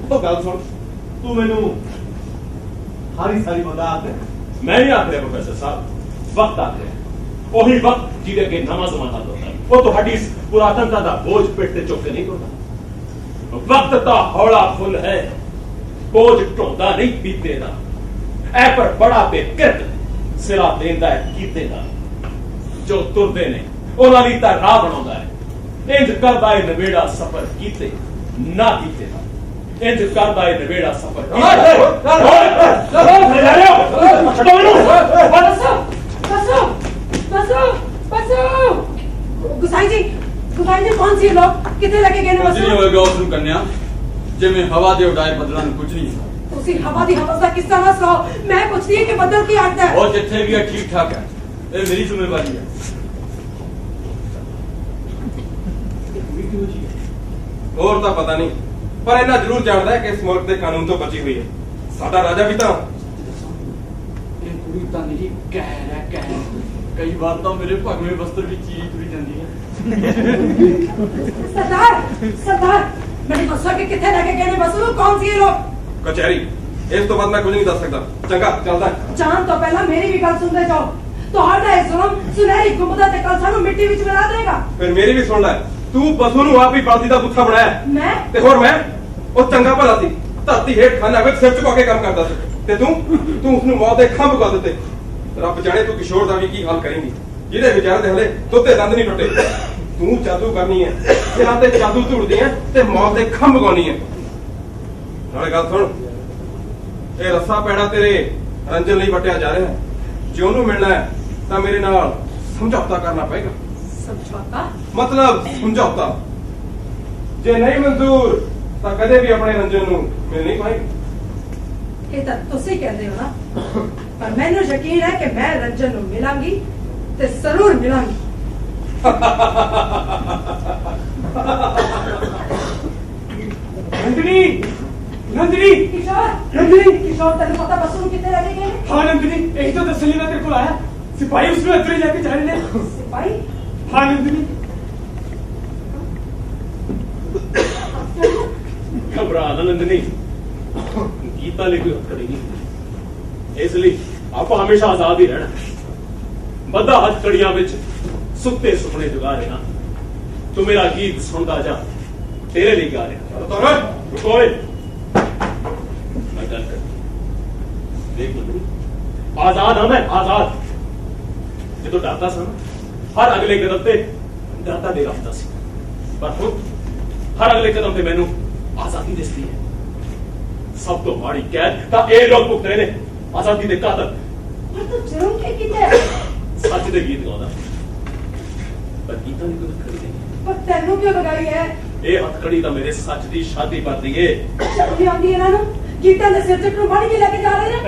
ਉਹ ਗੱਲ ਸੁਣ, ਤੂੰ ਮੈਨੂੰ ਹਾਰੀ ਸਾਰੀ ਬੰਦਾ ਆਖ। ਮੈਂ ਨਹੀਂ ਆਖ ਰਿਹਾ ਪ੍ਰੋਫੈਸਰ ਸਾਹਿਬ, ਵਕਤ ਆਖ ਰਿਹਾ। ਉਹੀ ਵਕਤ ਜਿਹਦੇ ਅੱਗੇ ਨਵਾਂ ਜ਼ਮਾਨਾ ਹੁੰਦਾ, ਉਹ ਤੁਹਾਡੀ ਇਸ ਪੁਰਾਤਨਤਾ ਦਾ ਬੋਝ ਪਿੱਠ ਤੇ ਚੁੱਕ ਕੇ ਨਹੀਂ ਤੁਰਦਾ। ਵਕਤ ਤਾਂ ਹੌਲਾ ਫੁੱਲ ਹੈ, ਬੋਝ ਢੋਂਦਾ ਨਹੀਂ ਬੀਤੇ ਦਾ। ਐ ਪਰ ਬੜਾ ਬੇਕਿਰਕ ਸਿਰਾ ਦੇਂਦਾ ਹੈ ਕੀਤੇ ਦਾ। ਜੋ ਤੁਰਦੇ ਨੇ ਉਹਨਾਂ ਲਈ ਤਾਂ ਰਾਹ ਬਣਾਉਂਦਾ ਹੈ। ਇੰਜ ਕਰਦਾ ਹੈ ਨਵੇੜਾ ਸਫ਼ਰ ਕੀਤੇ ਨਾ ਕੀਤੇ ਦਾ। ਇੰਜ ਕਰਦਾ ਹੈ ਨਵੇੜਾ ਸਫ਼ਰ गुसाई जी कौन सी लोग कितने लगे गए कुछ नहीं होएगा ਉਸ ਨੂੰ ਕੰਨਿਆ, ਜਿਵੇਂ ਹਵਾ ਦੇ ਉਡਾਏ ਬੱਦਲਾਂ ਨੂੰ ਕੁਝ ਨਹੀਂ। ਤੁਸੀਂ ਹਵਾ ਦੀ ਹਵਸ ਦਾ ਕਿੱਸਾ ਨਾ ਸੁਣਾਓ। ਮੈਂ ਪੁੱਛਦੀ ਹਾਂ ਕਿ ਬੱਦਲ ਕੀ ਆਖਦਾ ਹੈ। ਉਹ ਜਿੱਥੇ ਵੀ ਹੈ ਠੀਕ ਠਾਕ ਹੈ, ਇਹ ਮੇਰੀ ਜ਼ਿੰਮੇਵਾਰੀ ਹੈ। ਹੋਰ ਤਾਂ ਪਤਾ ਨਹੀਂ, ਪਰ ਇਹਨਾਂ ਜ਼ਰੂਰ ਜਾਣਦਾ ਹੈ ਕਿ ਇਸ ਮੁਲਕ ਦੇ ਕਾਨੂੰਨ ਤੋਂ ਬਚੀ ਹੋਈ ਹੈ। ਸਾਡਾ ਰਾਜਾ ਵੀ ਤਾਂ ਇਹ ਕੁੜੀ ਤਾਂ ਨਹੀਂ ਕਹਿ ਰਿਹਾ ਕਹਿ। ਕਈ ਵਾਰ ਤਾਂ ਮੇਰੇ ਭਗਵੇਂ ਵਸਤਰ ਵਿੱਚ ਚੀਰੀ ਤੁਰੀ ਜਾਂਦੀ ਹੈ। सरदार मैंने बसो के कितने लगे गए बसो कौन सी लोग? ਕਚਹਿਰੀ, ਇਸ ਤੋਂ ਬਾਅਦ ਮੈਂ ਕੁਝ ਨਹੀਂ ਦੱਸ ਸਕਦਾ। ਚੰਗਾ ਚੱਲਦਾ। जान तो पहला मेरी भी गल सुनते जाओ। ਤੁਹਾਡਾ ਇਹ ਜ਼ੁਲਮ ਸੁਨਹਿਰੀ ਗੁੰਬਦਾਂ ਤੇ ਕਲਸਾਂ ਨੂੰ ਮਿੱਟੀ ਵਿੱਚ ਮਿਲਾ ਦੇਗਾ। ਫਿਰ ਮੇਰੀ ਵੀ ਸੁਣ ਲੈ, ਤੂੰ ਬਸੂ ਨੂੰ ਆਪ ਹੀ ਬਲਦੀ ਦਾ ਬੁੱਥਾ ਬਣਾਇਆ। ਮੈਂ ਤੇ ਹੋਰ ਮੈਂ, ਉਹ ਚੰਗਾ ਭਲਾ ਸੀ, ਧਰਤੀ ਹੇਠ ਖਾਨਾ ਵਿੱਚ ਸਿਰ ਝੁਕਾ ਕੇ ਕੰਮ ਕਰਦਾ ਸੀ, ਤੇ ਤੂੰ ਉਸ ਨੂੰ ਮੌਤ ਦੇ ਖੰਭ ਕਰ ਦਿੱਤੇ। ਰੱਬ ਜਾਣੇ ਤੂੰ ਕਿਸ਼ੋਰ ਦਾ ਵੀ ਕੀ ਹਾਲ ਕਰੇਂਗੀ, ਜਿਹਦੇ ਵਿਚਾਰ ਦੇ ਹਲੇ ਦੁੱਧੇ ਦੰਦ ਨਹੀਂ ਟੁੱਟੇ। ਤੂੰ ਜਾਦੂ ਕਰਨੀ ਹੈ ਸਿਰਾਂ ਤੇ ਜਾਦੂ ਧੂੜਦੀ ਹੈ ਤੇ ਮੌਤ ਦੇ ਖੰਭ ਗਾਉਣੀ ਹੈ। ਨਾਲੇ ਗੱਲ ਸੁਣ, ਇਹ ਰੱਸਾ ਪੈੜਾ ਤੇਰੇ ਰੰਜਨ ਲਈ ਵਟਿਆ ਜਾ ਰਿਹਾ ਹੈ। ਜੇ ਉਹਨੂੰ ਮਿਲਣਾ ਹੈ ਤਾਂ ਮੇਰੇ ਨਾਲ ਸਮਝੌਤਾ ਕਰਨਾ ਪਏਗਾ। ਸਮਝੌਤਾ? ਮਤਲਬ ਸਮਝੌਤਾ। ਜੇ ਨਹੀਂ ਮਨਜ਼ੂਰ ਤਾਂ ਕਦੇ ਵੀ ਆਪਣੇ ਰੰਜਨ ਨੂੰ ਮਿਲ ਨਹੀਂ ਪਾਏਗੀ। ਇਹ ਤਾਂ ਤੁਸੀਂ ਕਹਿੰਦੇ ਹੋ ਨਾ, ਪਰ ਮੈਨੂੰ ਯਕੀਨ ਹੈ ਕਿ ਮੈਂ ਰੰਜਨ ਨੂੰ ਮਿਲਾਂਗੀ ਤੇ ਜ਼ਰੂਰ ਮਿਲਾਂਗੀ। नंदिनी नंदिनी किशोर, नंदिनी किशोर तेन पता बसू कितने रह गए? हाँ नंदिनी यही तो दसने मैं तेरे को आया। सिपाही उसमें अंदर ही जाके जा रहे हैं। सिपाही? हाँ नंदिनी घबरा ना नंदिनी, गीता लिए कोई हथकड़ी नहीं, इसलिए आप हमेशा आजाद ही रहना। बदा हथकड़ियां विच सुते सुपने जगा रहे हैं। तू मेरा गीत सुनता जा, तेरे लिए गा रहा। रुको मैं गल कर देख नंदिनी, आजाद हाँ मैं आजाद। जो तो डरता सा हर अगले कदम पे डरता दे रहा सी, पर हुण हर अगले कदम पे मैनू आजादी दिसदी है। सब तो माड़ी कैद तां ये लोग भुगत रहे ने, आजादी दे कातल। पर तू जुर्म क्या कीता? सच दे गीत गाउंदा, पर गीतां दी कोई हथकड़ी नहीं। पर तेनू क्यों लगाई है? ये हथकड़ी तां मेरे सच दी शादी पर दी है। शर्म नहीं आंदी इन्हां नूं? गीतां दे सिर च कुर्बानी के लेके जा रहे ने।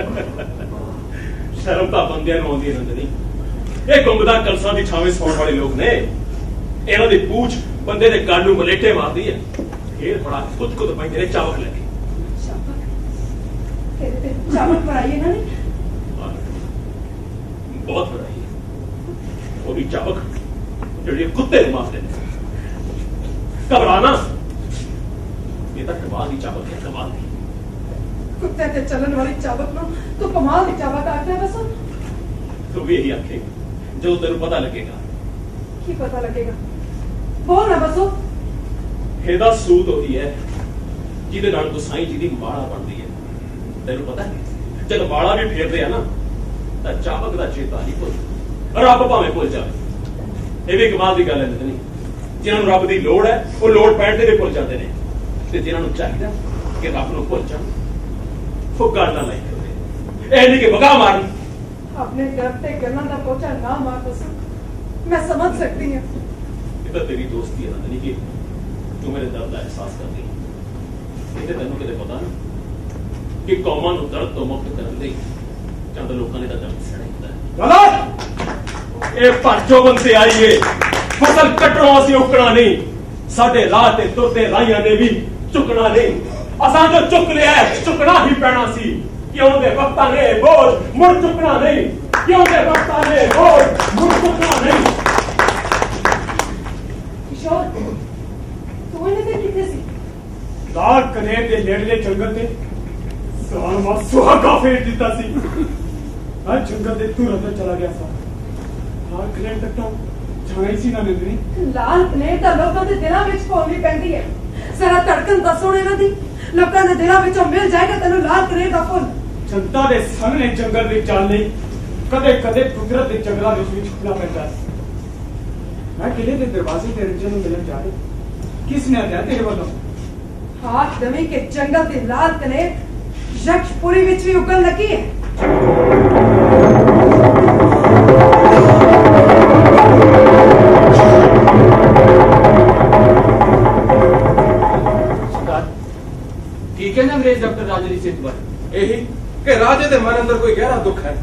शर्म तां बंदियां नूं आउंदी है नंदिनी। ये गुंबदा कलसां दी छावें सौण वाले लोग ने। इन्हां दी पूछ बंदे दे गल नूं मलेटे मारदी है। फिर बड़ा खुद पैंदे ने चावक लगे। चावक? तेरे ते चावक पराई इन्हां ने? बहुत बड़ाई है वो भी चावक जो कुत्ते मारते हैं। घबराना, ये तो कमाल की चावक है, कमाल की। कुत्ते ते चलन वाली चावक नूं तू कमाल दी चावक आखदा है बस। तो भी यही आखेगा जो तेरे पता लगेगा। की पता लगेगा? बोल ना बसो। ਇਹਦਾ ਸੂਤ ਉਹੀ ਹੈ ਜਿਹਦੇ ਨਾਲ ਗੁਸਾਈ ਜੀ ਦੀ ਮਾਲਾ ਬਣਦੀ ਹੈ। ਤੈਨੂੰ ਪਤਾ ਹੈ ਜਦ ਮਾਲਾ ਵੀ ਫੇਰਦੇ ਆ ਨਾ ਤਾਂ ਚਾਵਕ ਦਾ ਚੇਤਾ ਨਹੀਂ ਭੁੱਲਦਾ, ਰੱਬ ਭਾਵੇਂ ਭੁੱਲ ਜਾਵੇ। ਇਹ ਵੀ ਕਮਾਲ ਦੀ ਗੱਲ ਹੈ ਨਹੀਂ, ਜਿਨ੍ਹਾਂ ਨੂੰ ਰੱਬ ਦੀ ਲੋੜ ਹੈ ਉਹ ਲੋੜ ਪੈਣ ਤੇ ਵੀ ਭੁੱਲ ਜਾਂਦੇ ਨੇ, ਤੇ ਜਿਨ੍ਹਾਂ ਨੂੰ ਚਾਹੀਦਾ ਕਿ ਰੱਬ ਨੂੰ ਭੁੱਲ ਜਾਣ ਉਹ ਗੱਲ ਨਾ ਲਈ ਕਰਦੇ। ਇਹ ਨਹੀਂ ਕਿ ਵਗਾ ਮਾਰਨ। अपने घर पे गन्ना का पोचा ना मार बसो, मैं समझ सकती हूँ। ਇਹ ਤਾਂ ਤੇਰੀ ਦੋਸਤੀ ਹੈ ਨਹੀਂ ਕਿ ਤੂੰ ਮੇਰੇ ਦਰਦ ਦਾ ਅਹਿਸਾਸ ਕਰਦੀ। ਇਹ ਤੇ ਤੈਨੂੰ ਕਿਤੇ ਪਤਾ ਨਾ ਕਿ ਕੌਮਾਂ ਨੂੰ ਦਰਦ ਤੋਂ ਮੁਕਤ ਕਰਨ ਲਈ ਚੰਦ ਲੋਕਾਂ ਨੇ ਤਾਂ ਦਰਦ ਸਹਿਣਾ ਹੁੰਦਾ ਹੈ। ਇਹ ਭਰਜੋ ਬੰਦੇ ਆਈਏ ਫਸਲ ਕੱਟਣੋਂ ਅਸੀਂ ਉਕਣਾ ਨਹੀਂ, ਸਾਡੇ ਰਾਹ ਤੇ ਤੁਰਦੇ ਰਾਹੀਆਂ ਨੇ ਵੀ ਝੁਕਣਾ ਨਹੀਂ। ਅਸਾਂ ਜੋ ਚੁੱਕ ਲਿਆ ਝੁਕਣਾ ਹੀ ਪੈਣਾ ਸੀ। ਕਿਉਂ ਦੇ ਵਕਤਾਂ ਨੇ ਬੋਝ ਮੁੜ ਚੁੱਕਣਾ ਨਹੀਂ, ਕਿਉਂ ਦੇ ਵਕਤਾਂ ਨੇ ਬੋਝ ਮੁੜ ਚੁੱਕਣਾ ਨਹੀਂ। किशोर, तू इन्हें से कितने सी? ਲਾਲ ਕਨੇ ਦੇ ਨੇੜਲੇ ਜੰਗਲ ਤੇ ਸਾਲਮਾ ਸੁਹਾਗਾ ਫੇਰ ਦਿੱਤਾ ਸੀ। ਆ ਜੰਗਲ ਦੇ ਤੁਰ ਅੰਦਰ ਚਲਾ ਗਿਆ ਸਾ। ਲਾਲ ਕਨੇ ਤੱਕ ਤਾਂ ਜਾਣਾ ਸੀ ਨਾ ਨੰਦਨੀ। लाल प्लेट ਤਾਂ ਲੋਕਾਂ ਦੇ ਦਿਲਾਂ ਵਿੱਚ ਪਾਉਣੀ ਪੈਂਦੀ ਹੈ। ਜ਼ਰਾ ਧੜਕਣ ਦੱਸੋ ਇਹਨਾਂ ਦੀ, ਲੋਕਾਂ ਦੇ ਦਿਲਾਂ ਵਿੱਚੋਂ ਮਿਲ ਜਾਏਗਾ ਤੈਨੂੰ ਲਾਲ ਕਨੇ ਦਾ ਫੁੱਲ। ਜਨਤਾ ਦੇ ਸਾਹਮਣੇ ਜੰਗਲ ਵਿੱਚ ਚੱਲ ਲਈ, ਕਦੇ ਕਦੇ ਕੁਦਰਤ ਦੇ ਜੰਗਲਾਂ ਵਿੱਚ ਵੀ ਛੁਪਣਾ ਪੈਂਦਾ ਹੈ। ਮੈਂ ਕਿਲੇ ਦੇ ਦਰਵਾਜ਼ੇ ਤੇ ਰੰਜਨ ਨੂੰ ਮਿਲਣ ਜਾ ਰਿਹਾ। ਕਿਸ ਨੇ ਆਇਆ ਤੇਰੇ ਵੱਲੋਂ? हाथ दमी के जंगल की लाल कने यक्षपुरी विच भी उगन लगी है। ਕੀ ਕਹਿੰਦਾ ਅੰਗਰੇਜ਼ ਡਾਕਟਰ ਰਾਜੇ ਦੀ ਸਿਹਤ ਬਾਰੇ? ਇਹੀ ਕਿ ਰਾਜੇ ਦੇ ਮਨ ਅੰਦਰ ਕੋਈ ਗਹਿਰਾ ਦੁੱਖ ਹੈ।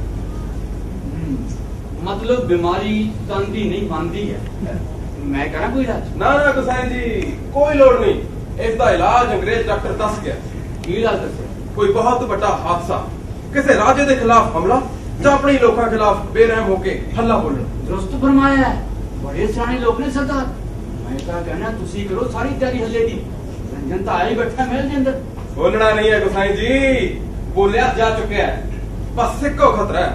ਮਤਲਬ ਬਿਮਾਰੀ ਤਨ ਦੀ ਨਹੀਂ ਮੰਨਦੀ ਹੈ। ਮੈਂ ਕਰਾਂ ਕੋਈ ਇਲਾਜ? ਨਾ ਨਾ ਗੁਸਾਈ ਜੀ ਕੋਈ ਲੋੜ ਨਹੀਂ, ਇਸ ਦਾ ਇਲਾਜ ਅੰਗਰੇਜ਼ ਡਾਕਟਰ ਦੱਸ ਗਿਆ। ਕੀ ਇਲਾਜ ਦੱਸਿਆ? ਕੋਈ ਬਹੁਤ ਵੱਡਾ ਹਾਦਸਾ, ਕਿਸੇ ਰਾਜੇ ਦੇ ਖਿਲਾਫ ਹਮਲਾ ਜਾਂ ਆਪਣੇ ਲੋਕਾਂ ਖਿਲਾਫ ਬੇਰਹਿਮ ਹੋ ਕੇ ਹੱਲਾ ਬੋਲਣਾ। ਦਰੁਸਤ ਫਰਮਾਇਆ ਹੈ, ਬੜੇ ਸਿਆਣੇ ਲੋਕ ਨੇ ਸਰਦਾਰ। ਮੈਂ ਤਾਂ ਕਹਿਣਾ ਤੁਸੀਂ ਕਰੋ ਸਾਰੀ ਤਿਆਰੀ ਹੱਲੇ ਦੀ। ਰੰਜਨ ਤਾਂ ਆਇਆ ਹੀ ਬੈਠਾ ਮਹਿਲ ਦੇ ਅੰਦਰ। ਬੋਲਣਾ ਨਹੀਂ ਹੈ ਗੁਸਾਈ ਜੀ, ਬੋਲਿਆ ਜਾ ਚੁੱਕਿਆ ਹੈ। ਬਸ ਇੱਕੋ ਖਤਰਾ ਹੈ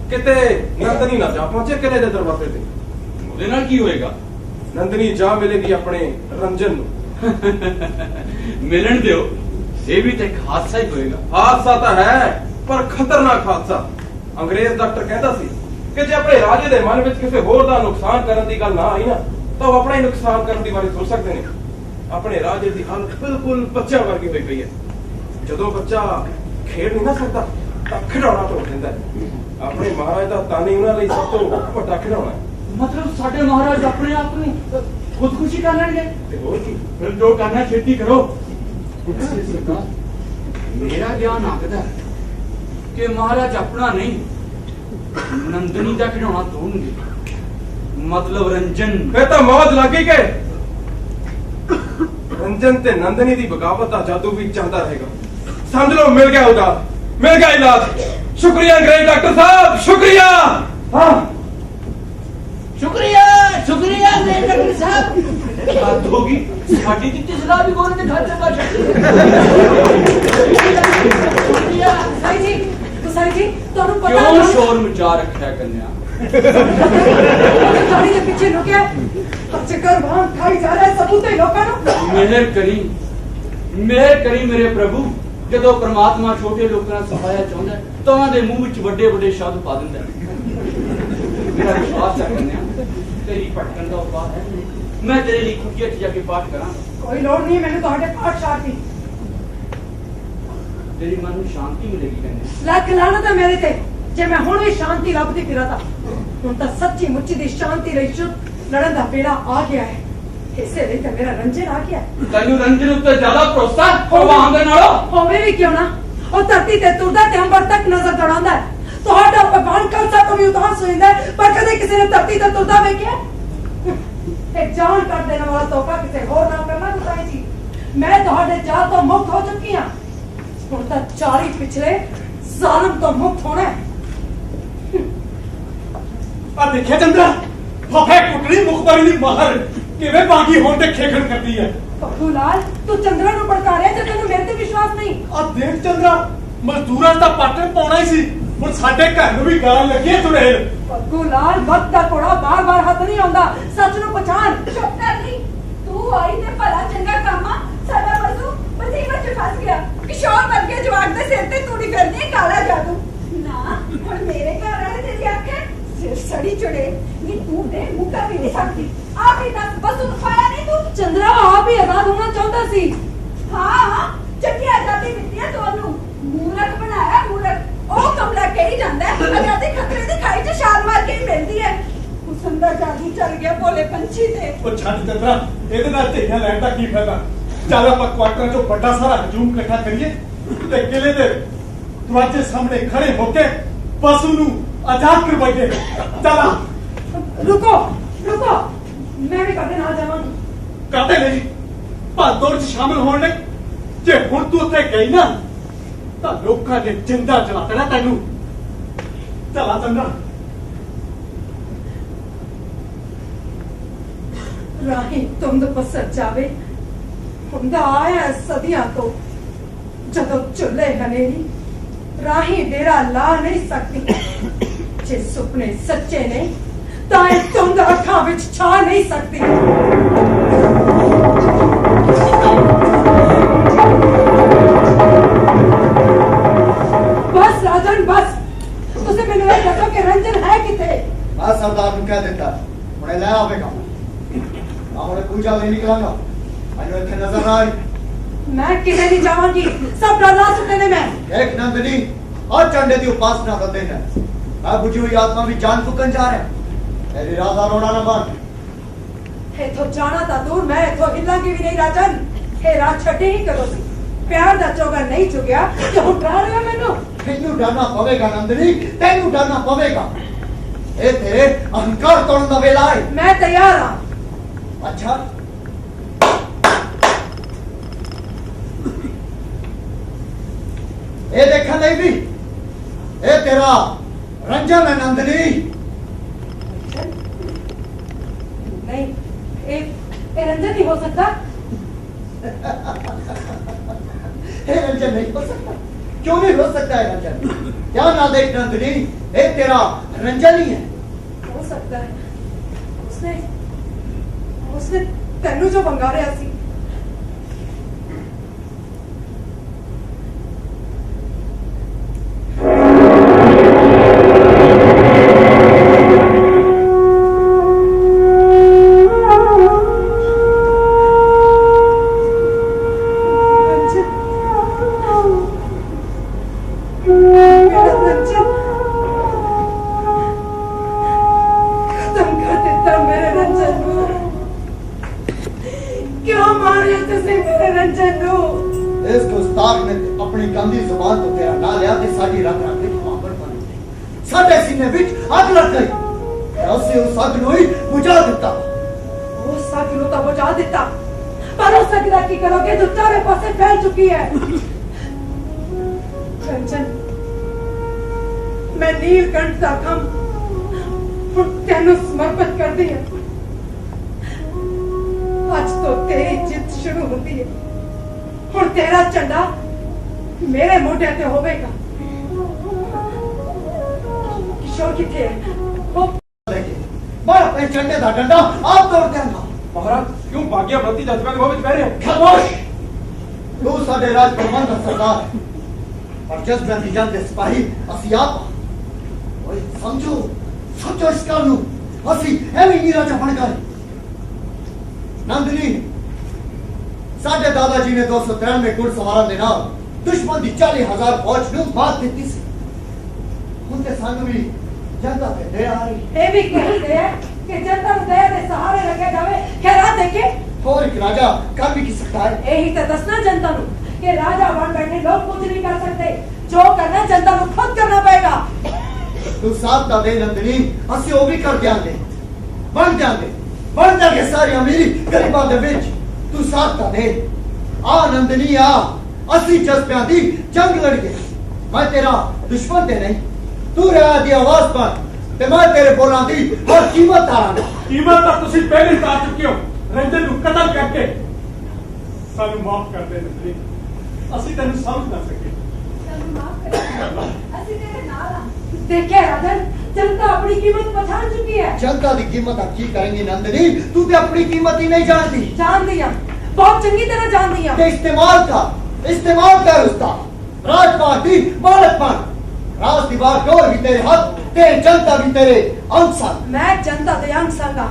ਕਿਤੇ ਨੰਦਨੀ ਨਾ ਜਾ ਪਹੁੰਚੇ ਕਿਲੇ ਦੇ ਦਰਵਾਜ਼ੇ ਤੇ। ਉਹਦੇ ਨਾਲ ਕੀ ਹੋਏਗਾ? ਨੰਦਨੀ ਜਾ ਮਿਲੇਗੀ ਆਪਣੇ ਰੰਜਨ ਨੂੰ। ਮਿਲਣ ਦਿਓ, ਇਹ ਵੀ ਤਾਂ ਇੱਕ ਹਾਦਸਾ ਹੀ ਹੋਏਗਾ। ਹਾਦਸਾ ਤਾਂ ਹੈ ਪਰ ਖਤਰਨਾਕ ਹਾਦਸਾ। ਅੰਗਰੇਜ਼ ਡਾਕਟਰ ਕਹਿੰਦਾ ਸੀ ਕਿ ਜੇ ਆਪਣੇ ਰਾਜੇ ਦੇ ਮਨ ਵਿੱਚ ਕਿਸੇ ਹੋਰ ਦਾ ਨੁਕਸਾਨ ਕਰਨ ਦੀ ਗੱਲ ਨਾ ਆਈ ਨਾ ਤਾਂ ਉਹ ਆਪਣਾ ਹੀ ਨੁਕਸਾਨ ਕਰਨ ਦੀ ਬਾਰੇ ਸੋਚ ਸਕਦੇ ਨੇ। ਆਪਣੇ ਰਾਜੇ ਦੀ ਹਾਲਤ ਬਿਲਕੁਲ ਬੱਚਿਆਂ ਵਰਗੀ ਹੋਈ ਪਈ ਹੈ। ਜਦੋਂ ਬੱਚਾ ਖੇਡ ਨਹੀਂ ਨਾ ਸਕਦਾ ਤਾਂ ਖਿਡੌਣਾ ਤੋੜ ਦਿੰਦਾ ਹੈ। ਆਪਣੇ ਮਹਾਰਾਜ ਦਾ ਤਾਨੀ ਉਹਨਾਂ ਲਈ ਸਭ ਤੋਂ ਵੱਡਾ ਖਿਡੌਣਾ ਹੈ। ਮਤਲਬ ਸਾਡੇ ਮਹਾਰਾਜ ਆਪਣੇ ਆਪ ਨੂੰ ਖੁਦਕੁਸ਼ੀ ਕਰ ਲੈਣਗੇ? ਤੇ ਹੋਰ ਕੀ, ਫਿਰ ਜੋ ਕਰਨਾ ਛੇਤੀ ਕਰੋ। ਸਰਕਾਰ, ਮੇਰਾ ਗਿਆਨ ਆਖਦਾ ਹੈ ਕਿ ਮਹਾਰਾਜ ਆਪਣਾ ਨਹੀਂ ਨੰਦਨੀ ਦਾ ਖਿਡੌਣਾ ਤੋੜਨਗੇ, ਮਤਲਬ ਰੰਜਨ। ਫਿਰ ਤਾਂ ਮੌਜ ਲੱਗ ਗਈ ਕਿ ਰੰਜਨ ਤੇ ਨੰਦਨੀ ਦੀ ਬਗਾਵਤ ਦਾ ਜਾਦੂ ਵੀ ਚੱਲਦਾ ਰਹੇਗਾ। ਸਮਝ ਲਓ ਮਿਲ ਗਿਆ ਉਦਾਰ, ਮਿਲ ਗਿਆ ਇਲਾਜ। ਸ਼ੁਕਰੀਆ ਅੰਗਰੇਜ਼ ਡਾਕਟਰ ਸਾਹਿਬ, ਸ਼ੁਕਰੀਆ। ਹਾਂ ਸ਼ੁਕਰੀਆ ਸ਼ੁਕਰੀਆ ਡਾਕਟਰ ਸਾਹਿਬ। ਹੱਦ ਹੋ ਗਈ, ਸਾਡੀ ਦਿੱਤੀ ਸਲਾਹ ਵੀ ਗੋਰੇ ਦੇ ਘਰ ਚੰਗਾ ਸ਼ੁਕਰੀਆ। ਸਾਈ ਜੀ ਤੁਹਾਨੂੰ ਪਤਾ ਕਿਉਂ ਸ਼ੋਰ ਮਚਾ ਰੱਖਿਆ ਕੰਨਿਆ? ਗਾੜੀ ਦੇ ਪਿੱਛੇ ਲੁਕਿਆ ਚੱਕਰ ਵਾਂ ਖਾਈ ਜਾ ਰਿਹਾ ਸਬੂਤ ਹੈ ਲੋਕਾਂ ਨੂੰ। ਮਿਹਰ ਕਰੀ ਮੇਰੇ ਪ੍ਰਭੂ। ਜਦੋਂ ਪ੍ਰਮਾਤਮਾ ਛੋਟੇ ਲੋਕਾਂ ਨੂੰ ਸਹਾਇਆ ਚਾਹੁੰਦਾ ਹੈ ਤਾਂ ਉਹਨਾਂ ਦੇ ਮੂੰਹ ਵਿੱਚ ਵੱਡੇ ਵੱਡੇ ਸ਼ਬਦ ਪਾ ਦਿੰਦਾ ਹੈ। ਮੇਰਾ ਵਿਸ਼ਵਾਸ ਹੈ ਕੰਨਿਆ, ਤੇਰੀ ਭਟਕਣ ਦਾ ਉਪਾਅ ਹੈ। ਮੈਂ ਤੇਰੇ ਲਈ ਕੁਟੀਆ 'ਚ ਜਾ ਕੇ ਪਾਠ ਕਰਾਂ। ਕੋਈ ਲੋੜ ਨਹੀਂ ਮੈਨੂੰ ਤੁਹਾਡੇ ਪਾਠ ਸ਼ਾਟ ਦੀ। ਤੇਰੀ ਮਨ ਨੂੰ ਸ਼ਾਂਤੀ ਮਿਲੇਗੀ ਕੰਨਿਆ। ਲੱਖ ਲਾਹਨਤ ਹੈ ਮੇਰੇ ਤੇ ਜੇ ਮੈਂ ਹੁਣ ਵੀ ਸ਼ਾਂਤੀ ਲੱਭਦੀ ਫਿਰਾਂ ਤਾਂ। ਹੁਣ ਤਾਂ ਸੱਚੀ ਮੁੱਚੀ ਦੀ ਸ਼ਾਂਤੀ ਲਈ ਸ਼ੁੱਧ ਲੜਨ ਦਾ ਵੇਲਾ ਆ ਗਿਆ ਹੈ। ਇਸੇ ਲਈ ਤਾਂ ਮੇਰਾ ਰੰਜਨ ਆ ਗਿਆ। ਤੈਨੂੰ ਰੰਜਨ ਉੱਤੇ ਜ਼ਿਆਦਾ ਭਰੋਸਾ ਭਗਵਾਨ ਦੇ ਨਾਲੋਂ? ਹੋਵੇ ਵੀ ਕਿਉਂ ਨਾ, ਉਹ ਧਰਤੀ ਤੇ ਤੁਰਦਾ ਤੇ ਅੰਬਰ ਤੱਕ ਨਜ਼ਰ ਦੌੜਾਉਂਦਾ ਹੈ। ਤੁਹਾਡਾ ਭਗਵਾਨ ਕਲਸਾ ਤੋਂ ਵੀ ਉਦਾਸ ਹੋ ਜਾਂਦਾ ਹੈ, ਪਰ ਕਦੇ ਕਿਸੇ ਨੇ ਧਰਤੀ ਤੇ ਤੁਰਦਾ ਵੇਖਿਆ? ਇਹ ਜਾਨ ਕੱਢ ਦੇਣ ਵਾਲਾ ਤੋਹਫਾ ਕਿਸੇ ਹੋਰ ਨਾ ਕਰਨਾ ਗੁਸਾਈ ਜੀ। ਮੈਂ ਤੁਹਾਡੇ ਜਾਲ ਤੋਂ ਮੁਕਤ ਹੋ ਚੁੱਕੀ ਹਾਂ। ਹੁਣ ਤਾਂ ਚਾਰੀ ਪਿਛਲੇ ਜ਼ਾਲਮ ਤੋਂ ਮੁਕਤ ਹੋਣਾ ਹੈ। ਆ ਦੇਖਿਆ ਚੰਦਰਾ, ਫਫੇ ਕੁੱਟਣੀ ਮੁਖਬਰੀ ਦੀ ਮਾਹਰ ਕਿਵੇਂ ਬਾਗੀ ਹੋਣ ਤੇ ਖੇਖਣ ਕਰਦੀ ਹੈ। ਪੱਪੂ ਲਾਲ ਤੂੰ ਚੰਦਰਾ ਨੂੰ ਭੜਕਾ ਰਿਹਾ ਤੇ ਤੈਨੂੰ ਮੇਰੇ ਤੇ ਵਿਸ਼ਵਾਸ ਨਹੀਂ। ਆ ਦੇਖ ਚੰਦਰਾ, ਮਜ਼ਦੂਰਾਂ ਦਾ ਪਾਟੇ ਪਾਉਣਾ ਹੀ ਸੀ, ਹੁਣ ਸਾਡੇ ਘਰ ਨੂੰ ਵੀ ਗਾਲ ਲੱਗੀ ਹੈ ਚੁੜੇਲ। ਪੱਪੂ ਲਾਲ ਵਕਤ ਦਾ ਘੋੜਾ ਬਾਰ-ਬਾਰ ਹੱਥ ਨਹੀਂ ਆਉਂਦਾ, ਸੱਚ ਨੂੰ ਪਛਾਣ। ਚੁੱਪ ਕਰ ਨਹੀਂ, ਤੂੰ ਆਈ ਤੇ ਭਲਾ ਚੰਗਾ ਕੰਮ ਆ। ਸਾਡਾ ਪਸ਼ੂ ਮੁਸੀਬਤ 'ਚ ਫਸ ਗਿਆ। ਕਿਸ਼ੋਰ ਵਰਗੇ ਜਵਾਕ ਦੇ ਸਿਰ ਤੇ ਤੂੜੀ ਫਿਰਦੀ ਹੈ ਕਾਲਾ ਜਾਦੂ। ਨਾ ਹੁਣ ਮੇਰੇ ਘਰ ਵਾਲੇ ਤੇਰੀ ਆਖੇ ਸਿਰ ਸੜੀ ਚੁੜੇ ਨੀ ਤੂੰ ਦੇ ਮੁੱਕਾ ਵੀ ਨਹੀਂ ਸਕਦੀ। ਆਪ ਹੀ ਦੱਸ ਬਸੂ ਨੂੰ ਪਾਇਆ ਨਹੀਂ ਤੂੰ? ਚੰਦਰਾ ਆਪ ਹੀ ਆਜ਼ਾਦ ਹੋਣਾ ਚਾਹੁੰਦਾ ਸੀ। ਹਾਂ ਚੰਗੀ ਆਜ਼ਾਦੀ ਦਿੱਤੀ ਹੈ ਤੁਹਾਨੂੰ। ਮੂਰਖ ਬਣਾਇਆ ਮੂਰਖ। ਉਹ ਕਮਲਾ ਕਹੀ ਜਾਂਦਾ ਹੈ ਆਜ਼ਾਦੀ ਖਤਰੇ ਦੀ ਖਾਈ 'ਚ ਛਾਲ ਮਾਰ ਕੇ ਹੀ ਮਿਲਦੀ ਹੈ। ਹੁਸਨ ਦਾ ਜਾਦੂ ਚੱਲ ਗਿਆ ਭੋਲੇ ਪੰਛੀ ਤੇ। ਉਹ ਛੱਡ ਚੰਦਰਾ, ਇਹਦੇ ਨਾਲ ਢੇਰੀਆਂ ਲੈਣ ਦਾ ਕੀ ਫਾਇਦਾ। ਚੱਲ ਆਪਾਂ ਕੁਆਟਰਾਂ 'ਚੋਂ ਵੱਡਾ ਸਾਰਾ ਹਜੂਮ ਇਕੱਠਾ ਕਰੀਏ ਤੇ ਕਿਲੇ ਦੇ ਦਰਵਾਜ਼ੇ ਸਾਹਮਣੇ ਖੜੇ ਹੋ ਕੇ ਪਸ਼ੂ ਨੂੰ ਆਜ਼ਾਦ ਕਰਵਾਈਏ। ਚੱਲ ਰੁਕੋ ਰੁਕੋ, ਮੈਂ ਵੀ ਤੁਹਾਡੇ ਨਾਲ ਜਾਵਾਂਗੀ। ਕਾਹਦੇ ਲਈ ਭਾਦੌੜ 'ਚ ਸ਼ਾਮਿਲ ਹੋਣ ਲਈ? ਜੇ ਹੁਣ ਤੂੰ ਉੱਥੇ ਗਈ ਨਾ ਤਾਂ ਲੋਕਾਂ ਨੇ ਜਿੰਦਾ ਜਲਾ ਦੇਣਾ ਤੈਨੂੰ। ਚਲਾ ਚੰਗਾ। ਰਾਹੀ ਤੁੰਦ ਪਸਰ ਜਾਵੇ ਹੁੰਦਾ ਆਇਆ ਸਦੀਆਂ ਤੋਂ, ਜਦੋਂ ਚੁੱਲੇ ਹਨੇਰੀ ਰਾਹੀ ਡੇਰਾ ਲਾ ਨਹੀਂ ਸਕਦੀ। ਜੇ ਸੁਪਨੇ ਸੱਚੇ ਨੇ ਤਾਂ ਇਹ ਤੁੰਦ ਅੱਖਾਂ ਵਿੱਚ ਛਾ ਨਹੀਂ ਸਕਦੀ। ਬਸ ਰਾਜਨ ਬਸ, ਤੁਸੀਂ ਮੈਨੂੰ ਇਹ ਦੱਸੋ ਕਿ ਰੰਜਨ ਹੈ ਕਿੱਥੇ? ਮੈਂ ਸਰਦਾਰ ਨੂੰ ਕਹਿ ਦਿੱਤਾ ਹੁਣੇ ਲੈ ਆਵੇਗਾ। ਆ ਹੁਣੇ ਪੂਜਾ ਲਈ ਨਿਕਲਾਂਗਾ। ਮੈਨੂੰ ਇੱਥੇ ਨਜ਼ਰ ਨਾ ਆਈ। ਮੈਂ ਕਿਤੇ ਨਹੀਂ ਜਾਵਾਂਗੀ, ਸਭ ਡਰਾ ਸੁੱਤੇ ਨੇ। ਮੈਂ एक नंदिनी और चंडे की उपासना का दिन है। मैं बुझी हुई आत्मा भी जान फूकन जा रहे हैं। मेरी राधा रोना न बंद। इथों जाना था दूर, मैं इथों हिलांगी भी नहीं राजन। ये रात छड्डी ही करो सी। प्यार दा चोगा नहीं चुगया कि हुण डरा रहे हो मैनू। तेनू डरना पवेगा नंदिनी, तेनू डरना पवेगा। ए तेरे अहंकार तोड़न दा वेला है। मैं तैयार हां। अच्छा ए देखा नहीं भी ए तेरा रंजन है नंदिनी। नहीं ये रंजन नहीं हो सकता। हे रंजन नहीं हो सकता। क्यों नहीं हो सकता है रंजन? क्या ना देख नंदिनी, ए तेरा रंजन ही है। हो सकता है। उसने उसने तेनू जो मंगा रहा सी मारियो तुसी मेरे रंजन नू इस गुस्ताख ने अपनी गंदी जुबान तो तेरा ना लिया ते साडी रग रग विच मोहब्बत बन गई साडे सीने विच अग लग गई असी उस अग नू ही बुझा दिता वो सग नू तो बुझा दिता पर उस सग दा की करोगे जो चारे पासे फैल चुकी है रंजन मैं नीलकंठ दा कम तेनू समर्पित कर दी है आज तो तेरी जिद शुरू होती है और तेरा झंडा मेरे मोढे ते होवेगा किशोर किथे है वो मैं अपने झंडे दा डंडा आप तोड़ देंगा महाराज क्यों भाग्य प्रति जज्बा के भाव बह रहे हो खामोश तू साडे राज प्रबंध दा सरदार पर जज्बे दी जंग दे सिपाही असी आप ओए समझो सोचो इस गल नू असी एवं नीरा च बन गए नंदनी साडे दादाजी ने 293 घुड़सवारां दे नाल दुश्मन दी 40,000 फौज नू मात दित्ती सी हुण ते सानू भी जनता ते दया आ रही ये भी कहते हैं कि जनता को दया के सहारे रखे जावे खैरा देके और एक राजा कर भी की सकता है यही तो दसना जनता को कि राजा बन बैठे लोग कुछ नहीं कर सकते जो करना जनता को खुद करना पड़ेगा तू साथ दा दे नंदनी असी ओ भी कर देंगे बन जाएंगे सारी अमीरी गरीबां दे विच तू साथ दा दे आ नंदनी आ असी जज्बियां दी जंग लड़के मैं तेरा दुश्मन ते नहीं तू रहा दी आवाज पर ते मैं तेरे बोलां दी हर कीमत तारांगा कीमत तक तुसी पहले ही तार चुके हो रंजन ਨੂੰ ਕਤਲ ਕਰਕੇ ਸਾਨੂੰ ਮਾਫ ਕਰ ਦੇ ਨੰਦਨੀ ਅਸੀਂ ਤੈਨੂੰ ਸਮਝ ਨਾ ਸਕੇ ਸਾਨੂੰ ਮਾਫ ਕਰ ਅਸੀਂ ਤੇਰੇ ਨਾਲ ਆ देखे राजन जनता अपनी कीमत पहचान चुकी है जनता दी कीमत अब की करेंगी नंदनी तू ते अपनी कीमत ही नहीं जानती जान दिया बहुत चंगी तरह जान दिया ते इस्तेमाल कर उसका राजपाट दी मालक बन राज दी बागडोर भी तेरे हाथ ते जनता भी तेरे अंग सन मैं जनता दे अंग संगा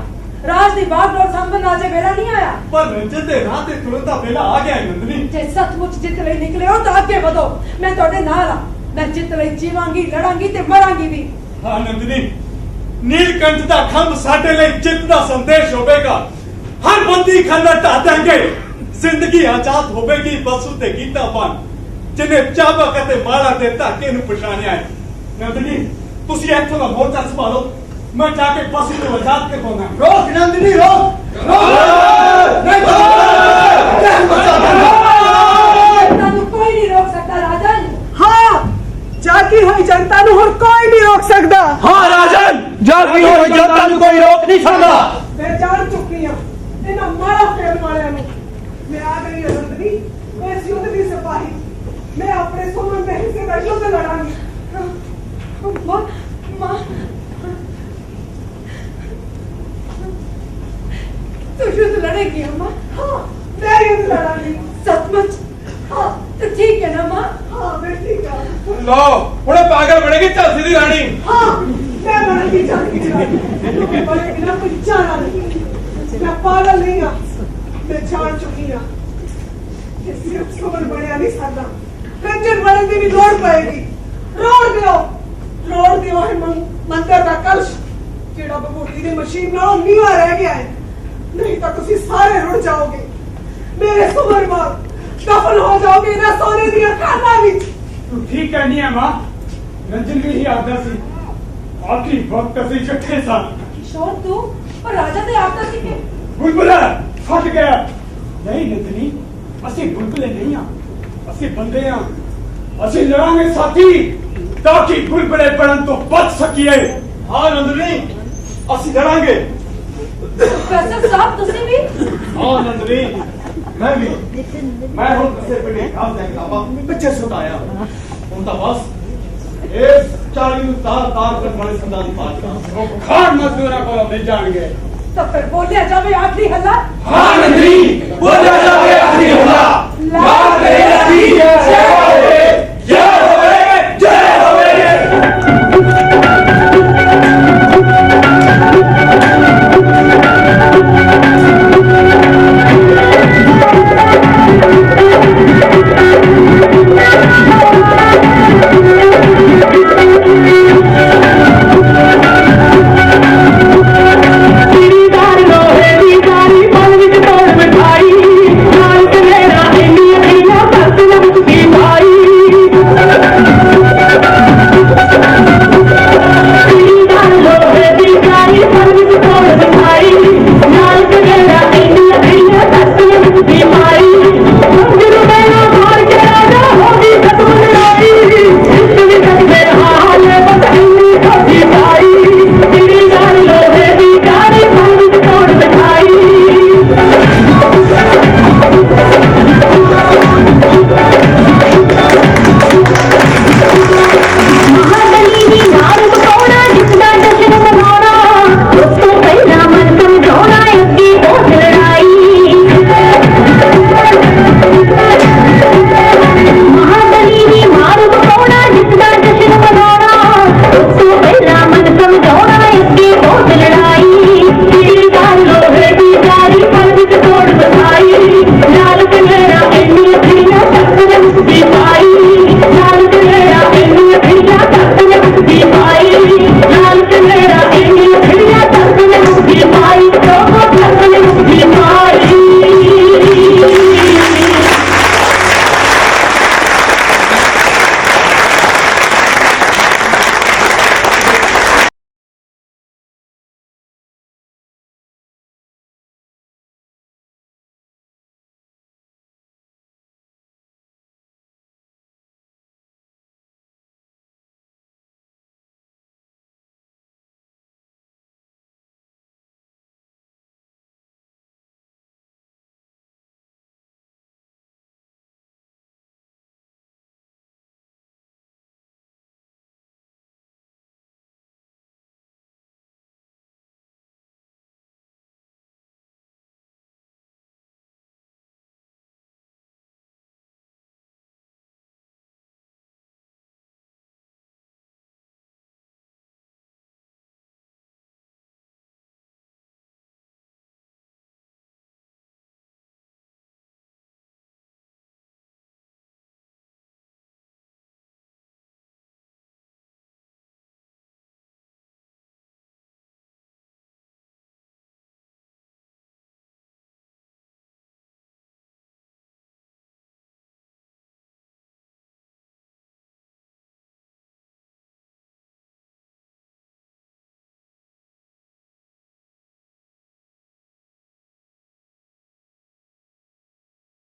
राज दी बागडोर संभन आजे वेला नहीं आया ਪਰ ਰੰਜਨ ਦੇ ਰਾਹ ਤੇ ਤੁਰਨ ਦਾ ਵੇਲਾ ਆ ਗਿਆ ਹੈ ਨੰਦਨੀ जे सचमुच जित ਲਈ निकले हो तो आगे बढ़ो मैं ਤੁਹਾਡੇ ਨਾਲ ਆ मैं जित ਲਈ जीवांगी लड़ांगी ते मरांगी भी ਹਾਂ ਨੰਦਨੀ ਨੀਲਕੰਠ ਦਾ ਖੰਭ ਸਾਡੇ ਲਈ ਜਿੱਤ ਦਾ ਸੰਦੇਸ਼ ਹੋਵੇਗਾ ਹਰ ਬੰਦੀ ਖੰਡਾ ਢਾ ਦਾਂਗੇ ਜ਼ਿੰਦਗੀ ਆਜ਼ਾਦ ਹੋਵੇਗੀ ਬਸ ਉਤੇ ਗੀਤਾ ਬਣ ਜਿਹਨੇ ਚਾਬਕ ਅਤੇ ਮਾਲਾ ਦੇ ਧਾਕੇ ਨੂੰ ਪਛਾਣਿਆ ਹੈ ਨੰਦਨੀ ਤੁਸੀਂ ਇੱਥੋਂ ਦਾ ਮੋਰਚਾ ਸੰਭਾਲੋ मैं जाके बस को आजाद कर दूंगा रोक नंदिनी रोक जनता को कोई नहीं रोक सकता राजन हाँ जागी हुई जनता नू हुण कोई नहीं रोक सकता हाँ राजन जागी हुई जनता नू कोई रोक नहीं सकता मैं जान चुकी हूं इन्हां मारा फेर वालियां नू मैं आ गई हूं नंदनी मैं इस युद्ध दी सिपाही मैं अपने सुमन दे हिस्से दा युद्ध लड़ांगी मां तू युद्ध लड़ेगी अम्मा हाँ मैं युद्ध लड़ांगी सचमुच हाँ तो ठीक है ना मां हाँ मैं ठीक हूं लो हुणे पागल बनेगी झांसी दी रानी हाँ मैं बनूंगी झांसी दी रानी क्योंकि बड़े बिना कुछ जाना नहीं मैं पागल नहीं हूं मैं जान चुकी हूं कि सिर्फ सुमन बढ़िया नहीं सकता रंजन बनने की भी लोड़ पड़ेगी रोड़ दियो है मंदिर का कलश जेड़ा बबूती दी मशीन नालों नीवा रह गया है नहीं तो तुसी सारे रुड़ जाओगे मेरे सुमन बाग दफन हो जाओगे ना सोने दी खाना विच तू ठीक कहनी है मां रंजन भी ही आदर सी आखिरी वक्त से इकट्ठे सा किशोर तू पर राजा दे आपदा सी के बुलबुला फट गया नहीं नंदनी ਅਸੀਂ ਬੁਲਬੁਲੇ ਨਹੀਂ ਆ ਅਸੀਂ ਬੰਦੇ ਆ ਅਸੀਂ ਲੜਾਂਗੇ ਸਾਥੀ ਤਾਂ ਕਿ ਬੁਲਬੁਲੇ ਬਣਨ ਤੋਂ ਬਚ ਸਕੀਏ ਹਾਂ ਨੰਦਨੀ ਅਸੀਂ ਲੜਾਂਗੇ प्रोफेसर साहब तुसी भी हाँ नंदनी मैं हूँ किसे पिंडी काम देंगे बाबा पीछे सुटाया उनका बस एक 40 तार करने वाले सरदार की बात खान मजदूरा को मिल जाएंगे तो फिर बोलिया जावे आखिरी हल्ला हाँ नंदनी बोलिया जावे आखिरी हल्ला लाल जय